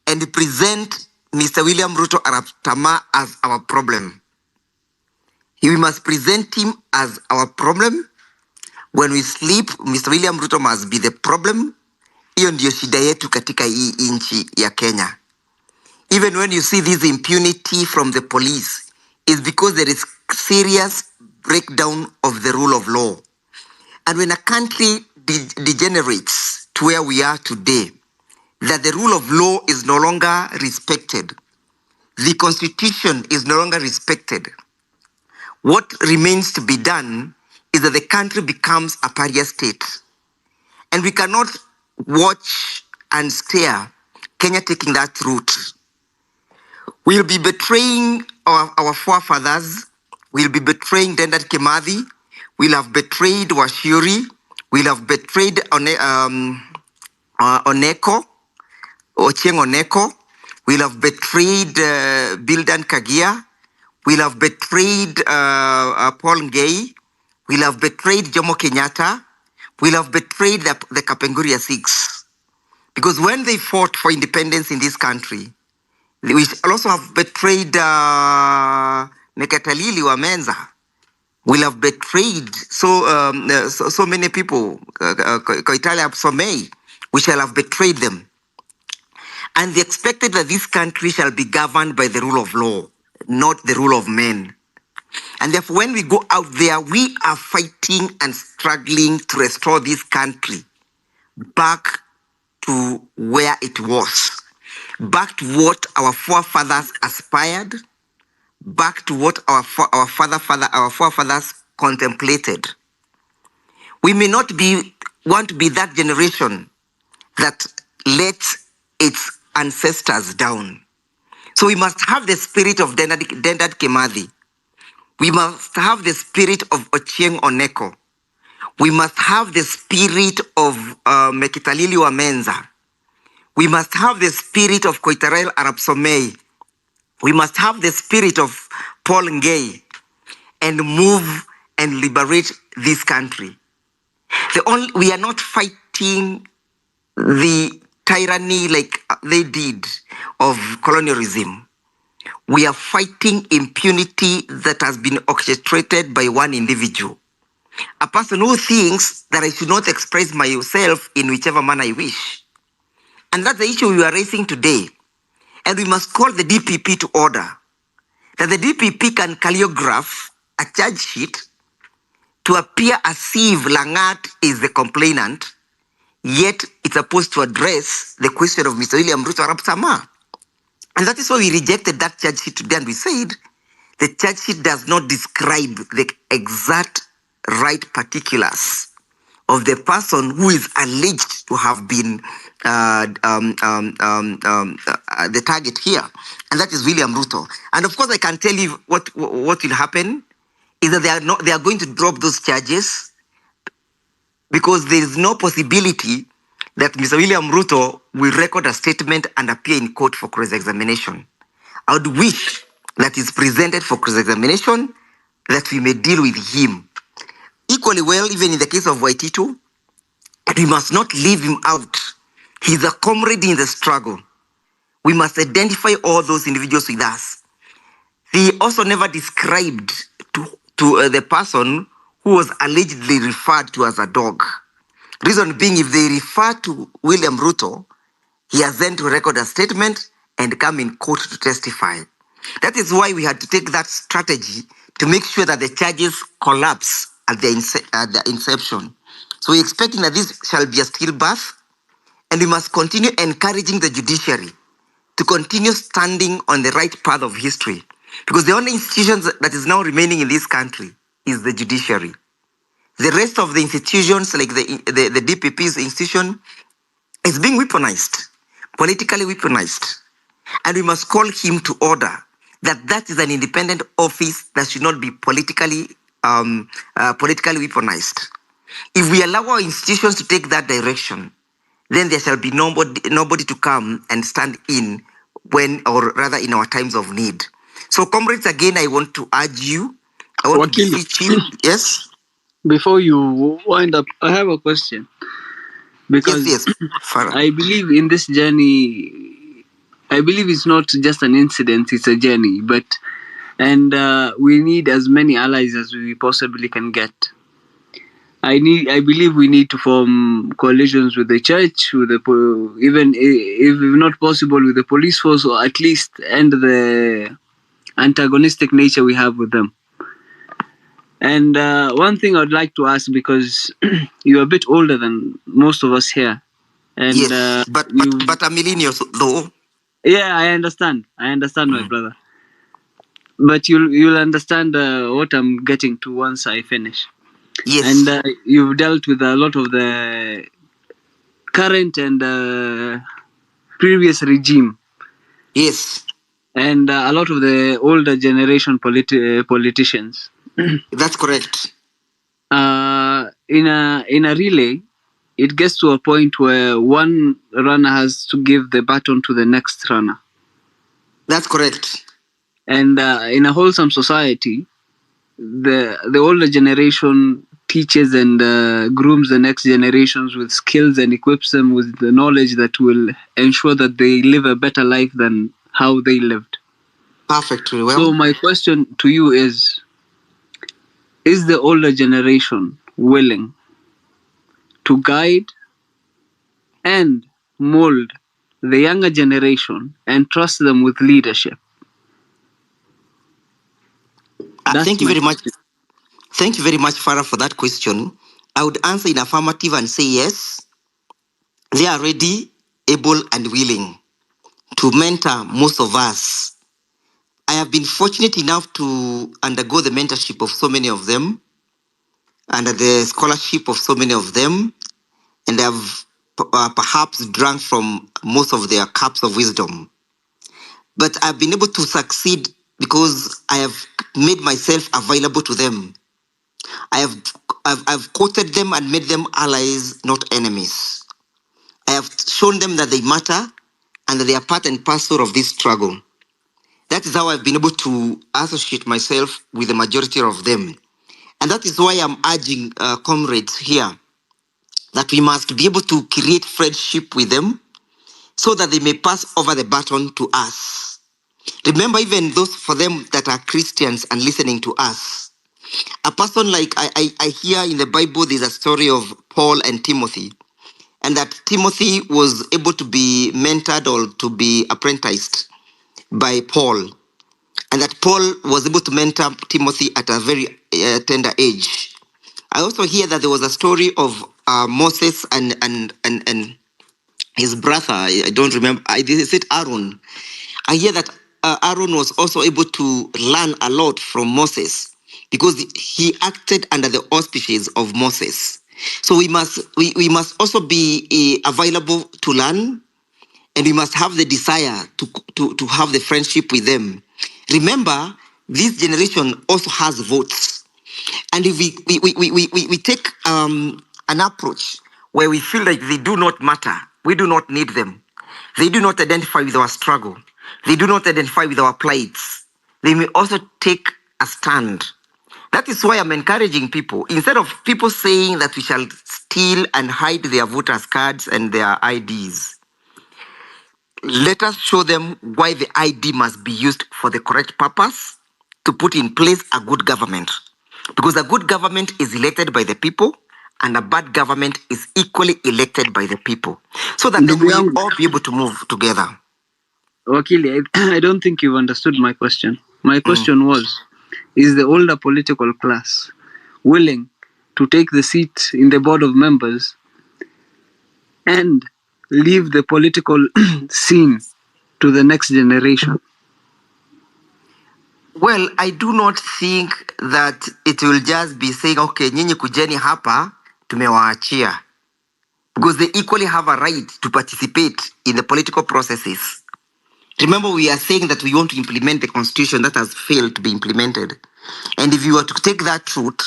and present Mr. William Ruto Arap Tama as our problem. We must present him as our problem. When we sleep, Mr. William Ruto must be the problem. Hiyo ndio shida yetu katika hii inchi ya Kenya. Even when you see this impunity from the police, it's because there is serious breakdown of the rule of law. And when a country degenerates to where we are today, that the rule of law is no longer respected, the constitution is no longer respected, what remains to be done is that the country becomes a pariah state. And we cannot watch and stare Kenya taking that route. We'll be betraying our forefathers. We'll be betraying Dedan Kimathi. We'll have betrayed Washiri. We'll have betrayed Oneko. Ochieng Oneko. We'll have betrayed Bildan Kagia. We'll have betrayed Paul Ngei. We'll have betrayed Jomo Kenyatta. We'll have betrayed the Kapenguria Six. Because when they fought for independence in this country, we will also have betrayed Mekatalili Wamenza. We'll have betrayed so many people. Koitale Absomei, we shall have betrayed them. And they expected that this country shall be governed by the rule of law, not the rule of men. And therefore, when we go out there, we are fighting and struggling to restore this country back to where it was, back to what our forefathers aspired, back to what our forefathers contemplated. We may not want to be that generation that lets its ancestors down. So we must have the spirit of Dedan Kimathi. We must have the spirit of Ochieng Oneko. We must have the spirit of Mekitalili Wamenza. We must have the spirit of Koitarel Arab Somei. We must have the spirit of Paul Ngei and move and liberate this country. We are not fighting the tyranny like they did of colonialism. We are fighting impunity that has been orchestrated by one individual. A person who thinks that I should not express myself in whichever manner I wish. And that's the issue we are raising today. And we must call the DPP to order. That the DPP can choreograph a charge sheet to appear as if Langat is the complainant, yet it's supposed to address the question of Mr. William Ruto Arap Sama. And that is why we rejected that charge sheet today, and we said the charge sheet does not describe the exact right particulars of the person who is alleged to have been the target here, and that is William Ruto. And of course, I can tell you what will happen is that they are going to drop those charges because there is no possibility that Mr. William Ruto will record a statement and appear in court for cross-examination. I would wish that is presented for cross-examination, that we may deal with him. Equally well, even in the case of Waititu, we must not leave him out. He's a comrade in the struggle. We must identify all those individuals with us. He also never described to the person who was allegedly referred to as a dog. Reason being, if they refer to William Ruto, he has then to record a statement and come in court to testify. That is why we had to take that strategy to make sure that the charges collapse at the inception. So we're expecting that this shall be a stillbirth, and we must continue encouraging the judiciary to continue standing on the right path of history. Because the only institution that is now remaining in this country is the judiciary. The rest of the institutions, like the DPP's institution, is being weaponized, politically weaponized. And we must call him to order that is an independent office that should not be politically weaponized. If we allow our institutions to take that direction, then there shall be nobody to come and stand in in our times of need. So, comrades, again, I want to urge you. I want to beseech you. Yes? Before you wind up, I have a question. Because yes. I believe in this journey, I believe it's not just an incident, it's a journey. And we need as many allies as we possibly can get. I believe we need to form coalitions with the church, even if not possible with the police force, or at least end the antagonistic nature we have with them. And one thing I'd like to ask, because you're a bit older than most of us here. And, yes, but a millennial though. Yeah, I understand, my brother. But you'll understand what I'm getting to once I finish. Yes. And you've dealt with a lot of the current and previous regime. Yes. And a lot of the older generation politicians. That's correct. In a relay, it gets to a point where one runner has to give the baton to the next runner. That's correct. And in a wholesome society, the older generation teaches and grooms the next generations with skills and equips them with the knowledge that will ensure that they live a better life than how they lived. Perfectly well. So my question to you is the older generation willing to guide and mold the younger generation and trust them with leadership? Thank you very much. Thank you very much, Farah, for that question. I would answer in affirmative and say yes. They are ready, able, and willing to mentor most of us. I have been fortunate enough to undergo the mentorship of so many of them, under the scholarship of so many of them, and have perhaps drunk from most of their cups of wisdom. But I've been able to succeed because I have made myself available to them. I've quoted them and made them allies, not enemies. I have shown them that they matter and that they are part and parcel of this struggle. That is how I've been able to associate myself with the majority of them. And that is why I'm urging comrades here that we must be able to create friendship with them so that they may pass over the baton to us. Remember, even those for them that are Christians and listening to us, a person like I hear in the Bible, there's a story of Paul and Timothy, and that Timothy was able to be mentored or to be apprenticed by Paul, and that Paul was able to mentor Timothy at a very tender age. I also hear that there was a story of Moses and his brother. I don't remember. Is it Aaron? I hear that Aaron was also able to learn a lot from Moses because he acted under the auspices of Moses. So we must also be available to learn, and we must have the desire to have the friendship with them. Remember, this generation also has votes. And if we take an approach where we feel like they do not matter, we do not need them, they do not identify with our struggle, they do not identify with our plights, they may also take a stand. That is why I'm encouraging people, instead of people saying that we shall steal and hide their voters' cards and their IDs, let us show them why the ID must be used for the correct purpose to put in place a good government. Because a good government is elected by the people, and a bad government is equally elected by the people. So that then we all be able to move together. Wakili, I don't think you've understood my question. My question was, is the older political class willing to take the seat in the board of members and leave the political scene to the next generation? Well, I do not think that it will just be saying, okay, nyinyi kujeni hapa, tumewaachia. Because they equally have a right to participate in the political processes. Remember, we are saying that we want to implement the constitution that has failed to be implemented. And if you were to take that route,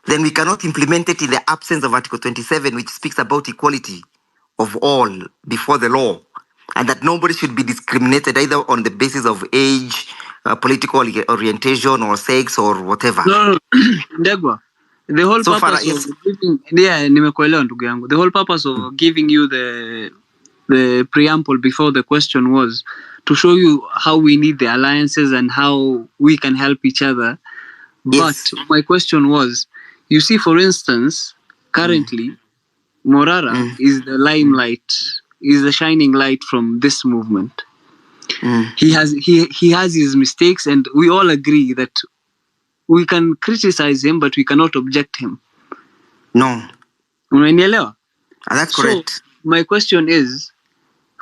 then we cannot implement it in the absence of Article 27, which speaks about equality of all before the law, and that nobody should be discriminated either on the basis of age, political orientation, or sex, or whatever. No, Ndegwa, the whole purpose of giving, nimekuelewa ndugu yangu. The whole purpose of giving you the preamble before the question was to show you how we need the alliances and how we can help each other. But my question was, you see, for instance, currently, Morara is the limelight, is the shining light from this movement. He has his mistakes, and we all agree that we can criticize him, but we cannot object him. No. Unanielewa? That's correct. So my question is,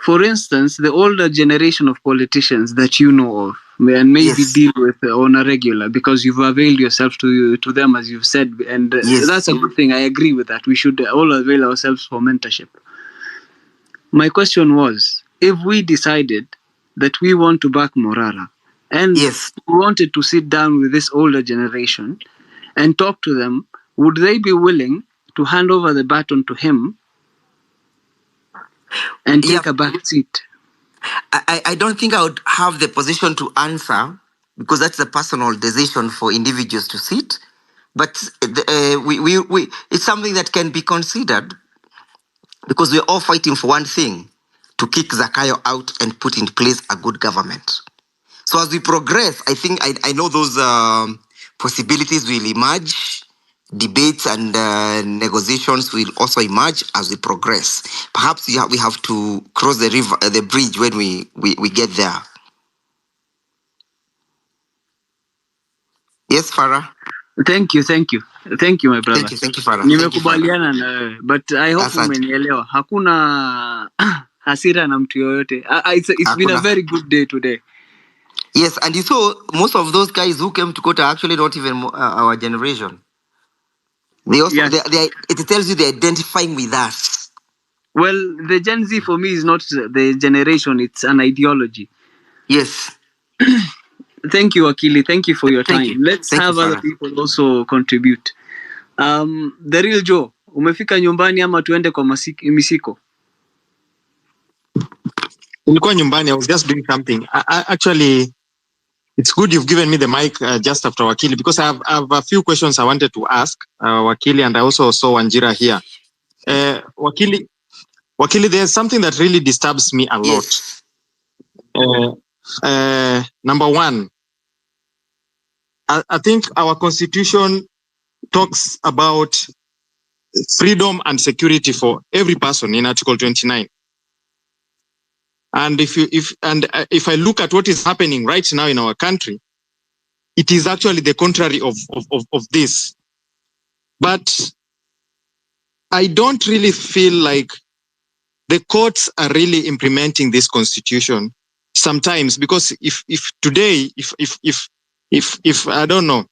for instance, the older generation of politicians that you know of, and maybe deal with on a regular, because you've availed yourself to them, as you've said, and that's a good thing. I agree with that. We should all avail ourselves for mentorship. My question was, if we decided that we want to back Morara, and we wanted to sit down with this older generation and talk to them, would they be willing to hand over the baton to him and take a back seat? I don't think I would have the position to answer because that's a personal decision for individuals to sit. But it's something that can be considered because we're all fighting for one thing, to kick Zakayo out and put in place a good government. So as we progress, I think I know those possibilities will emerge. Debates and negotiations will also emerge as we progress. Perhaps we have to cross the bridge when we get there. Yes, Farah. Thank you, my brother. Thank you, Farah. Nimekubaliana na wewe, but I hope umenielewa. Hakuna hasira na mtu yoyote. It's been a very good day today. Yes, and you saw most of those guys who came to court are actually not even our generation. They also, it tells you they're identifying with us. Well, the Gen Z for me is not the generation, it's an ideology. Yes. Thank you, Akili. Thank you for your time. Let's have other people also contribute. The real Joe, umefika nyumbani ama tuende kwa misiko? Nilikuwa nyumbani, I was just doing something. Actually, it's good you've given me the mic just after Wakili, because I have a few questions I wanted to ask Wakili, and I also saw Wanjira here. Wakili, there's something that really disturbs me a lot. Number one, I think our constitution talks about freedom and security for every person in Article 29. And if I look at what is happening right now in our country, it is actually the contrary of this. But I don't really feel like the courts are really implementing this constitution sometimes, because if today, if I don't know,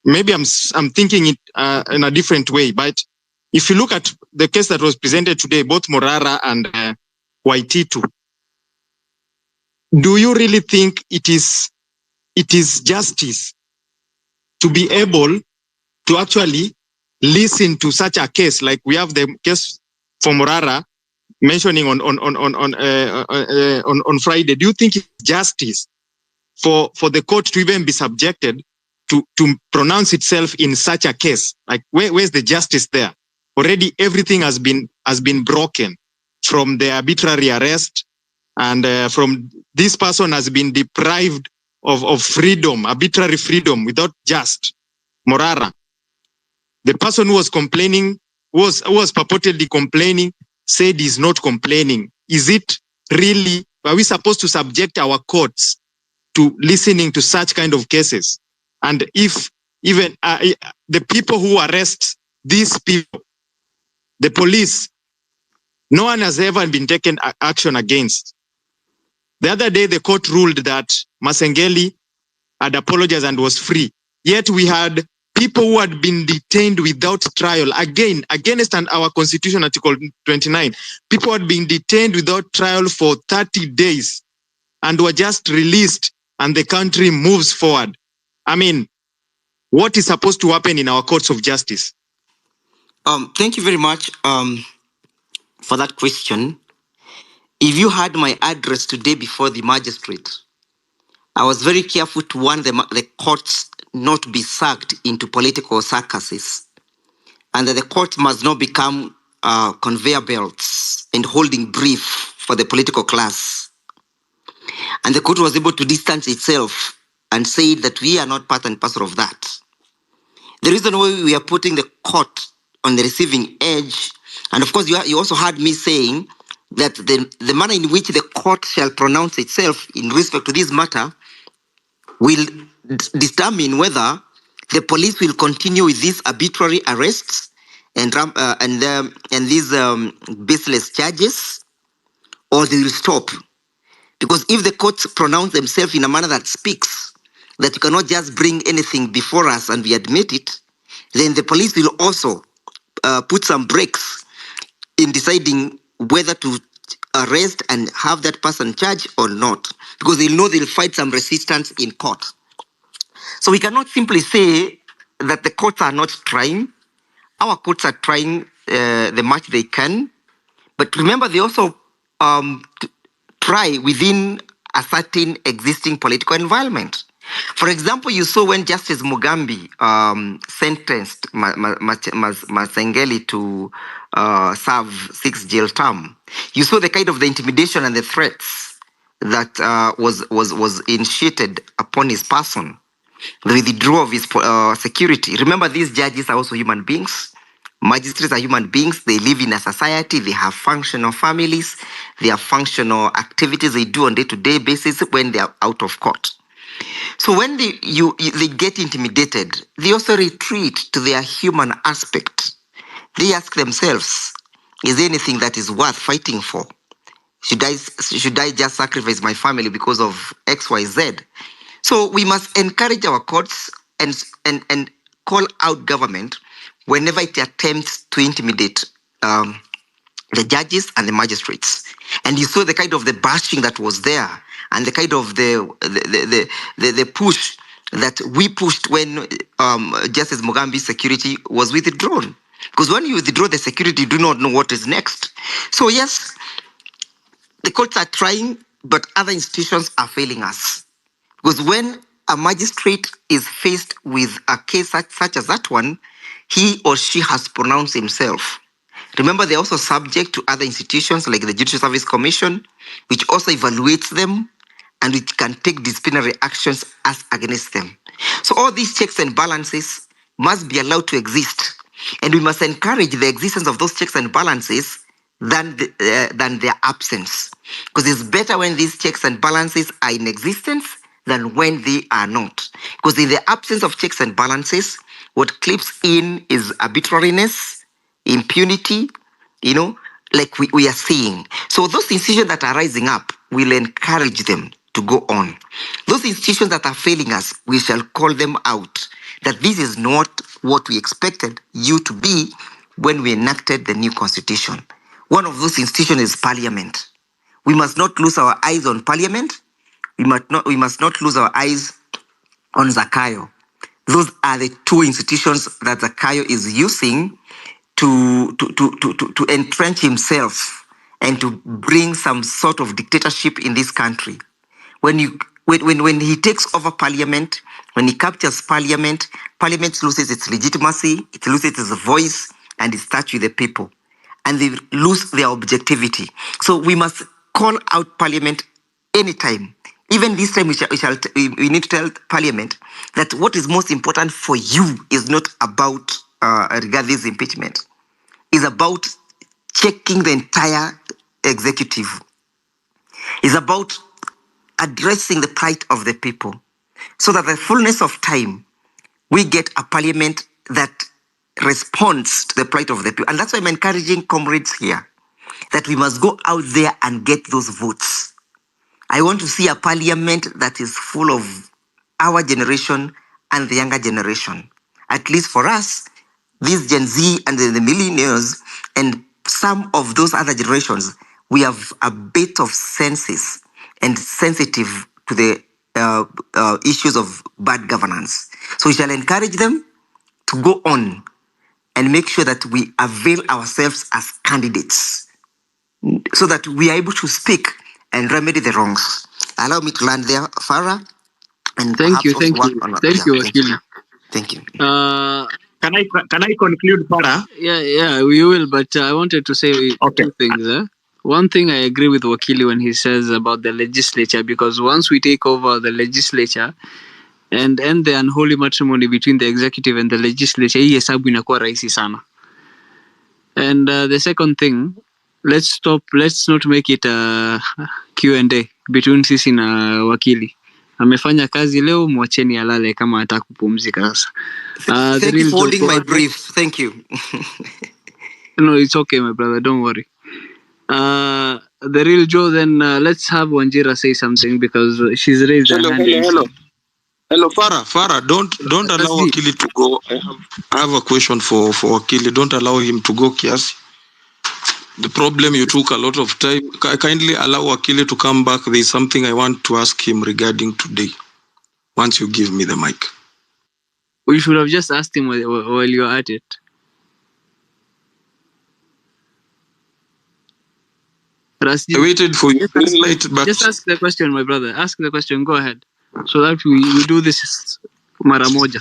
maybe I'm thinking it in a different way, but if you look at the case that was presented today, both Morara and Waititu, do you really think it is justice to be able to actually listen to such a case? Like we have the case for Morara mentioning on Friday. Do you think it's justice for the court to even be subjected to pronounce itself in such a case? Like where's the justice there? Already everything has been broken, from the arbitrary arrest, and from this person has been deprived of freedom, arbitrary freedom, without just. Morara, the person who was complaining, was purportedly complaining, said he's not complaining. Is it really, are we supposed to subject our courts to listening to such kind of cases? And if even the people who arrest these people, the police, no one has ever been taken action against. The other day, the court ruled that Masengeli had apologized and was free. Yet we had people who had been detained without trial, again, against our Constitution, Article 29. People had been detained without trial for 30 days and were just released, and the country moves forward. I mean, what is supposed to happen in our courts of justice? Thank you very much for that question. If you had my address today before the magistrate, I was very careful to warn the courts not to be sucked into political circuses, and that the court must not become conveyor belts and holding brief for the political class. And the court was able to distance itself and say that we are not part and parcel of that. The reason why we are putting the court on the receiving edge, and of course you also heard me saying that the manner in which the court shall pronounce itself in respect to this matter will determine whether the police will continue with these arbitrary arrests and these baseless charges, or they will stop. Because if the courts pronounce themselves in a manner that speaks that you cannot just bring anything before us and we admit it, then the police will also put some brakes in deciding whether to arrest and have that person charged or not, because they'll know they'll fight some resistance in court. So we cannot simply say that the courts are not trying. Our courts are trying the much they can. But remember, they also try within a certain existing political environment. For example, you saw when Justice Mugambi sentenced Masengeli to serve 6 jail term. You saw the kind of the intimidation and the threats that was initiated upon his person, the withdrawal of his security. Remember, these judges are also human beings. Magistrates are human beings. They live in a society. They have functional families. They have functional activities they do on day-to-day basis when they are out of court. So when they get intimidated, they also retreat to their human aspect. They ask themselves, is there anything that is worth fighting for? Should I just sacrifice my family because of X, Y, Z? So we must encourage our courts and call out government whenever it attempts to intimidate the judges and the magistrates. And you saw the kind of the bashing that was there and the kind of the push that we pushed when Justice Mugambi's security was withdrawn. Because when you withdraw the security, you do not know what is next. So yes, the courts are trying, but other institutions are failing us. Because when a magistrate is faced with a case such as that one, he or she has pronounced himself. Remember, they're also subject to other institutions like the Judicial Service Commission, which also evaluates them and which can take disciplinary actions as against them. So all these checks and balances must be allowed to exist. And we must encourage the existence of those checks and balances than their absence. Because it's better when these checks and balances are in existence than when they are not. Because in the absence of checks and balances, what clips in is arbitrariness, impunity, like we are seeing. So those institutions that are rising up, we'll encourage them to go on. Those institutions that are failing us, we shall call them out, that this is not what we expected you to be when we enacted the new constitution. One of those institutions is Parliament. We must not lose our eyes on Parliament. We must not lose our eyes on Zakayo. Those are the two institutions that Zakayo is using to entrench himself and to bring some sort of dictatorship in this country. When he takes over Parliament, when he captures Parliament, Parliament loses its legitimacy, it loses its voice, and it starts with the people. And they lose their objectivity. So we must call out Parliament anytime. Even this time, we need to tell Parliament that what is most important for you is not about regarding this impeachment. It's about checking the entire executive. It's about addressing the plight of the people, so that the fullness of time, we get a Parliament that responds to the plight of the people. And that's why I'm encouraging comrades here, that we must go out there and get those votes. I want to see a Parliament that is full of our generation and the younger generation. At least for us, these Gen Z and the millennials and some of those other generations, we have a bit of senses and sensitive to the issues of bad governance. So we shall encourage them to go on and make sure that we avail ourselves as candidates so that we are able to speak and remedy the wrongs. Allow me to land there, Farah. And Thank you, Wakili. Thank you. Can I conclude, Farah? Yeah, we will. But I wanted to say two things. One thing I agree with Wakili when he says about the legislature, because once we take over the legislature and end the unholy matrimony between the executive and the legislature, hii hesabu inakuwa rahisi sana. And the second thing, let's not make it a Q&A between sisi na Wakili. Amefanya kazi leo, mwacheni alale kama hataka kupumzika sasa. Thank you for holding my brief. Thank you. No, it's okay, my brother. Don't worry. The real Joe, then let's have Wanjira say something because she's raised her hand. Hello, Farah. Don't allow Wakili to go. I have a question for Wakili. Don't allow him to go, Kiasi. The problem, you took a lot of time. Kindly allow Wakili to come back. There is something I want to ask him regarding today. Once you give me the mic. We should have just asked him while you're at it. Ras, I waited for you just green ask, light, but just ask the question, my brother. Ask the question. Go ahead. So that we do this mara moja.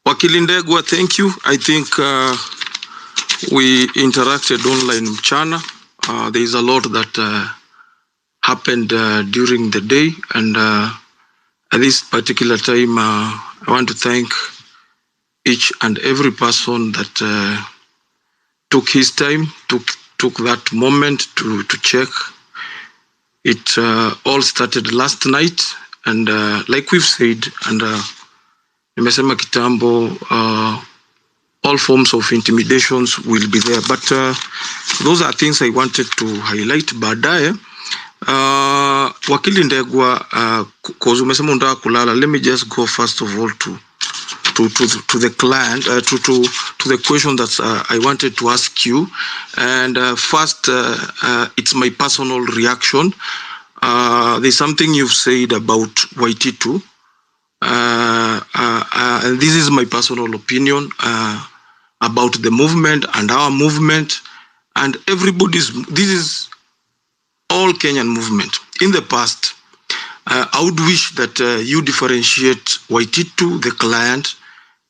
Wakili Ndegwa, thank you. I think we interacted online mchana. There is a lot that happened during the day, and at this particular time, I want to thank each and every person that took his time, took that moment to check. It all started last night, and like we've said, and nimesema kitambo, all forms of intimidations will be there, but those are things I wanted to highlight baadaye. Wakili Ndegwa, cause umesema unataka kulala, let me just go first of all to the client, to the question that I wanted to ask you. And first, it's my personal reaction. There's something you've said about Waititu, and this is my personal opinion about the movement and our movement, and this is all Kenyan movement. In the past, I would wish that you differentiate Waititu, the client,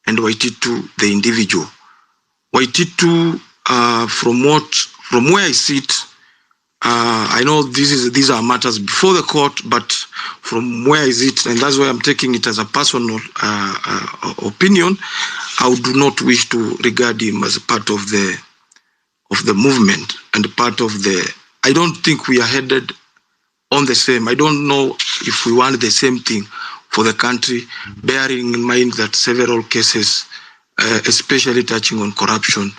and Waititu, the individual. Waititu, from where I sit, I know these are matters before the court, but from where I sit, and that's why I'm taking it as a personal opinion, I do not wish to regard him as a part of the movement and part of the. I don't think we are headed on the same. I don't know if we want the same thing for the country, bearing in mind that several cases, especially touching on corruption,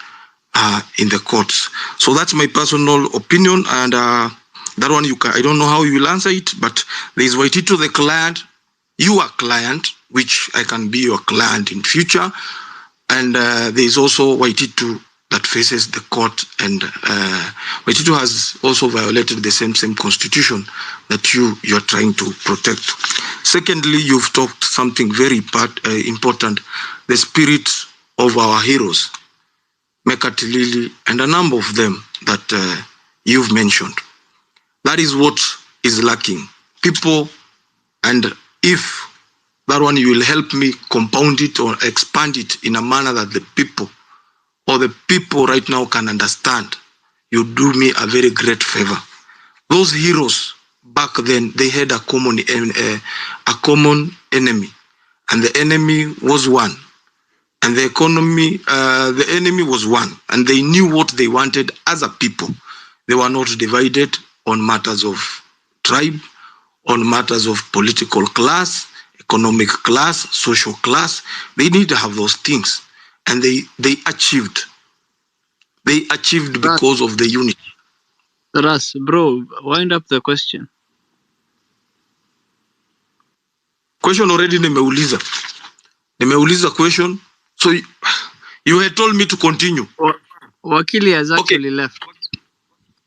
are in the courts. So that's my personal opinion, and that one I don't know how you will answer it, but there is Waititu the client, you are client, which I can be your client in future, and there is also Waititu that faces the court, and Waititu has also violated the same constitution that you're trying to protect. Secondly, you've talked something very important, the spirit of our heroes, Mekatilili, and a number of them that you've mentioned. That is what is lacking. People, and if that one you will help me compound it or expand it in a manner that the people right now can understand, you do me a very great favor. Those heroes back then, they had a common enemy, and the enemy was one. And the enemy was one, and they knew what they wanted as a people. They were not divided on matters of tribe, on matters of political class, economic class, social class. They need to have those things, and they achieved. They achieved because of the unity. Ras, bro, wind up the question. Question already nimeuliza. Nimeuliza question. So you had told me to continue. Wakili has actually left.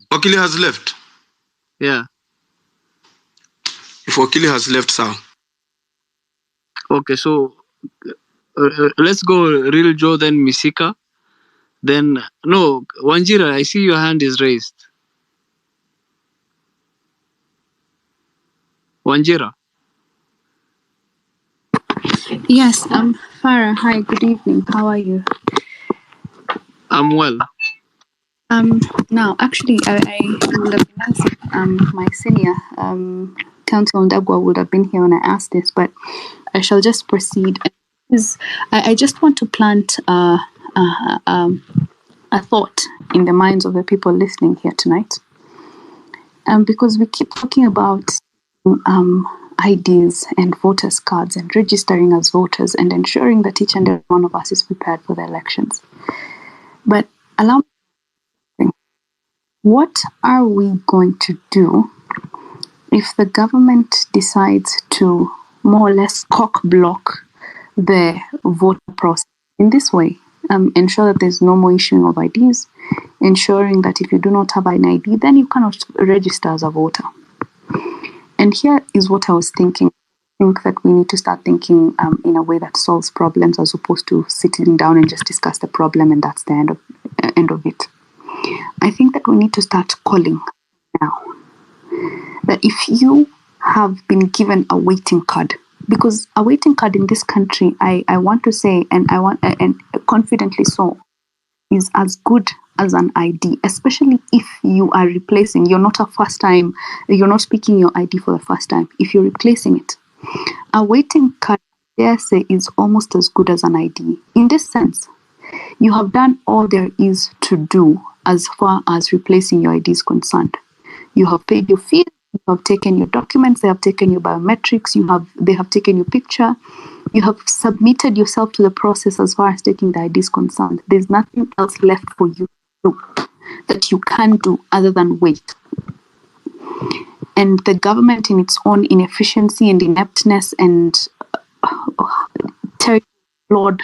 Wakili has left? Yeah. If Wakili has left, sir. Okay, so let's go Real Joe, then Misika. Then, no, Wanjira, I see your hand is raised. Wanjira. Yes, Farah, hi, good evening. How are you? I'm well. Now, actually, I would have been nice if my senior, Council Ndagwa would have been here when I asked this, but I shall just proceed. I just want to plant a thought in the minds of the people listening here tonight. Because we keep talking about IDs and voters' cards and registering as voters and ensuring that each and every one of us is prepared for the elections. But allow me to think, what are we going to do if the government decides to more or less cock block the voter process in this way? Ensure that there's no more issuing of IDs, ensuring that if you do not have an ID, then you cannot register as a voter. And here is what I was thinking. I think that we need to start thinking in a way that solves problems as opposed to sitting down and just discuss the problem and that's the end of end of it. I think that we need to start calling now. That if you have been given a waiting card, because a waiting card in this country, I want to say, and confidently so, is as good as an ID, especially if you are replacing, you're not speaking your ID for the first time. If you're replacing it, a waiting card, dare say, is almost as good as an ID. In this sense, you have done all there is to do as far as replacing your ID is concerned. You have paid your fees, you have taken your documents, they have taken your biometrics, they have taken your picture, you have submitted yourself to the process as far as taking the ID is concerned. There's nothing else left for you to do that you can do other than wait. And the government, in its own inefficiency and ineptness and terrible flawed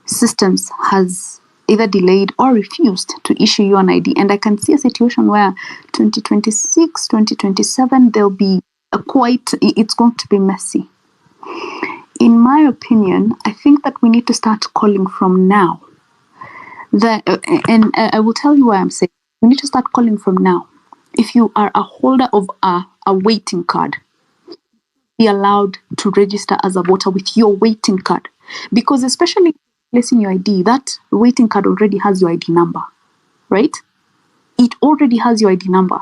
systems, has either delayed or refused to issue you an ID. And I can see a situation where 2026, 2027, there'll be it's going to be messy. In my opinion, I think that we need to start calling from now. And I will tell you why I'm saying we need to start calling from now. If you are a holder of a waiting card, be allowed to register as a voter with your waiting card. Because especially placing your ID, that waiting card already has your ID number, right? It already has your ID number.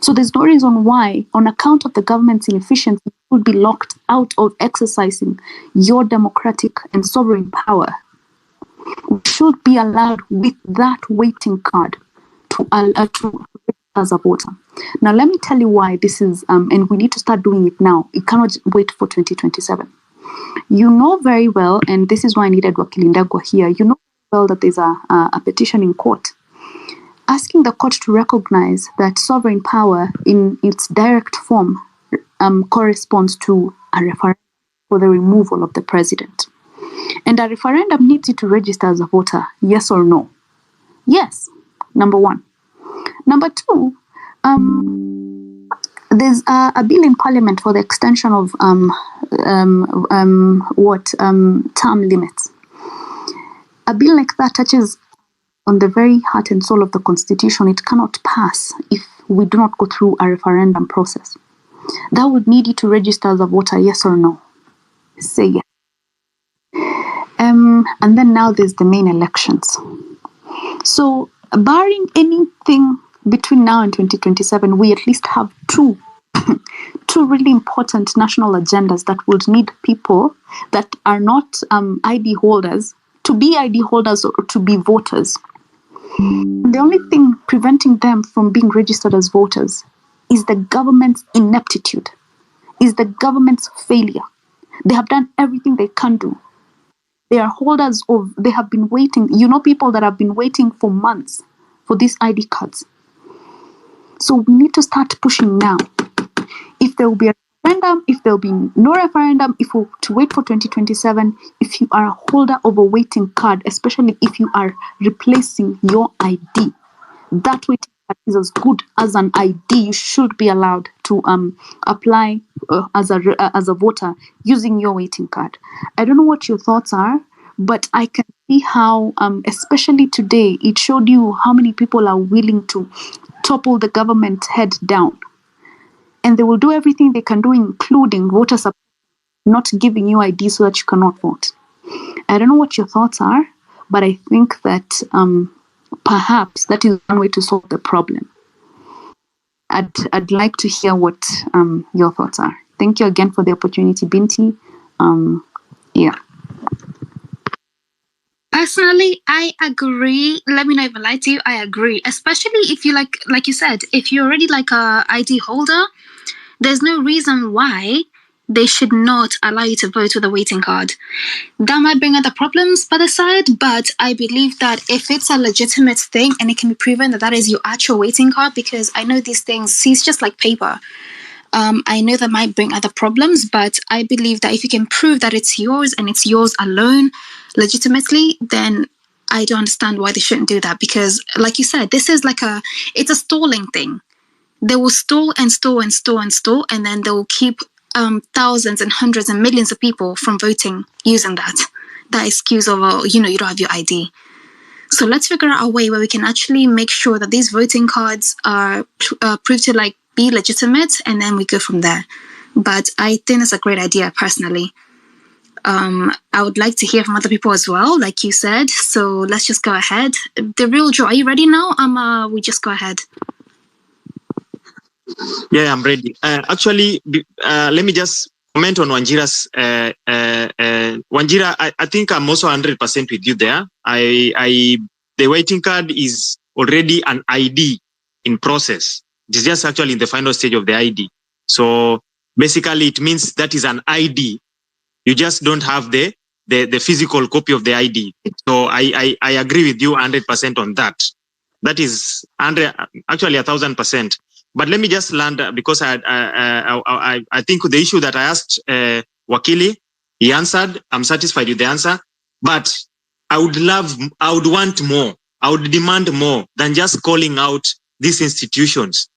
So there's no reason why, on account of the government's inefficiency, you would be locked out of exercising your democratic and sovereign power. You should be allowed with that waiting card to register as a voter. Now, let me tell you why this is, and we need to start doing it now. It cannot wait for 2027. You know very well, and this is why I needed Wakili Ndegwa here, you know well that there's a petition in court asking the court to recognize that sovereign power in its direct form corresponds to a referendum for the removal of the president. And a referendum needs you to register as a voter, yes or no? Yes, number one. Number two, there's a bill in Parliament for the extension of term limits. A bill like that touches on the very heart and soul of the Constitution. It cannot pass if we do not go through a referendum process. That would need you to register as a voter, yes or no? Say yes. And then now there's the main elections. So barring anything between now and 2027, we at least have two really important national agendas that would need people that are not ID holders to be ID holders or to be voters. The only thing preventing them from being registered as voters is the government's ineptitude, is the government's failure. They have done everything they can do. They are holders of, they have been waiting, people that have been waiting for months for these ID cards. So we need to start pushing now. If there will be a referendum, if there will be no referendum, if we're to wait for 2027, if you are a holder of a waiting card, especially if you are replacing your ID, that waiting card is as good as an ID. You should be allowed to apply as a voter using your waiting card. I don't know what your thoughts are, but I can see how, especially today, it showed you how many people are willing to topple the government head down. And they will do everything they can do, including voter support, not giving you ID so that you cannot vote. I don't know what your thoughts are, but I think that perhaps that is one way to solve the problem. I'd like to hear what your thoughts are. Thank you again for the opportunity, Binti. Yeah. Personally, I agree. Let me not even lie to you. I agree. Especially if you like you said, if you're already like a ID holder, there's no reason why they should not allow you to vote with a waiting card. That might bring other problems by the side, but I believe that if it's a legitimate thing and it can be proven that that is your actual waiting card, because I know these things, see, it's just like paper. I know that might bring other problems, but I believe that if you can prove that it's yours and it's yours alone, legitimately, then I don't understand why they shouldn't do that. Because, like you said, this is it's a stalling thing. They will stall and stall and stall and stall, and then they will keep thousands and hundreds and millions of people from voting using that excuse of, you don't have your ID. So let's figure out a way where we can actually make sure that these voting cards are proved to like be legitimate, and then we go from there. But I think that's a great idea personally. I would like to hear from other people as well, like you said. So let's just go ahead. The real Joe, are you ready now? We just go ahead. Yeah, I'm ready. Actually, let me just comment on Wanjira's. Wanjira, I think I'm also 100% with you there. The waiting card is already an ID in process. It is just actually in the final stage of the ID. So basically, it means that is an ID. You just don't have the physical copy of the ID. So I agree with you 100% on that. That is actually 1,000%. But let me just land because I think the issue that I asked Wakili, he answered. I'm satisfied with the answer. But I would want more. I would demand more than just calling out these institutions.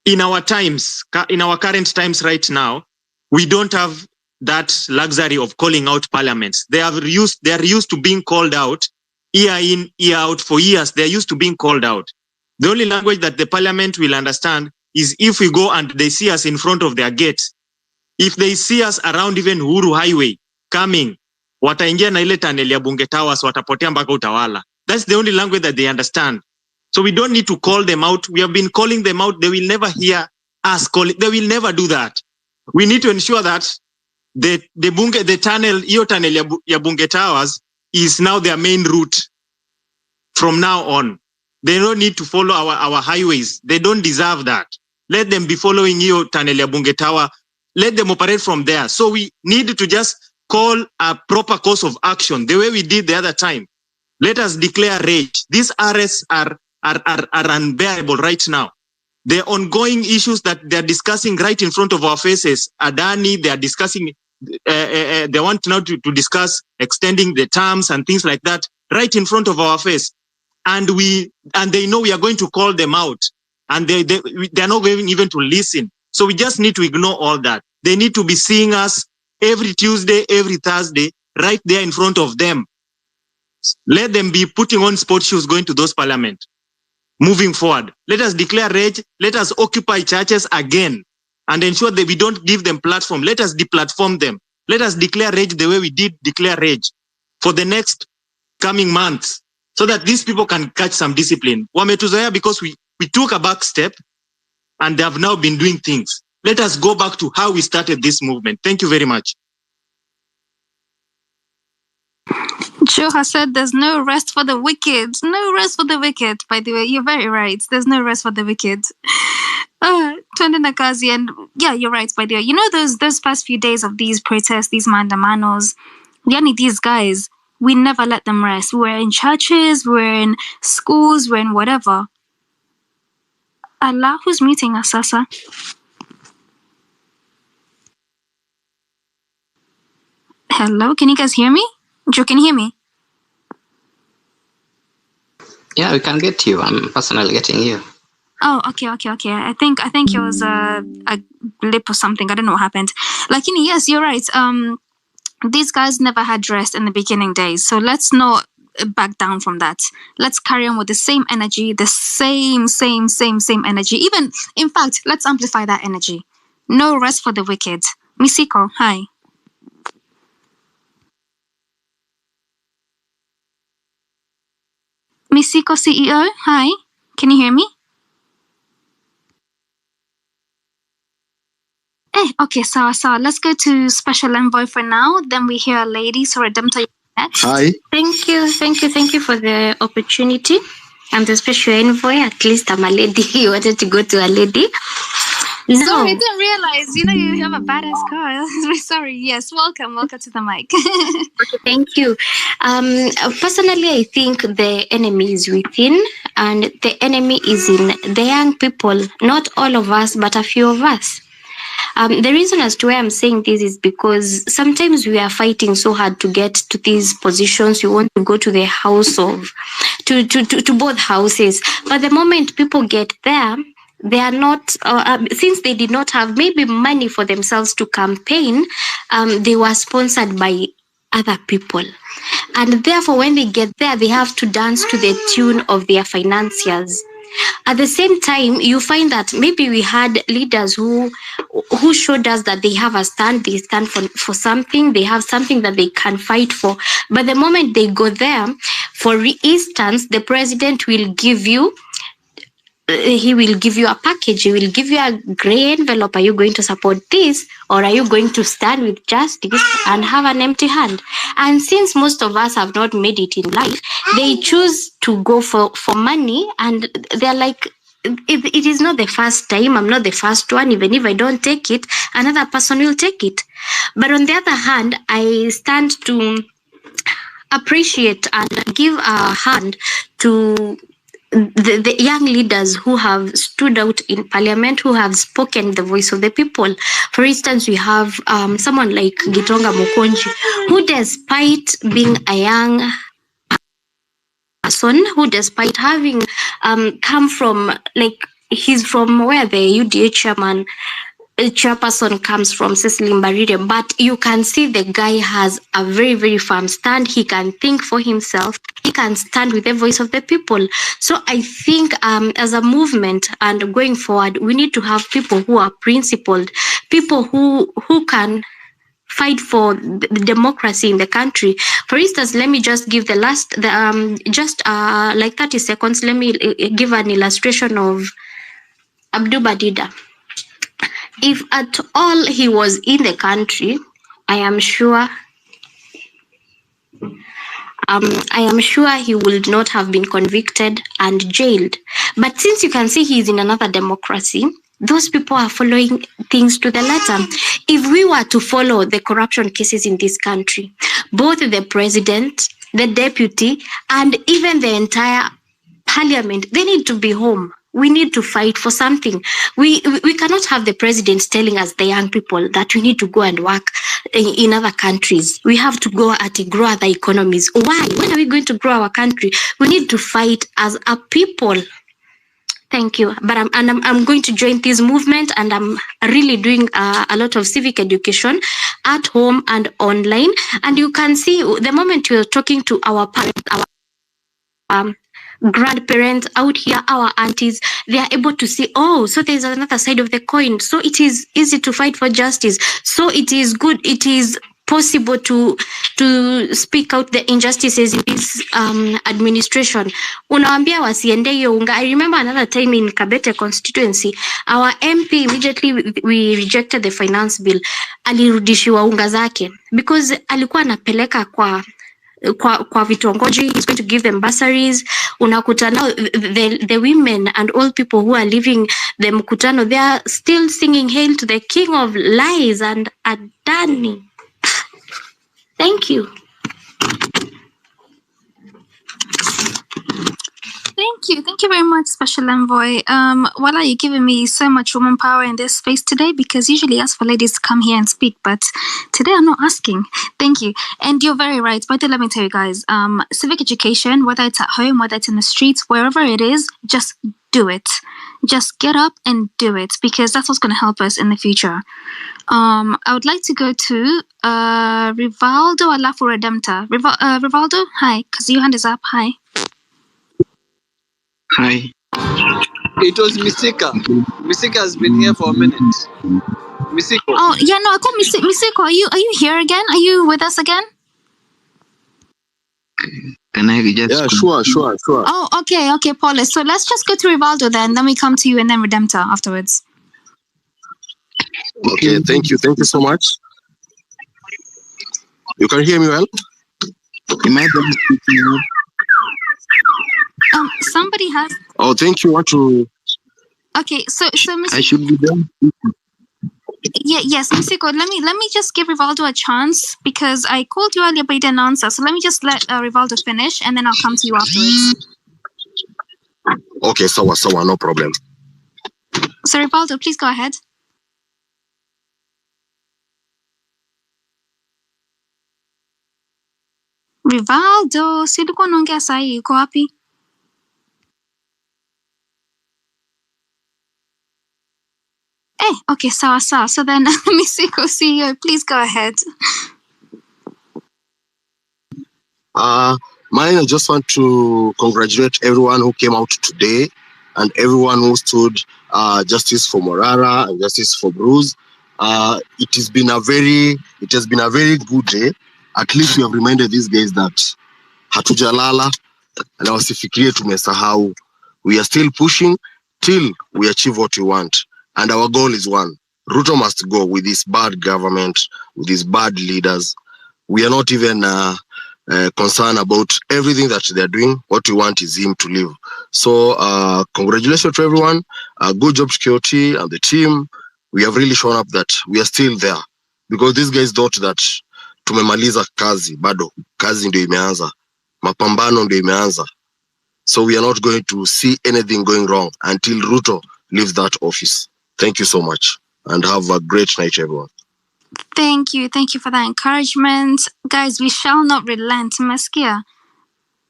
In our times, in our current times right now, we don't have that luxury of calling out parliaments. They are used to being called out year in, year out for years. They're used to being called out. The only language that the parliament will understand is if we go and they see us in front of their gate. If they see us around even Uhuru Highway coming, wataingia na ile tunnel ya Bunge Towers, watapotea mpaka Utawala. That's the only language that they understand. So we don't need to call them out. We have been calling them out. They will never hear us call it. They will never do that. We need to ensure that the tunnel, iyo tunnel ya Bunge Towers is now their main route from now on. They don't need to follow our highways. They don't deserve that. Let them be following iyo tunnel ya Bunge Tower. Let them operate from there. So we need to just call a proper course of action the way we did the other time. Let us declare rage. These arrests are unbearable right now. The ongoing issues that they're discussing right in front of our faces, Adani, they are discussing, they want now to discuss extending the terms and things like that right in front of our face. And they know we are going to call them out, and they're not going even to listen. So we just need to ignore all that. They need to be seeing us every Tuesday, every Thursday, right there in front of them. Let them be putting on sports shoes going to those parliament. Moving forward, let us declare rage. Let us occupy churches again and ensure that we don't give them platform. Let us deplatform them. Let us declare rage the way we did declare rage for the next coming months, so that these people can catch some discipline. Wametuzoea because we took a back step and they have now been doing things. Let us go back to how we started this movement. Thank you very much. Joe has said there's no rest for the wicked. No rest for the wicked, by the way. You're very right. There's no rest for the wicked. Twende Nakazi, and yeah, you're right, by the way. You know those past few days of these protests, these mandamanos, these guys, we never let them rest. We're in churches, we're in schools, we're in whatever. Allah, who's muting us, Sasa? Hello, can you guys hear me? Joe, can you hear me? Yeah, we can get you. I'm personally getting you. Oh, okay. I think it was a blip or something. I don't know what happened. Yes, you're right. These guys never had rest in the beginning days, so let's not back down from that. Let's carry on with the same energy, the same energy. Even, in fact, let's amplify that energy. No rest for the wicked. Misiko, hi. Misiko CEO, hi. Can you hear me? Okay, so let's go to Special Envoy for now. Then we hear a lady. Sorry, Demta, next. Hi. Thank you for the opportunity. I'm the Special Envoy. At least I'm a lady. You wanted to go to a lady. No. Sorry, I didn't realize. You have a badass car. Sorry. Yes, welcome to the mic. Okay, thank you. Personally, I think the enemy is within, and the enemy is in the young people. Not all of us, but a few of us. The reason as to why I'm saying this is because sometimes we are fighting so hard to get to these positions. We want to go to the house of, to both houses. But the moment people get there, they are not, since they did not have maybe money for themselves to campaign, they were sponsored by other people. And therefore, when they get there, they have to dance to the tune of their financiers. At the same time, you find that maybe we had leaders who showed us that they have a stand, they stand for something, they have something that they can fight for. But the moment they go there, for instance, the president will give you he will give you a package, he will give you a gray envelope. Are you going to support this, or are you going to stand with justice and have an empty hand? And since most of us have not made it in life, they choose to go for money, and they're like, it is not the first time, I'm not the first one. Even if I don't take it, another person will take it. But on the other hand, I stand to appreciate and give a hand to the young leaders who have stood out in parliament, who have spoken the voice of the people. For instance, we have someone like Gitonga Mokonji, who despite being a young person, who despite having come from, like, he's from where the UDA chairperson comes from, Cecily Mbarire, but you can see the guy has a very, very firm stand. He can think for himself. He can stand with the voice of the people. So I think as a movement and going forward, we need to have people who are principled, people who can fight for the democracy in the country. For instance, let me just give like 30 seconds. Let me give an illustration of Abdu Badida. If at all he was in the country, I am sure he would not have been convicted and jailed. But since you can see he is in another democracy, those people are following things to the letter. If we were to follow the corruption cases in this country, both the president, the deputy, and even the entire parliament, they need to be home. We need to fight for something. We cannot have the president telling us, the young people, that we need to go and work in other countries. We have to go and grow other economies. Why? When are we going to grow our country? We need to fight as a people. Thank you. But I'm going to join this movement, and I'm really doing a lot of civic education at home and online. And you can see the moment you're talking to our parents, our grandparents out here, our aunties, they are able to see, oh, so there's another side of the coin. So it is easy to fight for justice. So it is good. It is possible to speak out the injustices in this administration. Unaambia wasiende hiyo unga. I remember another time in Kabete constituency, our MP, immediately we rejected the finance bill, alirudishiwa unga zake because alikuwa anapeleka kwa vitongoji. He's going to give them bursaries. Unakuta now the women and all people who are leaving the mkutano, they are still singing hail to the king of lies and Adani. Thank you. Thank you very much, Special Envoy. Wala, you're giving me so much woman power in this space today, because usually I ask for ladies to come here and speak, but today I'm not asking. Thank you. And you're very right. But let me tell you guys, civic education, whether it's at home, whether it's in the streets, wherever it is, just do it. Just get up and do it, because that's what's going to help us in the future. I would like to go to Rivaldo Alafu Redempta. Rivaldo, hi, because your hand is up. Hi. Hi. It was Misika. Misika has been here for a minute. Misiko. Oh yeah, no, I called Misiko. Are you here again? Are you with us again? Can I just? Yeah, sure. Oh, okay, Paulus. So let's just go to Rivaldo then we come to you, and then Redempta afterwards. Okay, thank you so much. You can hear me well? Am I able to speak to you? Somebody has. Oh, thank you. Okay, so Mr. I should be done. Yes, Misiko, let me just give Rivaldo a chance, because I called you earlier but you didn't answer. So let me just let Rivaldo finish, and then I'll come to you afterwards. Okay, sawa, no problem. So Rivaldo, please go ahead. Rivaldo, si ulikuwa unaongea sahi, uko wapi? Okay, sawa. So then, Misiko, CEO, please go ahead. Mine, I just want to congratulate everyone who came out today and everyone who stood justice for Morara and justice for Bruce. It has been a very good day. At least we have reminded these guys that hatujalala na wasifikirie tumesahau. We are still pushing till we achieve what we want. And our goal is one. Ruto must go with this bad government, with these bad leaders. We are not even concerned about everything that they're doing. What we want is him to leave. So congratulations to everyone. Good job to KOT and the team. We have really shown up that we are still there. Because these guys thought that tumemaliza kazi. Bado, kazi ndio imeanza. Mapambano ndio imeanza. So we are not going to see anything going wrong until Ruto leaves that office. Thank you so much. And have a great night, everyone. Thank you for that encouragement. Guys, we shall not relent. Meskia,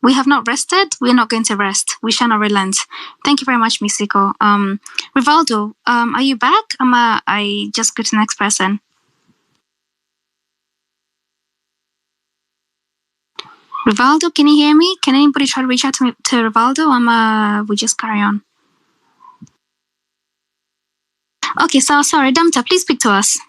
we have not rested. We are not going to rest. We shall not relent. Thank you very much, Misiko. Rivaldo, are you back? I just go to the next person. Rivaldo, can you hear me? Can anybody try to reach out to Rivaldo? We just carry on. Okay, so sorry, Damta, please speak to us.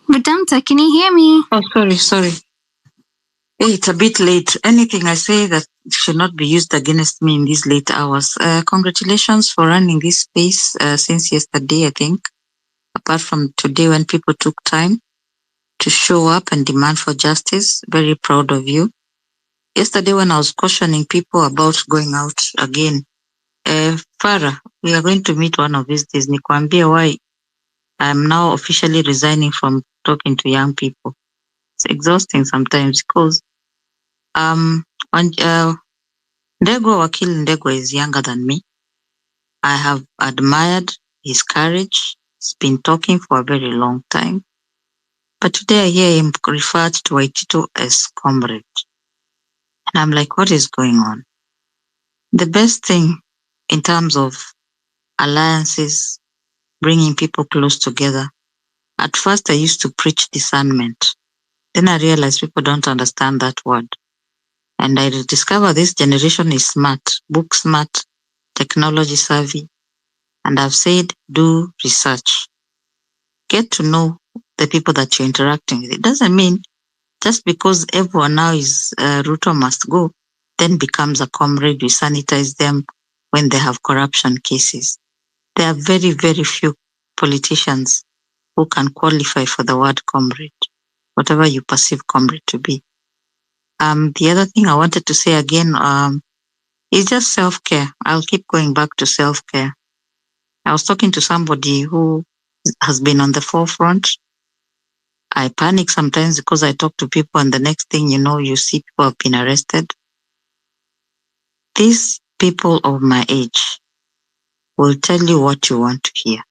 Redempta, can you hear me? Oh, sorry. Hey, it's a bit late. Anything I say that should not be used against me in these late hours. Congratulations for running this space since yesterday, I think. Apart from today when people took time to show up and demand for justice. Very proud of you. Yesterday when I was cautioning people about going out again, Farah, we are going to meet one of these days. Nikwambie why I'm now officially resigning from talking to young people. It's exhausting sometimes because Ndegwa Wakili Ndegwa is younger than me. I have admired his courage. He's been talking for a very long time. But today I hear him referred to Waitito as comrade. And I'm like, what is going on? The best thing in terms of alliances, bringing people close together. At first I used to preach discernment. Then I realized people don't understand that word. And I discovered this generation is smart, book smart, technology savvy. And I've said, do research. Get to know the people that you're interacting with. It doesn't mean just because everyone now is Ruto must go, then becomes a comrade. We sanitize them when they have corruption cases. There are very, very few politicians who can qualify for the word comrade, whatever you perceive comrade to be. The other thing I wanted to say again is just self-care. I'll keep going back to self-care. I was talking to somebody who has been on the forefront. I panic sometimes because I talk to people and the next thing you know, you see people have been arrested. These people of my age will tell you what you want to hear.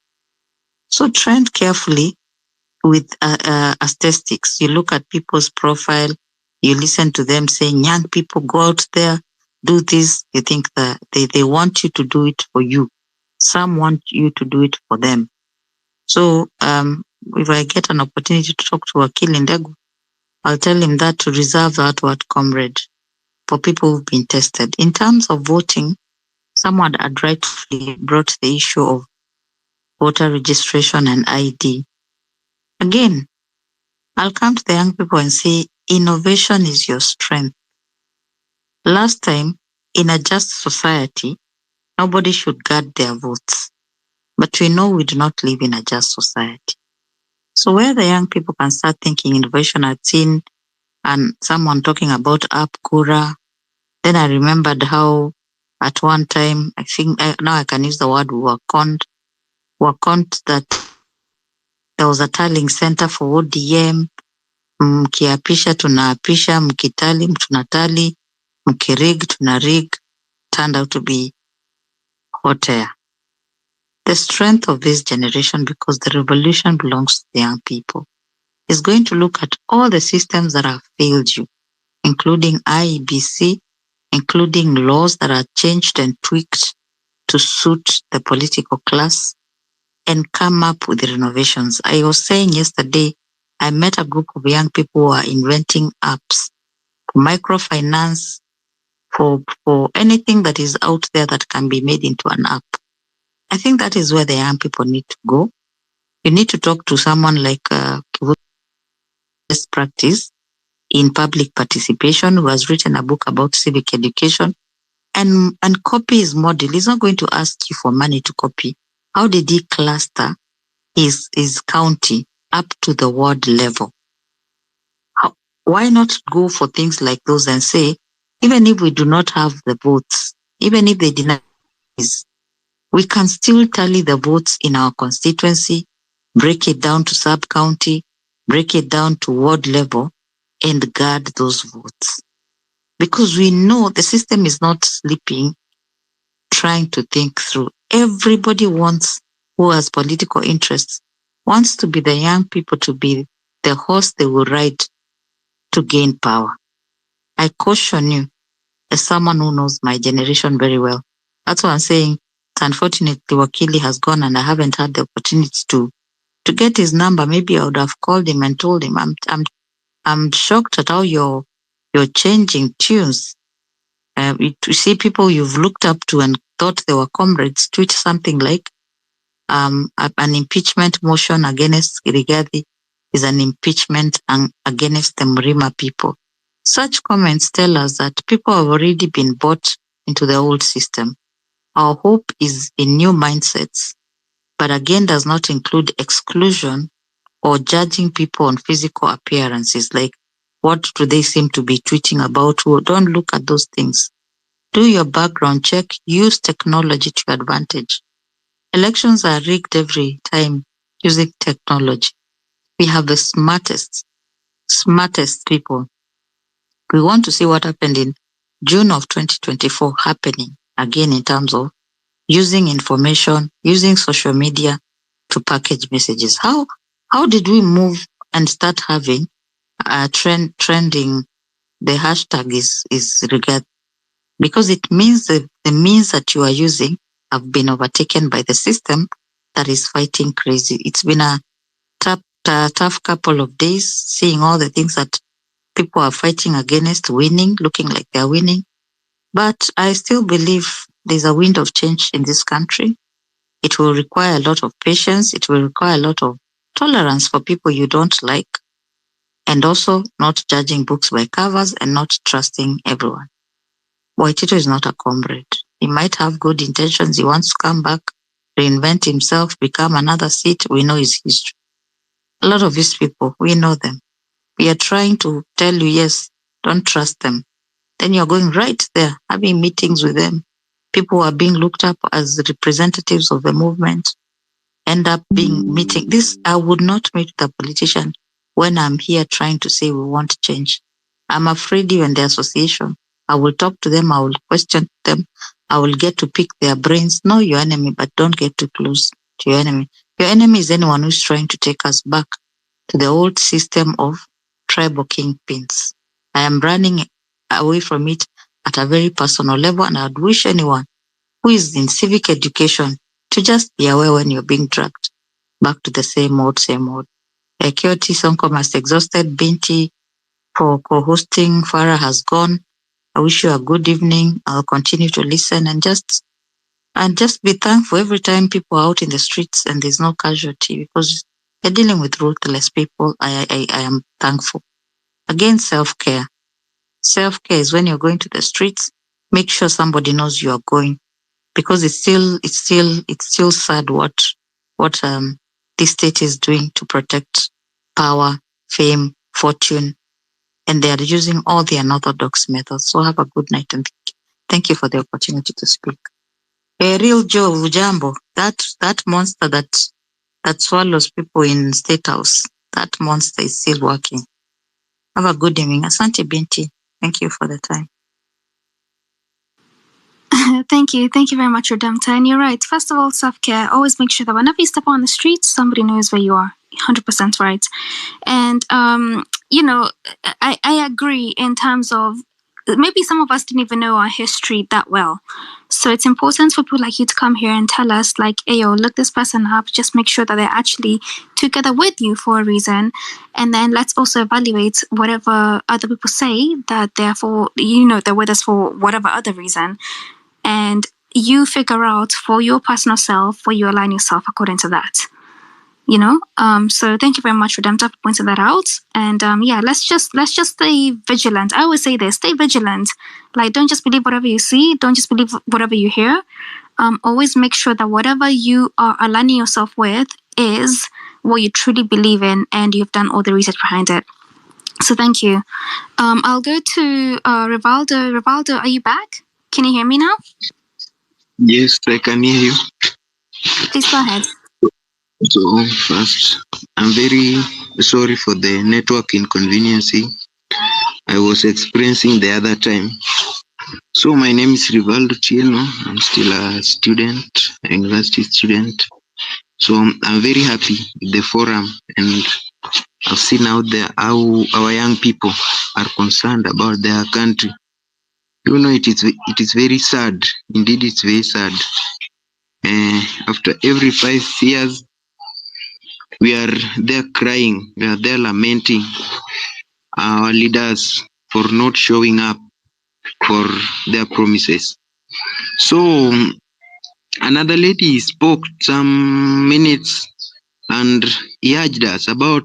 So tread carefully with statistics. You look at people's profile, you listen to them saying, young people, go out there, do this. You think that they want you to do it for you. Some want you to do it for them. So if I get an opportunity to talk to Wakili Ndegwa, I'll tell him that to reserve that word comrade for people who've been tested. In terms of voting, someone had rightfully brought the issue of voter registration and ID. Again, I'll come to the young people and say, innovation is your strength. Last time, in a just society, nobody should guard their votes. But we know we do not live in a just society. So where the young people can start thinking innovation, I'd seen and someone talking about app Kura. Then I remembered how at one time, I think now I can use the word wakont that there was a tallying center for ODM. Mkiapisha tunaapisha, mkitali tunatali, mkirig tunarig, turned out to be hot air. The strength of this generation, because the revolution belongs to the young people, is going to look at all the systems that have failed you, including IEBC, including laws that are changed and tweaked to suit the political class, and come up with renovations. I was saying yesterday, I met a group of young people who are inventing apps for microfinance, for anything that is out there that can be made into an app. I think that is where the young people need to go. You need to talk to someone like best practice in public participation, who has written a book about civic education, and copy his model. He's not going to ask you for money to copy. How did he cluster his county up to the ward level? Why not go for things like those and say, even if we do not have the votes, even if they deny this, we can still tally the votes in our constituency, break it down to sub-county, break it down to ward level, and guard those votes. Because we know the system is not sleeping, trying to think through. Everybody who has political interests, wants to be the young people to be the horse they will ride to gain power. I caution you, as someone who knows my generation very well. That's why I'm saying, unfortunately, Wakili has gone and I haven't had the opportunity to get his number. Maybe I would have called him and told him, I'm shocked at how you're changing tunes. You see people you've looked up to and thought they were comrades tweet something like, an impeachment motion against Rigathi is an impeachment against the Mrima people. Such comments tell us that people have already been bought into the old system. Our hope is in new mindsets, but again does not include exclusion or judging people on physical appearances, like what do they seem to be tweeting about. Well, don't look at those things. Do your background check, use technology to your advantage. Elections are rigged every time using technology. We have the smartest people. We want to see what happened in June of 2024 happening again in terms of using information, using social media to package messages. How did we move and start having trending? The hashtag is regard, because it means that the means that you are using have been overtaken by the system that is fighting crazy. It's been a tough couple of days, seeing all the things that people are fighting against, winning, looking like they're winning. But I still believe there's a wind of change in this country. It will require a lot of patience. It will require a lot of tolerance for people you don't like, and also not judging books by covers and not trusting everyone. Waitito is not a comrade. He might have good intentions. He wants to come back, reinvent himself, become another seat. We know his history. A lot of these people, we know them. We are trying to tell you, yes, don't trust them. Then you're going right there, having meetings with them. People who are being looked up as representatives of the movement end up being meeting. This, I would not meet the politician when I'm here trying to say we want change. I'm afraid you and the association. I will talk to them, I will question them, I will get to pick their brains. Know your enemy, but don't get too close to your enemy. Your enemy is anyone who's trying to take us back to the old system of tribal kingpins. I am running away from it at a very personal level, and I'd wish anyone who is in civic education to just be aware when you're being dragged back to the same old. Kioti Sonko must exhausted. Binti for co-hosting. Farah has gone. I wish you a good evening. I'll continue to listen and just be thankful every time people are out in the streets and there's no casualty, because you're dealing with ruthless people. I am thankful. Again, self-care. Self-care is when you're going to the streets, make sure somebody knows you are going, because it's still sad what this state is doing to protect power, fame, fortune, and they are using all the unorthodox methods. So have a good night and thank you for the opportunity to speak. A real Joe Ujambo, that monster that swallows people in State House, that monster is still working. Have a good evening. Asante Binti. Thank you for the time. Thank you very much, Redempta. And you're right. First of all, self-care. Always make sure that whenever you step on the streets, somebody knows where you are. 100% right. And I agree in terms of maybe some of us didn't even know our history that well. So it's important for people like you to come here and tell us, like, hey, yo, look this person up. Just make sure that they're actually together with you for a reason. And then let's also evaluate whatever other people say that they're for, they're with us for whatever other reason. And you figure out for your personal self where you align yourself according to that. So thank you very much, Redemptor, for pointing that out. And let's just stay vigilant. I always say this: stay vigilant. Like, don't just believe whatever you see. Don't just believe whatever you hear. Always make sure that whatever you are aligning yourself with is what you truly believe in, and you've done all the research behind it. So thank you. I'll go to Rivaldo. Rivaldo, are you back? Can you hear me now? Yes, I can hear you. Please go ahead. So first, I'm very sorry for the network inconvenience I was experiencing the other time. So my name is Rivaldo Tieno. I'm still a student, a university student. So I'm very happy with the forum, and I've seen out there how our young people are concerned about their country. It is very sad. Indeed, it's very sad. After every 5 years, we are there crying, we are there lamenting our leaders for not showing up for their promises. So another lady spoke some minutes and he urged us about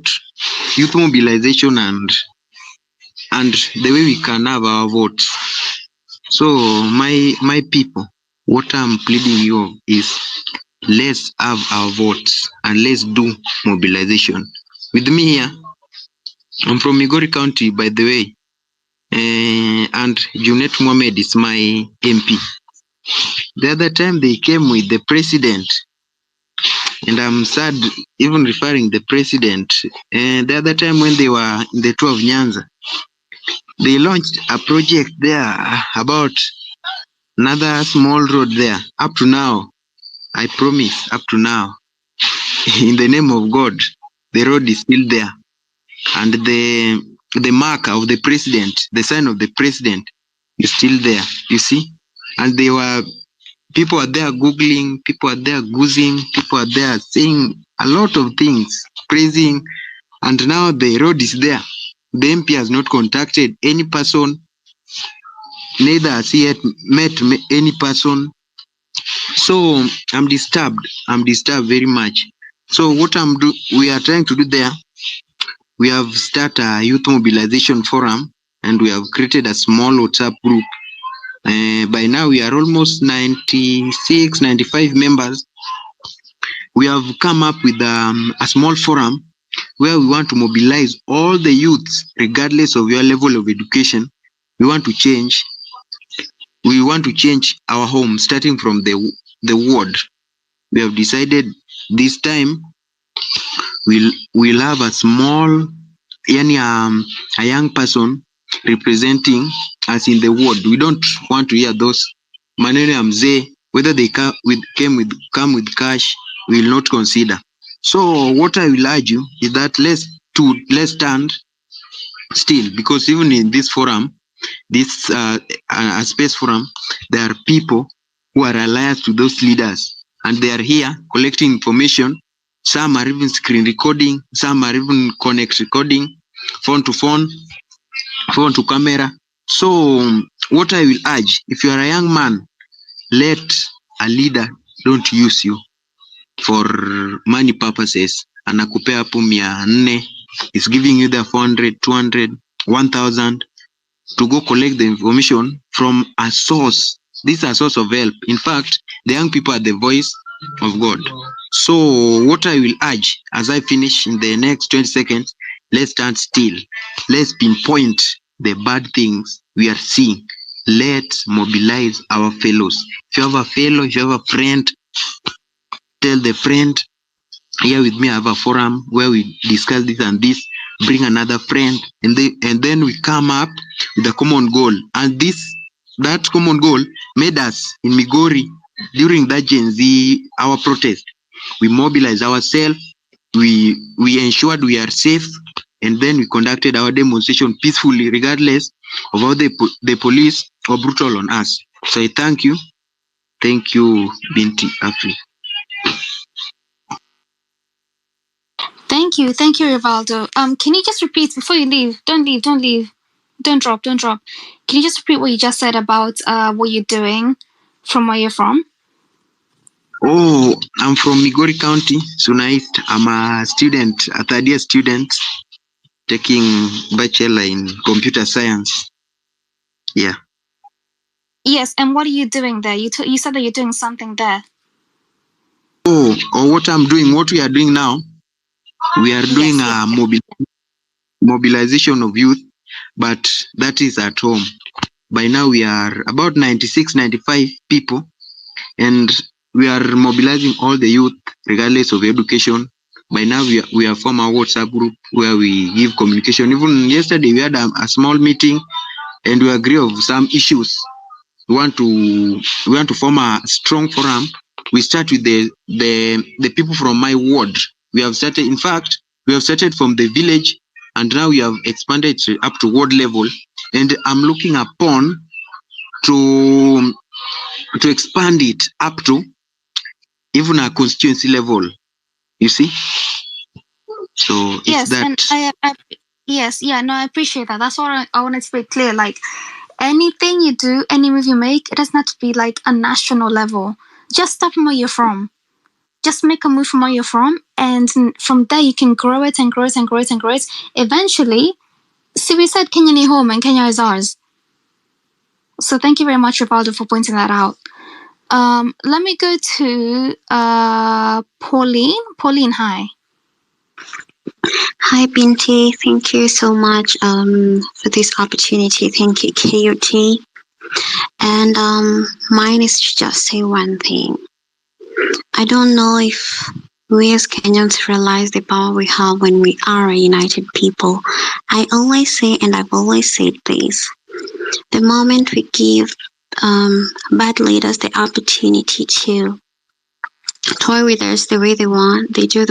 youth mobilization and the way we can have our votes. So my people, what I'm pleading you is, let's have our votes and let's do mobilization. With me here, I'm from Migori County, by the way, and Junet Mohamed is my MP. The other time they came with the president, and I'm sad even referring the president. And the other time when they were in the tour of Nyanza, they launched a project there about another small road there. Up to now, I promise, up to now, in the name of God, the road is still there. And the marker of the president, the sign of the president is still there, you see? And people are there Googling, people are there goozing, people are there saying a lot of things, praising, and now the road is there. The MP has not contacted any person, neither has he yet met any person. So I'm disturbed very much. So what we are trying to do there, we have started a youth mobilization forum, and we have created a small WhatsApp group. By now we are almost 96, 95 members. We have come up with a small forum where we want to mobilize all the youths, regardless of your level of education. We want to change our home, starting from the ward. We have decided this time we'll have a small, a young person representing us in the ward. We don't want to hear those maneno ya mzee, whether they come with cash, we will not consider. So what I will urge you is that let's stand still, because even in this forum, this a space forum, there are people who are allied to those leaders, and they are here collecting information. Some are even screen recording, some are even connect recording, phone to phone, phone to camera. So what I will urge, if you are a young man, let a leader don't use you for money purposes. Anakupea hapo 400, is giving you the 400, 200, 1000 to go collect the information from a source. This is a source of help. In fact, the young people are the voice of God. So what I will urge as I finish in the next 20 seconds, let's stand still. Let's pinpoint the bad things we are seeing. Let's mobilize our fellows. If you have a fellow, if you have a friend, tell the friend, here with me I have a forum where we discuss this and this, bring another friend, and then we come up with a common goal. And that common goal made us in Migori during that Genz, our protest. We mobilized ourselves, we ensured we are safe, and then we conducted our demonstration peacefully, regardless of how the police were brutal on us. So I thank you. Thank you, Binti Afri. Thank you, Rivaldo. Can you just repeat before you leave? Don't leave, don't drop. Can you just repeat what you just said about what you're doing from where you're from? Oh, I'm from Migori County, Sunait. I'm a student, a third year student, taking bachelor in computer science. Yeah. Yes, and what are you doing there? You said that you're doing something there. Oh, what I'm doing, what we are doing now, we are doing a mobilization of youth, but that is at home. By now we are about 96, 95 people, and we are mobilizing all the youth regardless of education. By now we have formed a WhatsApp group where we give communication. Even yesterday we had a small meeting and we agree of some issues. We want to form a strong forum. We start with the people from my ward. We have started, in fact, we have started from the village and now we have expanded up to ward level. And I'm looking upon to expand it up to even a constituency level. You see? So it's Yes, that. and I appreciate that. That's all I wanted to be clear. Like, anything you do, any move you make, it doesn't have to be like a national level. Just start from where you're from. Just make a move from where you're from, and from there you can grow it and grow it and grow it and grow it. Eventually, see, we said Kenya ni home and Kenya is ours. So thank you very much, Rivaldo, for pointing that out. Let me go to Pauline. Pauline, hi. Hi, Binti. Thank you so much for this opportunity. Thank you, KUT. And mine is to just say one thing. I don't know if we as Kenyans realize the power we have when we are a united people. I always say, and I've always said this, the moment we give bad leaders the opportunity to toy with us the way they want, they do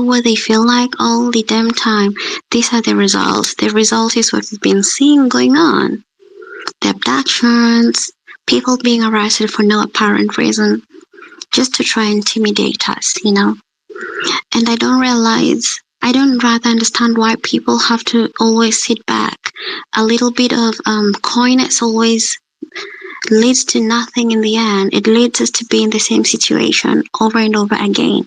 what they feel like all the damn time. These are the results. The result is what we've been seeing going on. The abductions, people being arrested for no apparent reason, just to try and intimidate us, you know. And I don't rather understand why people have to always sit back. A little bit of coyness always leads to nothing in the end. It leads us to be in the same situation over and over again.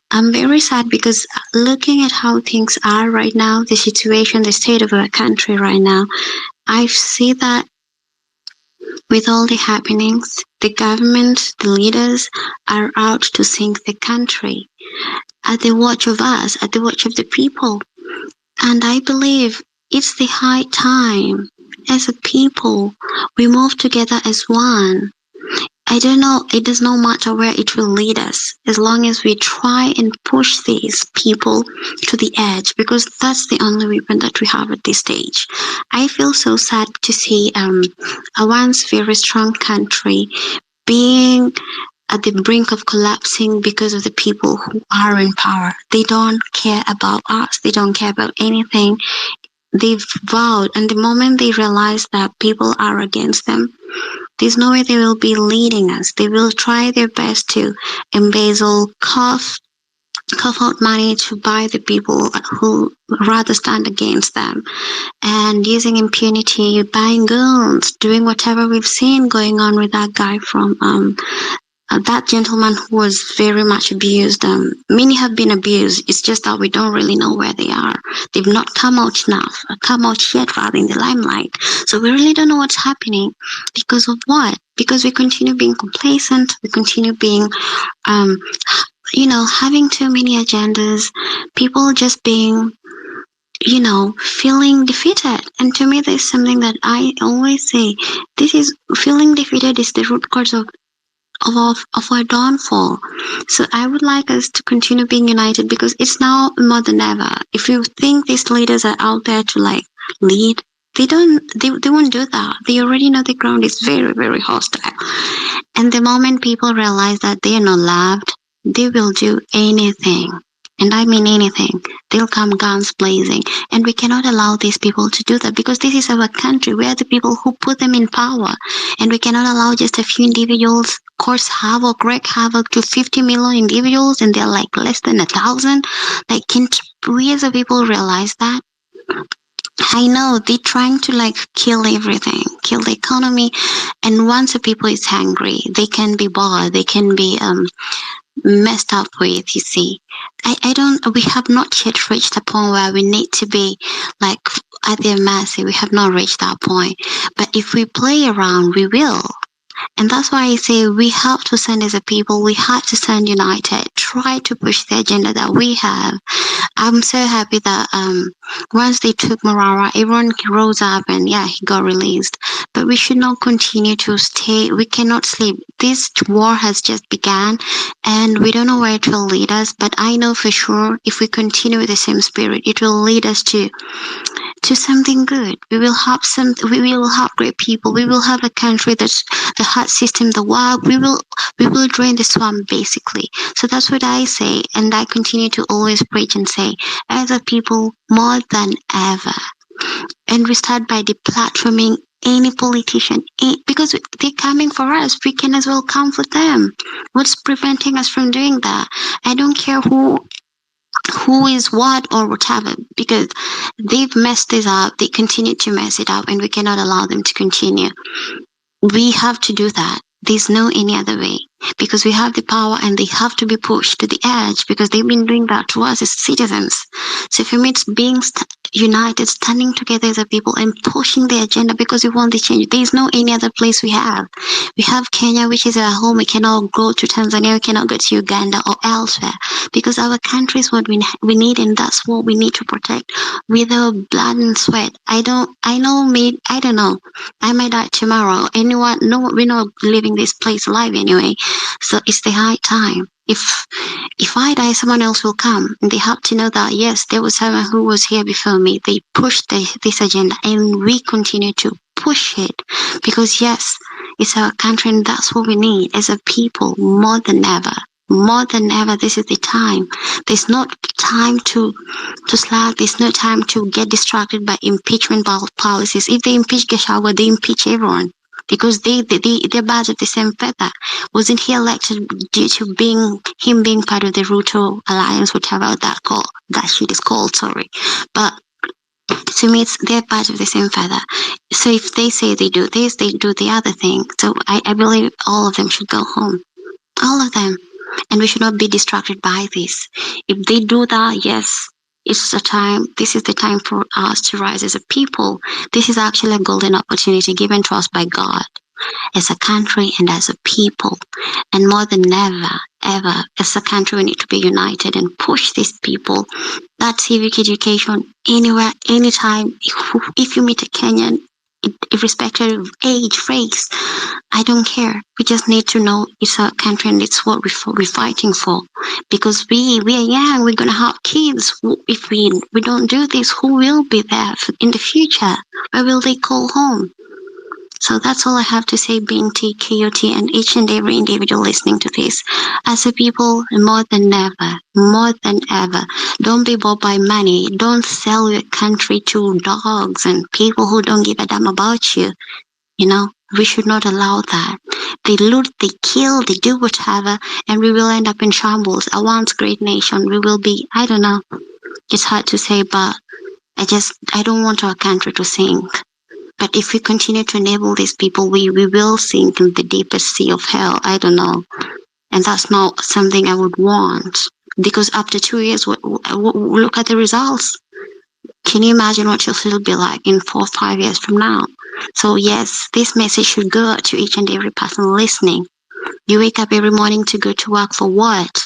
I'm very sad because looking at how things are right now, the situation, the state of our country right now, I see that with all the happenings, the government, the leaders are out to sink the country at the watch of us, at the watch of the people. And I believe it's the high time as a people we move together as one. I don't know, it does not matter where it will lead us as long as we try and push these people to the edge, because that's the only weapon that we have at this stage. I feel so sad to see a once very strong country being at the brink of collapsing because of the people who are in power. They don't care about us. They don't care about anything. They've vowed, and the moment they realize that people are against them, there's no way they will be leading us. They will try their best to embezzle, cough out money to buy the people who rather stand against them, and using impunity, buying guns, doing whatever we've seen going on with that guy from that gentleman who was very much abused. Many have been abused. It's just that we don't really know where they are. They've not come out yet, rather, in the limelight. So we really don't know what's happening. Because of what? Because we continue being complacent. We continue being, having too many agendas. People just being, feeling defeated. And to me, there's something that I always say. Feeling defeated is the root cause of our downfall. So I would like us to continue being united, because it's now more than ever. If you think these leaders are out there to lead, they won't do that. They already know the ground is very, very hostile. And the moment people realize that they are not loved, they will do anything and I mean anything, they'll come guns blazing. And we cannot allow these people to do that because this is our country. We are the people who put them in power. And we cannot allow just a few individuals cause havoc, wreak havoc to 50 million individuals, and they're like less than 1,000. Like, can't we as a people realize that? I know they're trying to like kill everything, kill the economy. And once the people is hungry, they can be bored, they can be messed up with, you see. We have not yet reached a point where we need to be like at their mercy. We have not reached that point. But if we play around, we will. And that's why I say we have to stand as a people, we have to stand united, try to push the agenda that we have. I'm so happy that once they took Morara, everyone rose up and yeah, he got released. But we should not continue to stay. We cannot sleep. This war has just begun and we don't know where it will lead us. But I know for sure if we continue with the same spirit, it will lead us to something good. We will have great people. We will have a country that's the heart system, the work. We will drain the swamp basically. So that's what I say, and I continue to always preach and say, as a people, more than ever. And we start by deplatforming any politician, because they're coming for us. We can as well come for them. What's preventing us from doing that? I don't care who is what or whatever, because they've messed this up. They continue to mess it up, and we cannot allow them to continue. We have to do that. There's no any other way, because we have the power and they have to be pushed to the edge, because they've been doing that to us as citizens. So for me, it's being united, standing together as a people and pushing the agenda, because we want the change. There's no any other place we have. We have Kenya, which is our home. We cannot go to Tanzania. We cannot go to Uganda or elsewhere, because our country is what we need, and that's what we need to protect with our blood and sweat. I don't know. I might die tomorrow. Anyone? No, we're not living this place alive anyway. So it's the high time. If I die, someone else will come, and they have to know that yes, there was someone who was here before me. They pushed this agenda, and we continue to push it, because yes, it's our country, and that's what we need as a people more than ever. More than ever, this is the time. There's not time to slack. There's no time to get distracted by impeachment policies. If they impeach Gachagua, they impeach everyone, because they're birds of the same feather. Wasn't he elected due to him being part of the Ruto alliance, whatever that shit is called? Sorry, but to me, they're part of the same feather. So if they say they do this, they do the other thing. So I believe all of them should go home, all of them. And we should not be distracted by this. If they do that, yes, it's a time. This is the time for us to rise as a people. This is actually a golden opportunity given to us by God as a country and as a people. And more than ever, as a country, we need to be united and push these people. That civic education, anywhere, anytime. If you meet a Kenyan, irrespective of age, race, I don't care. We just need to know it's our country and it's what we're fighting for. Because we are young, we're gonna have kids. If we don't do this, who will be there in the future? Where will they call home? So that's all I have to say, Binti, KOT, and each and every individual listening to this. As a people, more than ever, don't be bought by money. Don't sell your country to dogs and people who don't give a damn about you. You know, we should not allow that. They loot, they kill, they do whatever, and we will end up in shambles. A once great nation, we will be, I don't know. It's hard to say, but I don't want our country to sink. But if we continue to enable these people, we will sink in the deepest sea of hell. I don't know. And that's not something I would want. Because after 2 years, look at the results. Can you imagine what you'll be like in 4 or 5 years from now? So yes, this message should go out to each and every person listening. You wake up every morning to go to work for what?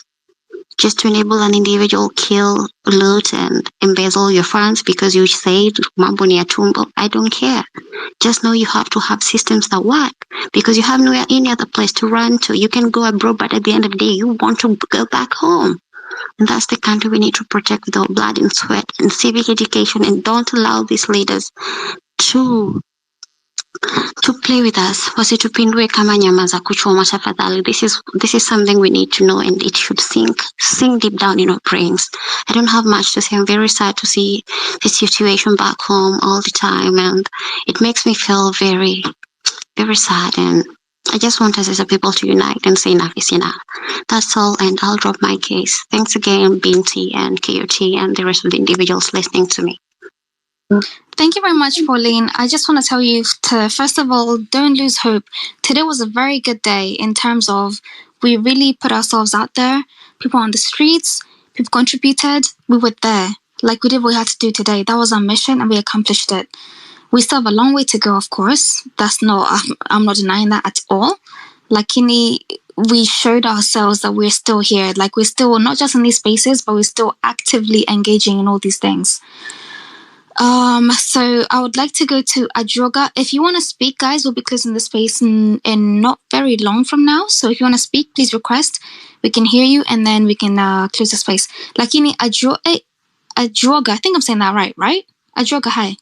Just to enable an individual kill, loot, and embezzle your funds because you said mambo ni ya tumbo. I don't care. Just know you have to have systems that work, because you have no any other place to run to. You can go abroad, but at the end of the day, you want to go back home. And that's the country we need to protect with our blood and sweat and civic education. And don't allow these leaders to to play with us. Wasitupindue kama nyama za kuchoma tafadhali. This is something we need to know, and it should sink deep down in our brains. I don't have much to say. I'm very sad to see the situation back home all the time, and it makes me feel very, very sad. And I just want us as a people to unite and say enough is enough. That's all, and I'll drop my case. Thanks again, Binti and KOT and the rest of the individuals listening to me. Thank you very much, Pauline. I just want to tell you to, first of all, don't lose hope. Today was a very good day in terms of we really put ourselves out there. People on the streets, people contributed. We were there. Like we did what we had to do today. That was our mission and we accomplished it. We still have a long way to go, of course. I'm not denying that at all. Lakini, we showed ourselves that we're still here. Like we're still not just in these spaces, but we're still actively engaging in all these things. So I would like to go to Adjoga. If you want to speak, guys, we'll be closing the space in not very long from now. So if you want to speak, please request. We can hear you and then we can close the space. Lakini Adjoga, I think I'm saying that right? Adjoga, hi.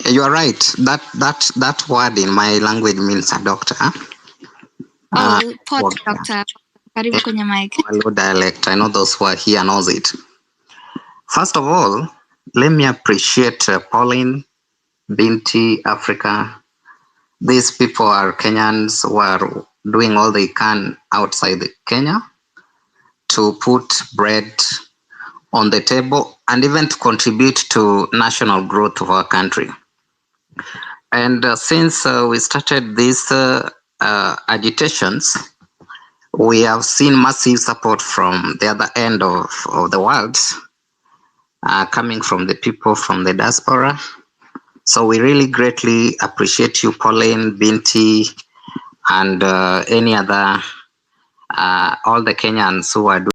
You are right. That word in my language means a doctor. Pot doctor. Karibu kwenye mic. Hello, dialect. I know those who are here knows it. First of all, let me appreciate Pauline, Binti, Africa. These people are Kenyans who are doing all they can outside Kenya to put bread on the table and even to contribute to national growth of our country. And since we started these agitations, we have seen massive support from the other end of the world, coming from the people from the diaspora. So we really greatly appreciate you, Pauline, Binti, and any other, all the Kenyans who are doing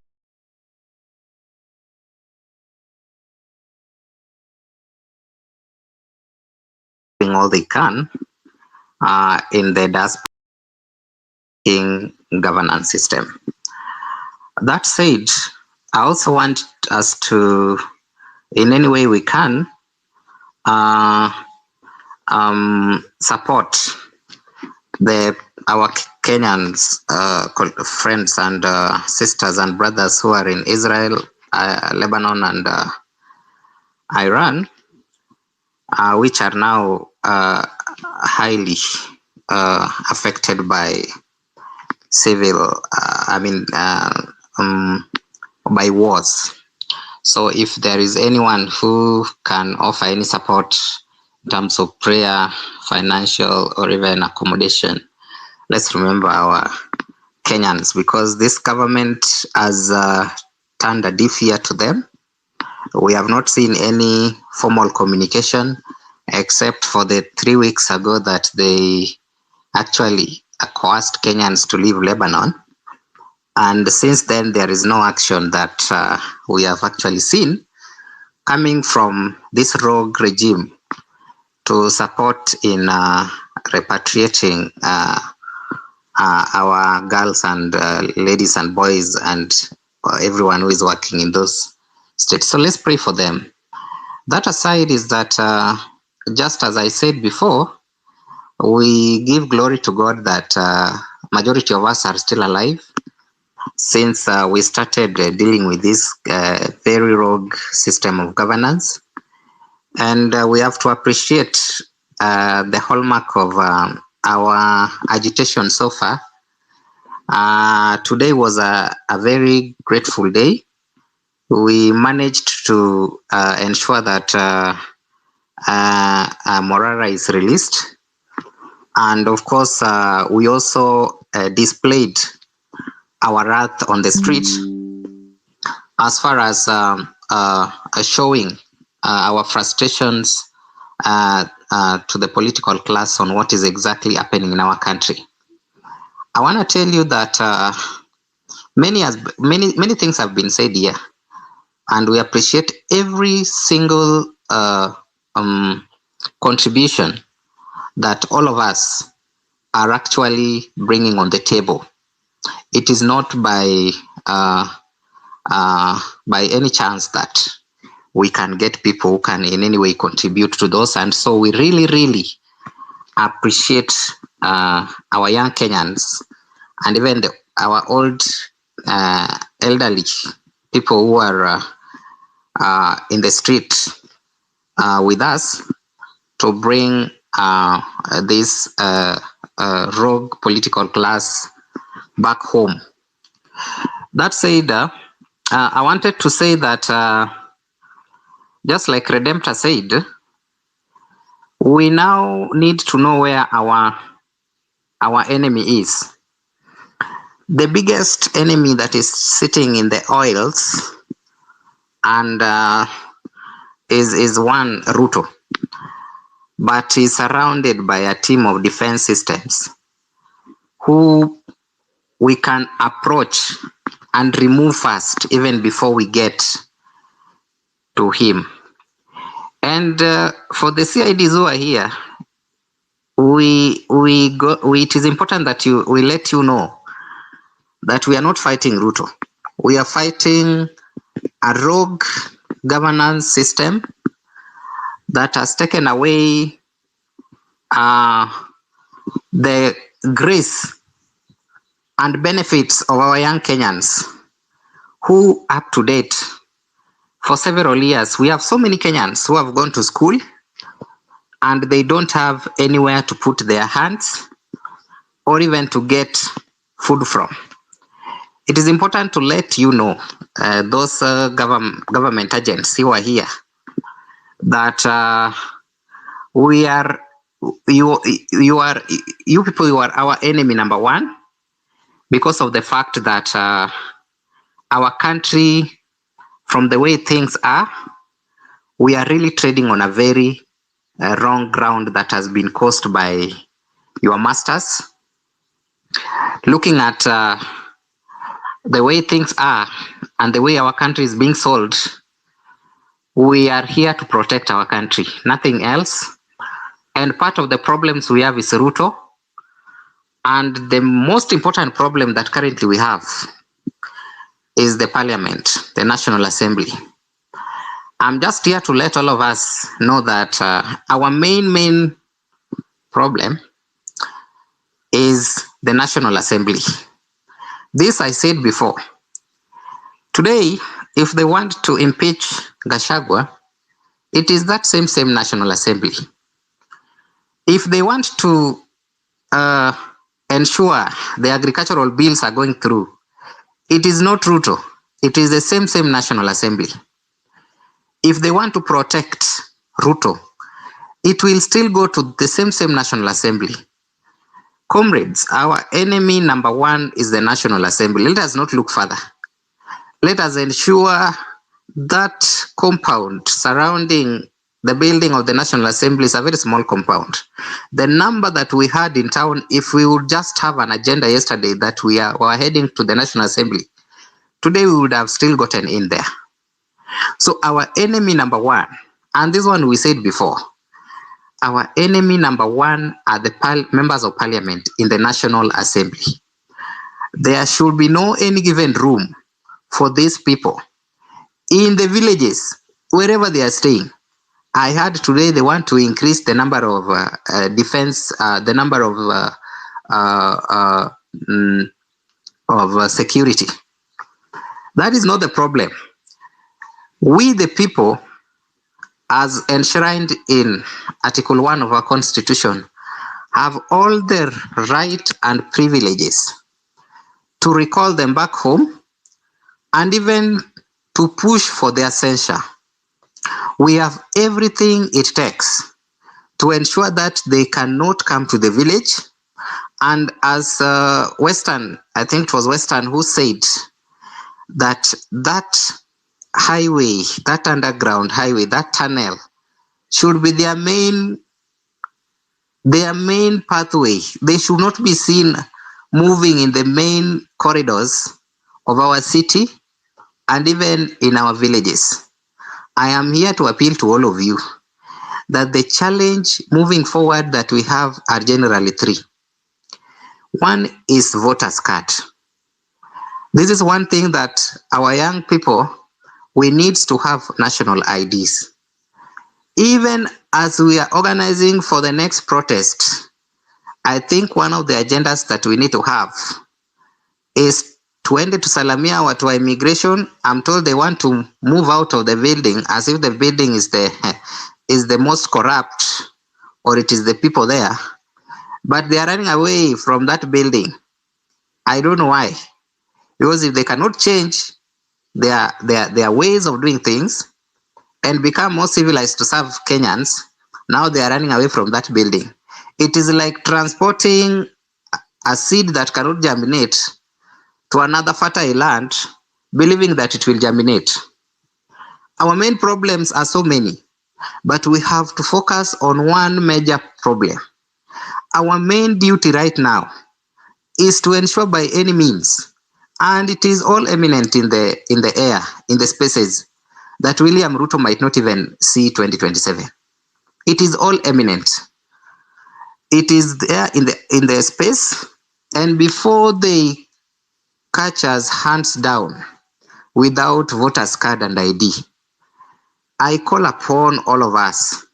all they can in the diaspora governance system. That said, I also want us to, in any way we can, support our Kenyans, friends and sisters and brothers who are in Israel, Lebanon, and Iran, which are now highly affected by by wars. So if there is anyone who can offer any support in terms of prayer, financial, or even accommodation, let's remember our Kenyans, because this government has turned a deaf ear to them. We have not seen any formal communication except for the 3 weeks ago that they actually coerced Kenyans to leave Lebanon. And since then, there is no action that we have actually seen coming from this rogue regime to support in repatriating our girls and ladies and boys and everyone who is working in those states. So let's pray for them. That aside is that, just as I said before, we give glory to God that majority of us are still alive since we started dealing with this very rogue system of governance. And we have to appreciate the hallmark of our agitation so far. Today was a very grateful day. We managed to ensure that Morara is released. And of course, we also displayed our wrath on the street as far as showing our frustrations to the political class on what is exactly happening in our country. I want to tell you that many things have been said here, and we appreciate every single contribution that all of us are actually bringing on the table. It is not by any chance that we can get people who can in any way contribute to those. And so we really appreciate our young Kenyans and even our old elderly people who are in the street with us to bring this rogue political class back home. That said, I wanted to say that just like Redemptor said, we now need to know where our enemy is. The biggest enemy that is sitting in the oils and is one Ruto, but is surrounded by a team of defense systems who we can approach and remove fast even before we get to him. And for the CIDs who are here, it is important that we let you know that we are not fighting Ruto. We are fighting a rogue governance system that has taken away the grace and benefits of our young Kenyans who up to date for several years. We have so many Kenyans who have gone to school and they don't have anywhere to put their hands or even to get food from. It is important to let you know, those government agents who are here, that you people, you are our enemy number one, because of the fact that our country, from the way things are, we are really trading on a very wrong ground that has been caused by your masters. Looking at the way things are and the way our country is being sold, we are here to protect our country, nothing else. And part of the problems we have is Ruto. And the most important problem that currently we have is the parliament, the National Assembly. I'm just here to let all of us know that our main problem is the National Assembly. This I said before. Today, if they want to impeach Gachagua, it is that same National Assembly. If they want to ensure the agricultural bills are going through, it is not Ruto. It is the same National Assembly. If they want to protect Ruto, it will still go to the same National Assembly. Comrades, our enemy number one is the National Assembly. Let us not look further. Let us ensure that compound surrounding the building of the National Assembly is a very small compound. The number that we had in town, if we would just have an agenda yesterday that we were heading to the National Assembly, today we would have still gotten in there. So our enemy number one, and this one we said before, our enemy number one are the members of parliament in the National Assembly. There should be no any given room for these people in the villages, wherever they are staying. I heard today they want to increase the number of defense, the number of security. That is not the problem. We, the people, as enshrined in Article 1 of our Constitution, have all the right and privileges to recall them back home and even to push for their censure. We have everything it takes to ensure that they cannot come to the village. And as Western, I think it was Western who said that highway, that underground highway, that tunnel should be their main pathway. They should not be seen moving in the main corridors of our city and even in our villages. I am here to appeal to all of you that the challenge moving forward that we have are generally three. One is voters' card. This is one thing that our young people, we need to have national IDs. Even as we are organizing for the next protest, I think one of the agendas that we need to have is tuende tusalamia watu wa immigration. I'm told they want to move out of the building as if the building is the most corrupt, or it is the people there. But they are running away from that building. I don't know why. Because if they cannot change their ways of doing things and become more civilized to serve Kenyans, now they are running away from that building. It is like transporting a seed that cannot germinate to another fertile land, believing that it will germinate. Our main problems are so many, but we have to focus on one major problem. Our main duty right now is to ensure by any means, and it is all eminent in the air, in the spaces, that William Ruto might not even see 2027. It is all eminent. It is there in the space, and before they catch us hands down without voters card and ID, I call upon all of us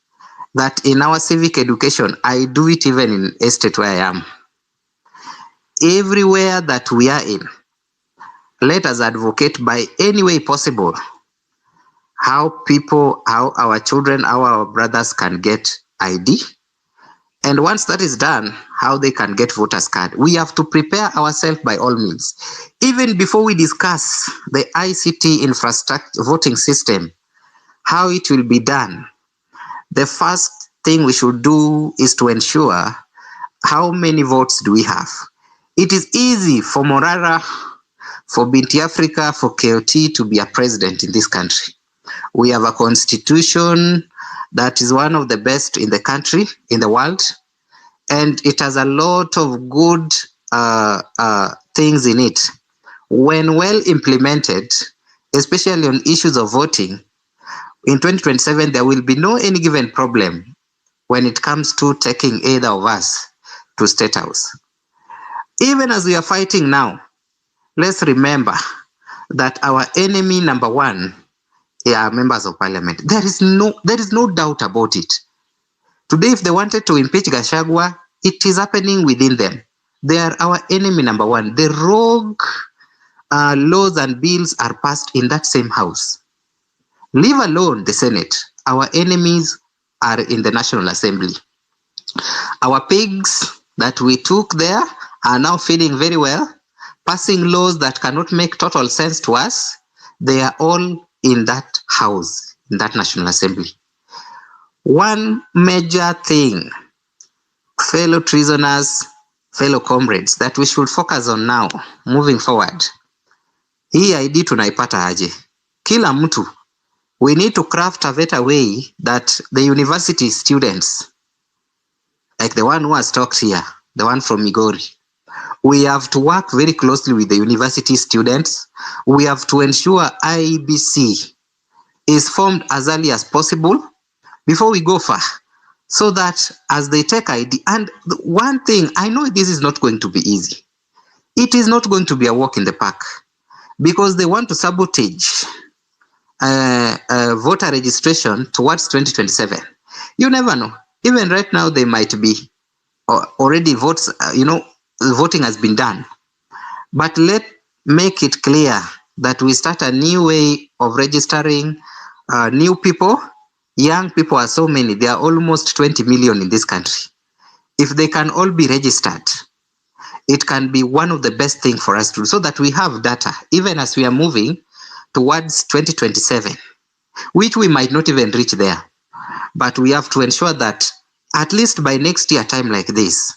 that in our civic education, I do it even in estate where I am. Everywhere that we are in, let us advocate by any way possible how our children, our brothers can get ID. And once that is done, how they can get voters card. We have to prepare ourselves by all means. Even before we discuss the ICT infrastructure voting system, how it will be done, the first thing we should do is to ensure how many votes do we have. It is easy for Morara, for Binti Africa, for KOT to be a president in this country. We have a constitution that is one of the best in the country, in the world, and it has a lot of good things in it. When well implemented, especially on issues of voting, in 2027, there will be no any given problem when it comes to taking either of us to State House. Even as we are fighting now, let's remember that our enemy number one are members of parliament. There is no doubt about it. Today, if they wanted to impeach Gachagua, it is happening within them. They are our enemy number one. The rogue laws and bills are passed in that same house. Leave alone the Senate. Our enemies are in the National Assembly. Our pigs that we took there are now feeling very well, passing laws that cannot make total sense to us. They are all in that house, in that National Assembly. One major thing, fellow prisoners, fellow comrades, that we should focus on now, moving forward. Hii ID tunaipata aje? Kila mtu. We need to craft a better way that the university students, like the one who has talked here, the one from Migori, we have to work very closely with the university students. We have to ensure IBC is formed as early as possible before we go far, so that as they take ID, and one thing, I know this is not going to be easy. It is not going to be a walk in the park, because they want to sabotage voter registration towards 2027. You never know. Even right now, they might be already votes, voting has been done. But let's make it clear that we start a new way of registering new people. Young people are so many. There are almost 20 million in this country. If they can all be registered, it can be one of the best things for us to do, so that we have data, even as we are moving towards 2027, which we might not even reach there. But we have to ensure that at least by next year time like this,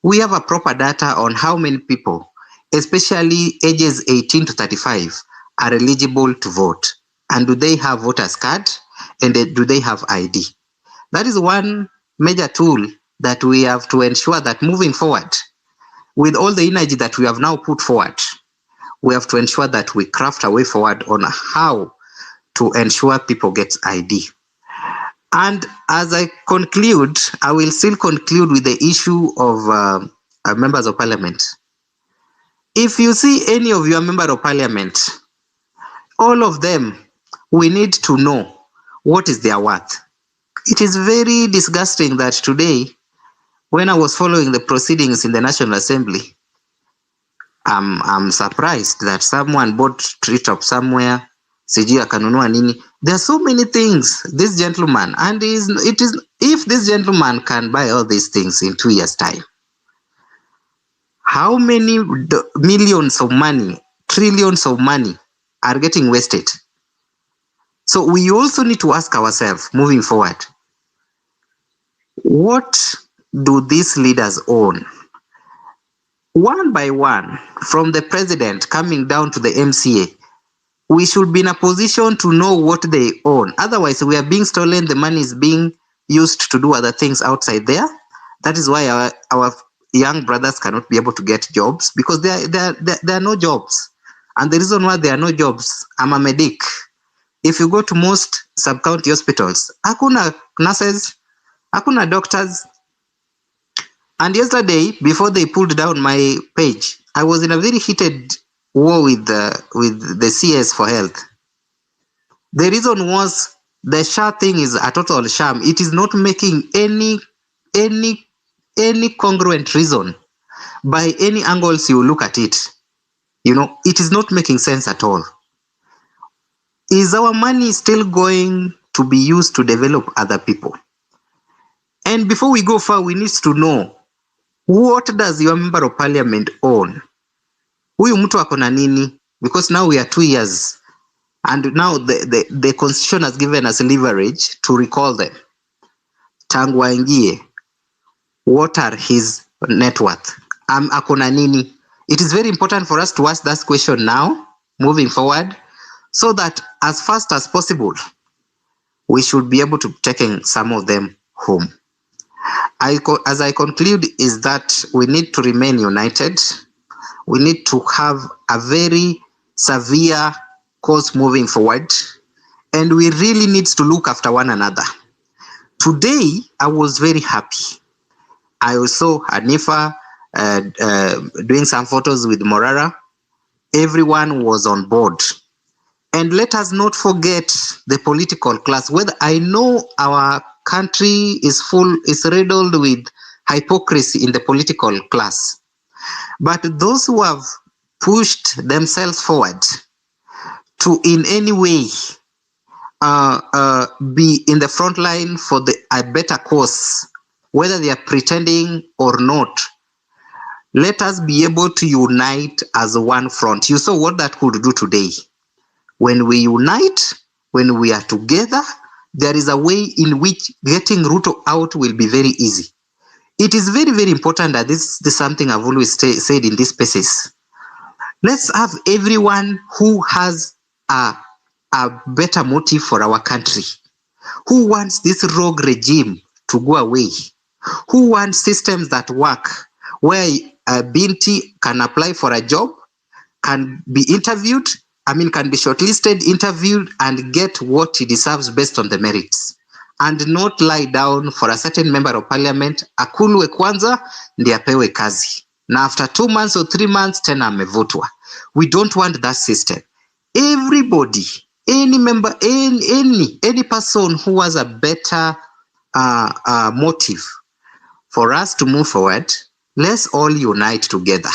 we have a proper data on how many people, especially ages 18 to 35, are eligible to vote. And do they have voters card? And do they have ID? That is one major tool that we have to ensure that moving forward, with all the energy that we have now put forward, we have to ensure that we craft a way forward on how to ensure people get ID. And as I conclude, I will still conclude with the issue of members of parliament. If you see any of your member of parliament, all of them, we need to know what is their worth. It is very disgusting that today, when I was following the proceedings in the National Assembly, I'm surprised that someone bought treetop somewhere. Sijui akanunua nini. There are so many things this gentleman, and it is if this gentleman can buy all these things in 2 years' time, how many millions of money, trillions of money are getting wasted? So we also need to ask ourselves, moving forward, what do these leaders own? One by one, from the president coming down to the MCA, we should be in a position to know what they own. Otherwise, we are being stolen. The money is being used to do other things outside there. That is why our young brothers cannot be able to get jobs, because there are no jobs. And the reason why there are no jobs, I'm a medic. If you go to most sub-county hospitals, hakuna nurses, hakuna doctors. And yesterday, before they pulled down my page, I was in a very heated war with the CS for health. The reason was the SHA thing is a total sham. It is not making any congruent reason by any angles you look at it. You know, it is not making sense at all. Is our money still going to be used to develop other people? And before we go far, we need to know, what does your member of parliament own? Huyu mtu ako na nini? Because now we are 2 years, and now the constitution has given us leverage to recall them. Tangu waingie, what are his net worth? Ako na nini? It is very important for us to ask that question now, moving forward, so that as fast as possible, we should be able to take some of them home. As I conclude, is that we need to remain united. We need to have a very severe course moving forward, and we really need to look after one another. Today, I was very happy. I saw Hanifa doing some photos with Morara. Everyone was on board. And let us not forget the political class. Whether I know our country is riddled with hypocrisy in the political class, but those who have pushed themselves forward to in any way be in the front line for a better cause, whether they are pretending or not, let us be able to unite as one front. You saw what that could do today. When we unite, when we are together, there is a way in which getting Ruto out will be very easy. It is very, very important that this is something I've always said in these spaces. Let's have everyone who has a better motive for our country, who wants this rogue regime to go away, who wants systems that work, where a Binti can apply for a job, can be interviewed, can be shortlisted, interviewed, and get what he deserves based on the merits, and not lie down for a certain member of parliament, akulwe kwanza, ndiye apewe kazi. Na after 2 months or 3 months, tena amevutwa. We don't want that system. Everybody, any member, any person who has a better motive for us to move forward, let's all unite together.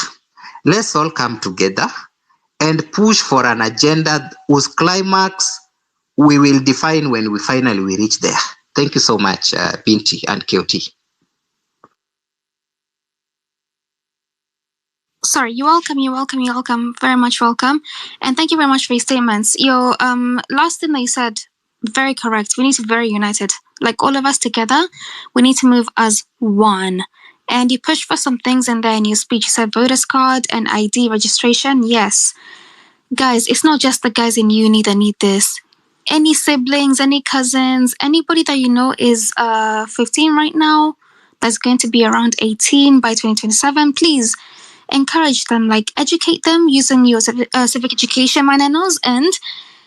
Let's all come together and push for an agenda whose climax we will define when we finally reach there. Thank you so much, Binti and KOT. Sorry, you're welcome, very much welcome. And thank you very much for your statements. Your last thing that you said, very correct. We need to be very united. Like all of us together, we need to move as one. And you pushed for some things in there in your speech. You said voters card and ID registration. Yes. Guys, it's not just the guys in uni that need this. Any siblings, any cousins, anybody that you know is 15 right now, that's going to be around 18 by 2027, please encourage them, like educate them using your civic education manuals, and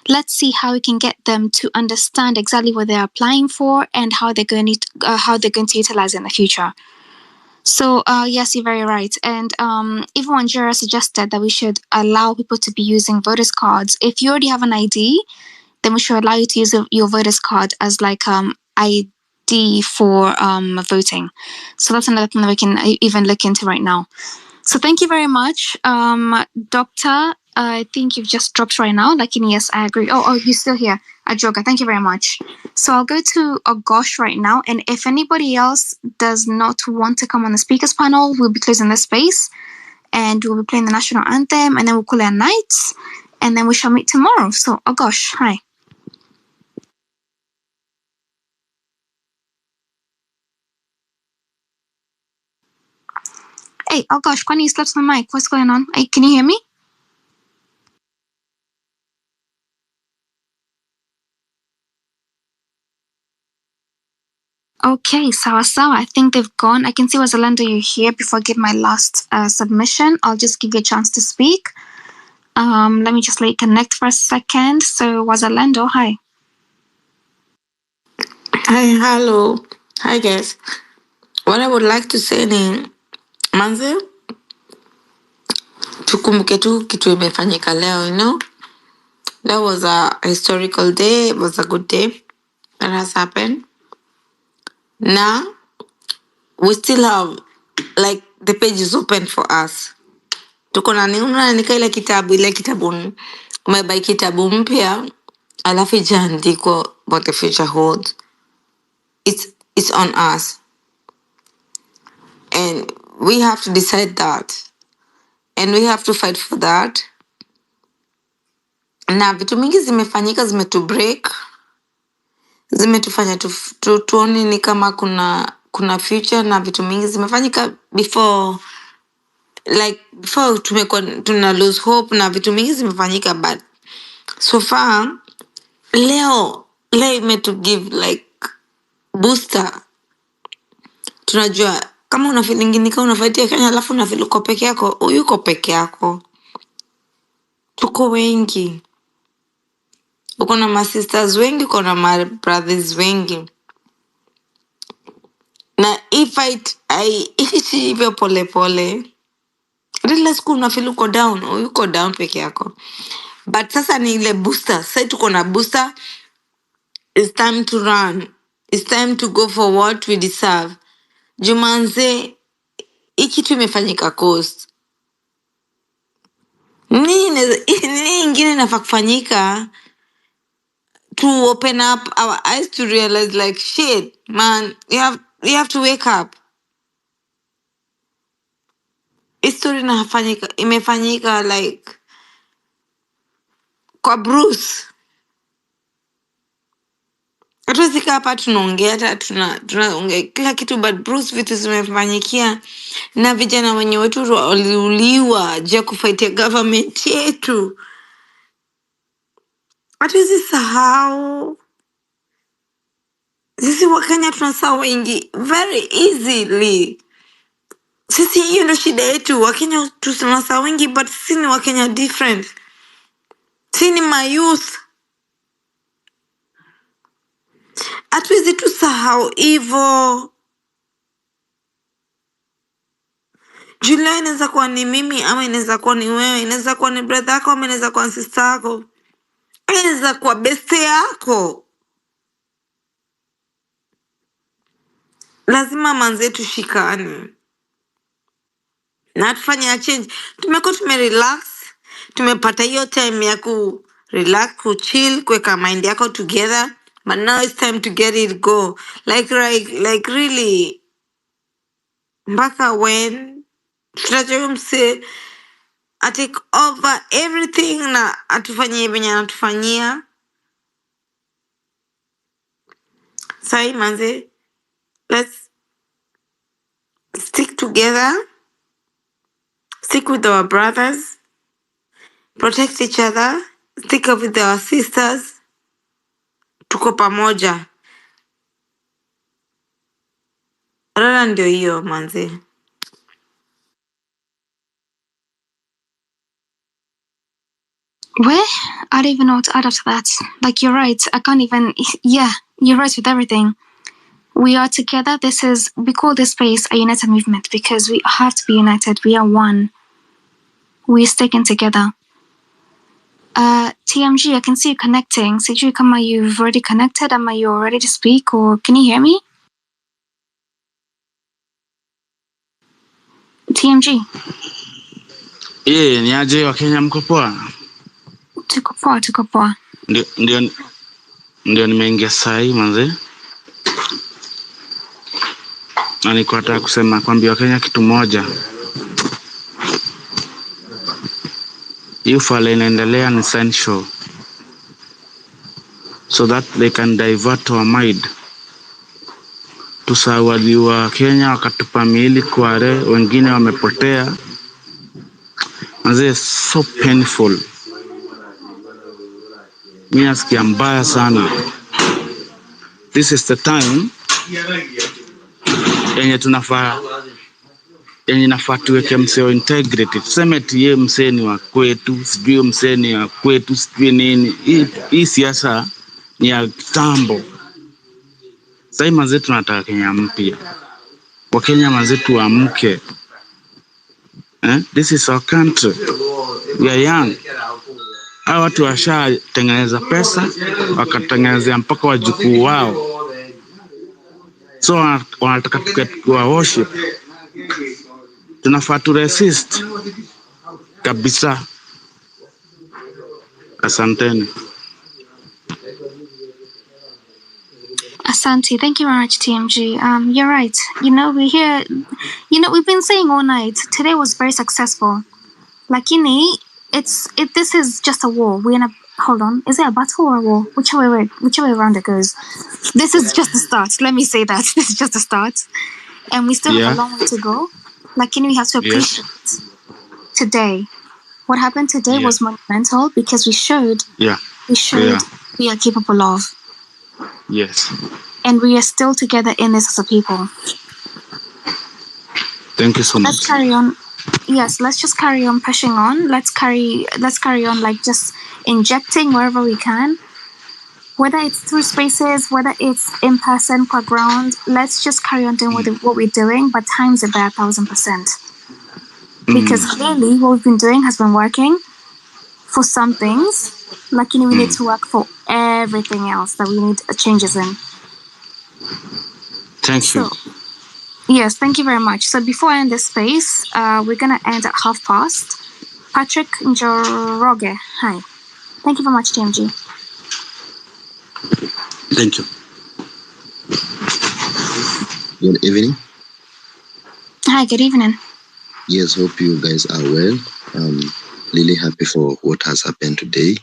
let's see how we can get them to understand exactly what they're applying for and how they're going to utilize it in the future. So yes, you're very right. And even Wanjira suggested that we should allow people to be using voters cards. If you already have an ID, then we should allow you to use your voters card as like D for voting. So that's another thing that we can even look into right now. So thank you very much. Doctor, I think you've just dropped right now. Like, yes, I agree. Oh, you're still here. Ajoga, thank you very much. So I'll go to Agosh right now. And if anybody else does not want to come on the speakers panel, we'll be closing this space and we'll be playing the national anthem and then we'll call it a night and then we shall meet tomorrow. So Agosh, hi. Hey, oh gosh, Kwani, you slept on the mic. What's going on? Hey, can you hear me? Okay, sawa. I think they've gone. I can see Wazalendo, you're here. Before I give my last submission, I'll just give you a chance to speak. Let me just connect for a second. So Wazalendo, hi. Hi, hello. Hi, guys. What I would like to say ni manze, tukumbuke tu kitu imefanyika leo, you know? That was a historical day. It was a good day that has happened. Now, we still have, like, the page is open for us. Tuko na unaandika ile kitabu umebai kitabu mpya alafu ijaandikwa what the future holds. It's on us. And we have to decide that. And we have to fight for that. Na vitu mingi zimefanyika, zimetu break. Zimetufanya tuone ni kama kuna future, na vitu mingi zimefanyika before tumekuwa tuna lose hope, na vitu mingi zimefanyika, but so far leo imetu give like booster. Tunajua kama una feeling ni kama unafightia Kenya alafu una feel uko peke yako, uyuko peke yako. Tuko wengi. Uko na ma sisters wengi, uko na ma brothers wengi. Na fight ishi hivyo pole pole. Really school una feel uko down, uyuko down peke yako. But sasa ni ile booster. Sasa tuko na booster. It's time to run. It's time to go for what we deserve. Jumanze, hiki tu imefanyika coast. Nini ingine nafaa kufanyika to open up our eyes to realize like shit, man, you have to wake up. History imefanyika like kwa Bruce. Hatuwezi kaa hapa tunaongea hata tunaongea kila kitu, but Bruce vitu zimefanyikia na vijana wenye wetu waliuliwa je kufaitia government yetu. Hatuwezi sahau. Sisi Wakenya tunasahau wengi very easily. Sisi hiyo ndio shida yetu. Wakenya tunasahau wengi, but sisi ni Wakenya different. Sisi ni mayouth. Hatuwezi tusahau hivyo. Julia inaweza kuwa ni mimi, ama inaweza kuwa ni wewe, inaweza kuwa ni brother yako, ama inaweza kuwa sister yako, inaweza kuwa beste yako. Lazima manze tushikane na tufanye change. Tumekuwa tumerelax, tumepata hiyo time ya ku relax, ku chill, kuweka mind yako together, but now it's time to get it go. Like really, mpaka when tutajua mse I take over everything na atufanyie venye anatufanyia. Sai manze, let's stick together, stick with our brothers, protect each other, stick up with our sisters. Tuko pamoja. Rara ndio hiyo manze. Where? I don't even know what to add after that. Like, you're right. I can't even. Yeah, you're right with everything. We are together. We call this space a united movement because we have to be united. We are one. We're sticking together. TMG, I can see you connecting. Sijui kama you've already connected, ama you're ready to speak, or can you hear me? TMG. Ni aje wa Kenya mko poa? Tuko poa. Ndio nimeingia saa hii manze. Na niko nataka kusema kwambia Wakenya kitu moja. Hiyo fala inaendelea ni essential, so that they can divert our mind. Tusawaliwa Kenya wakatupa miili kware, wengine wamepotea. Manze, so painful. Mimi nasikia mbaya sana. This is the time yenye nafaa tuweke mseo integrity. Tuseme tiye msee ni wa kwetu, sijui msee ni wa kwetu, sijui nini. Hii siasa ni ya kitambo. Sasa manze tunataka Kenya mpya. Wakenya manze tuamke. This is our country. We are young. Hawa watu washatengeneza pesa, wakatengenezea mpaka wajukuu wao. So wanataka tuwa worship. Tunafaa tu resist kabisa. Asanteni. Asante. Thank you very much, TMG. You're right. We've been saying all night. Today was very successful. Lakini, this is just a war. Hold on. Is it a battle or a war? Whichever way around it goes. This is just the start. Let me say that. This is just the start. And we still have a long way to go. Lakini, we have to appreciate today. What happened today was monumental because we showed we are capable of. Yes. And we are still together in this as a people. Thank you so much. Let's carry on. Yes, let's just carry on pushing on. Let's carry on like just injecting wherever we can. Whether it's through spaces, whether it's in person, per ground, let's just carry on doing what we're doing, but times it by 1,000%. Because clearly what we've been doing has been working for some things. Like, we need to work for everything else that we need changes in. Thank you. Yes, thank you very much. So before I end this space, we're going to end at past. Patrick Njoroge, hi. Thank you very much, TMG. Thank you. Good evening. Hi, good evening. Yes, hope you guys are well. Really happy for what has happened today.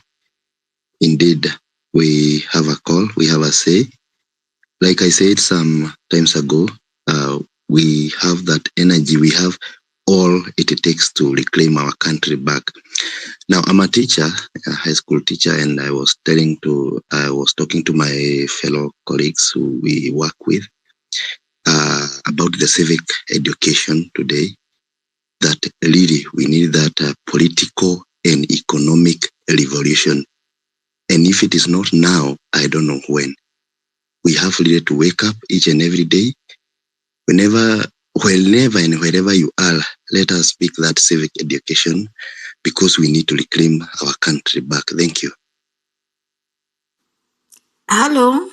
Indeed, we have a call, we have a say. Like I said some times ago, we have that energy, we have all it takes to reclaim our country back. Now, I'm a teacher, a high school teacher, and I was talking to my fellow colleagues who we work with about the civic education today, that really we need that political and economic revolution. And if it is not now, I don't know when. We have really to wake up each and every day. Whenever and wherever you are, let us speak that civic education because we need to reclaim our country back. Thank you. Hello.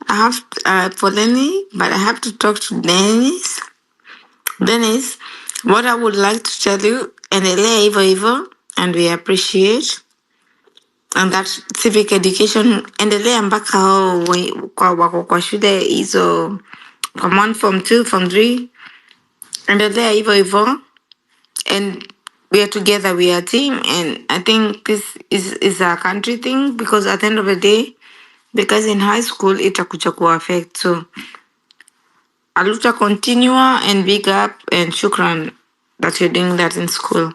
I have Poleni, but I have to talk to Dennis. Dennis, what I would like to tell you, endelea hivyo hivyo, and we appreciate. And that civic education, endelea mpaka hao wako kwa shule hizo from 1, from 2, from 3. Endelea hivyo hivyo. And we are together, we are a team. And I think this is a country thing because at the end of the day, because in high school, itakuja kuaffect. So, aluta continua and big up and shukran that you're doing that in school.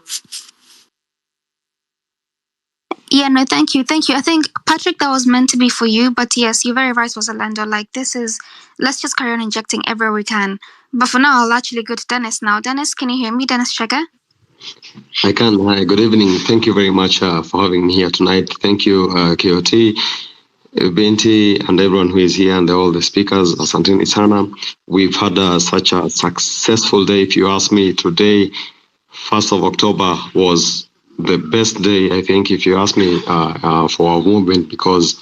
Yeah, no, thank you. I think, Patrick, that was meant to be for you, but yes, you're very right, Rosalindo. Like, let's just carry on injecting everywhere we can. But for now, I'll actually go to Dennis now. Dennis, can you hear me? Dennis Chega? I can. Hi, good evening. Thank you very much for having me here tonight. Thank you, KOT, Binti, and everyone who is here, and all the speakers. Asanteni sana. We've had such a successful day. If you ask me, today, 1st of October, was the best day, I think, if you ask me, for our movement, because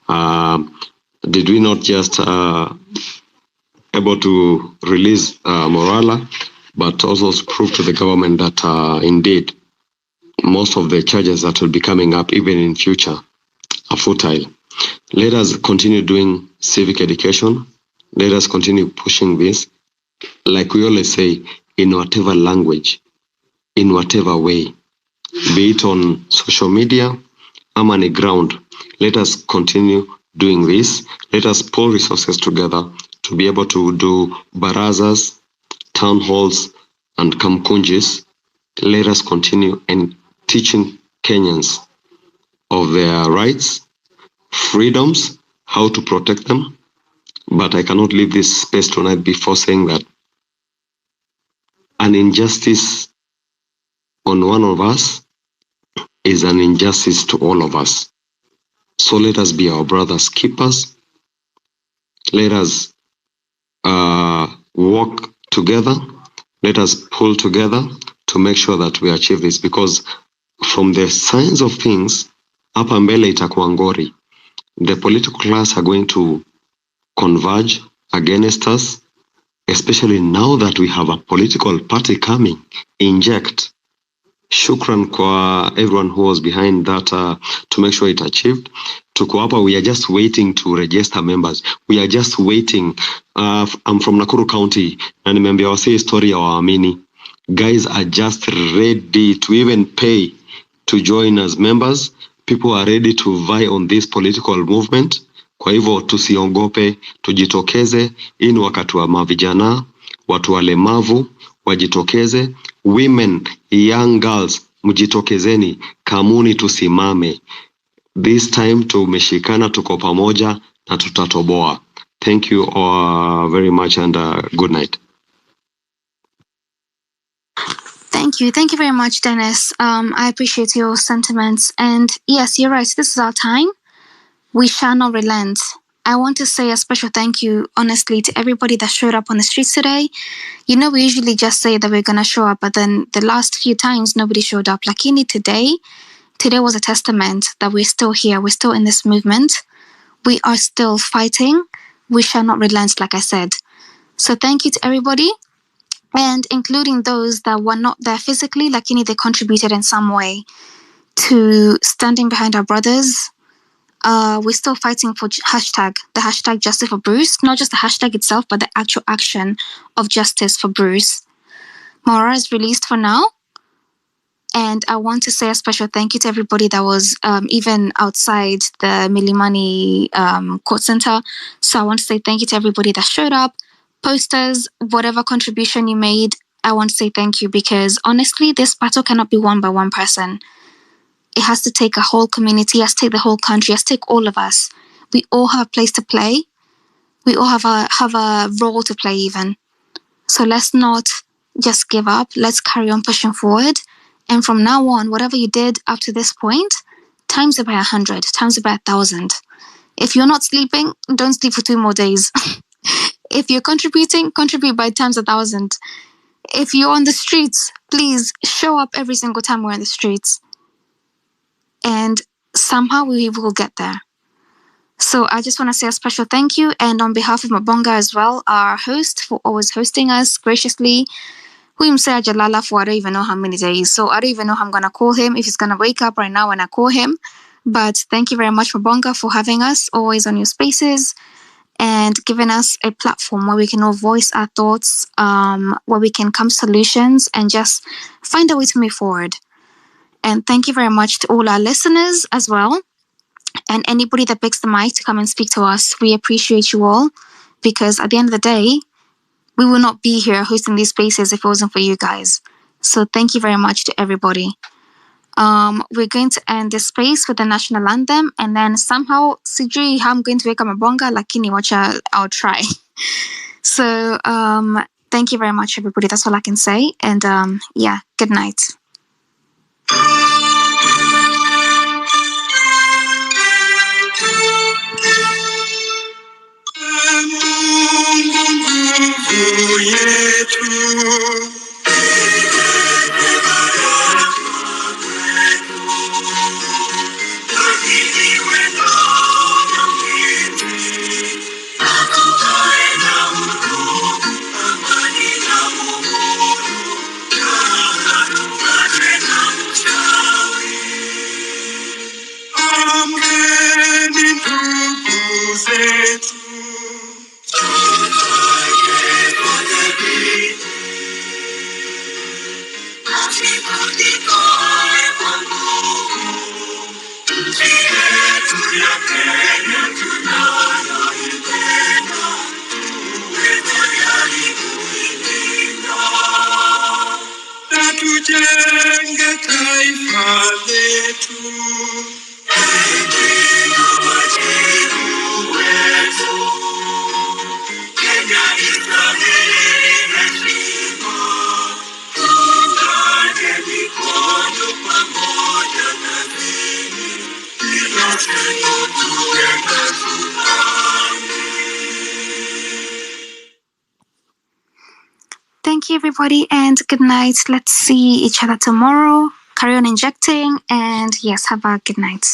did we not just able to release Morara, but also prove to the government that indeed most of the charges that will be coming up even in future are futile. Let us continue doing civic education. Let us continue pushing this. Like we always say, in whatever language, in whatever way, be it on social media, I'm on the ground. Let us continue doing this. Let us pull resources together to be able to do barazas, town halls, and kamkunjis. Let us continue and teaching Kenyans of their rights, freedoms, how to protect them. But I cannot leave this space tonight before saying that an injustice on one of us is an injustice to all of us. So let us be our brother's keepers. Let us work together. Let us pull together to make sure that we achieve this, because from the signs of things, hapa mbele itakuwa ngori. The political class are going to converge against us, especially now that we have a political party coming, inject. Shukran kwa everyone who was behind that to make sure it achieved. Tuko hapa, we are just waiting to register members. We are just waiting. I'm from Nakuru County, na nimeambia wase story ya waamini. Guys are just ready to even pay to join as members. People are ready to vie on this political movement. Kwa hivyo tusiongope, tujitokeze. Hii ni wakati wa mavijana, watu walemavu wajitokeze. Women, young girls, mjitokezeni, kamuni tusimame. This time tumeshikana, tuko pamoja na tutatoboa. Thank you all very much and good night. Thank you. Thank you very much, Dennis. I appreciate your sentiments. And yes, you're right. This is our time. We shall not relent. I want to say a special thank you, honestly, to everybody that showed up on the streets today. You know, we usually just say that we're going to show up, but then the last few times, nobody showed up. Lakini today was a testament that we're still here. We're still in this movement. We are still fighting. We shall not relent, like I said. So thank you to everybody, and including those that were not there physically, lakini they contributed in some way to standing behind our brothers. We're still fighting for the hashtag justice for Bruce, not just the hashtag itself, but the actual action of justice for Bruce. Morara is released for now. And I want to say a special thank you to everybody that was even outside the Milimani court center. So I want to say thank you to everybody that showed up, posters, whatever contribution you made. I want to say thank you, because honestly, this battle cannot be won by one person. It has to take a whole community, it has to take the whole country, it has to take all of us. We all have a place to play. We all have a role to play even. So let's not just give up. Let's carry on pushing forward. And from now on, whatever you did up to this point, times it by 100, times it by 1,000. If you're not sleeping, don't sleep for 2 more days. If you're contributing, contribute by times 1,000. If you're on the streets, please show up every single time we're on the streets. And somehow we will get there. So I just want to say a special thank you. And on behalf of Mabonga as well, our host, for always hosting us graciously. We say Jalala for I don't even know how many days. So I don't even know how I'm going to call him, if he's going to wake up right now when I call him. But thank you very much, Mabonga, for having us always on your spaces and giving us a platform where we can all voice our thoughts, where we can come to solutions and just find a way to move forward. And thank you very much to all our listeners as well. And anybody that picks the mic to come and speak to us, we appreciate you all, because at the end of the day, we will not be here hosting these spaces if it wasn't for you guys. So thank you very much to everybody. We're going to end this space with the national anthem, and then somehow, sijui how I'm going to wake up Mabonga, lakini wacha, I'll try. So thank you very much, everybody. That's all I can say. And yeah, good night. ndugu zetu. Tufanye kwa bidii. Tusipotikae kwa nguvu. Nchi yetu ya Kenya tunayoipenda. Tuwe tayari kuilinda. Na tujenge taifa letu. Ndio wajibu wetu. Kenya istahili heshima. Tuungane mikono pamoja kazini. Kila siku tuwe na shukrani. Thank you, everybody, and good night. Let's see each other tomorrow. Carry on injecting, and yes, have a good night.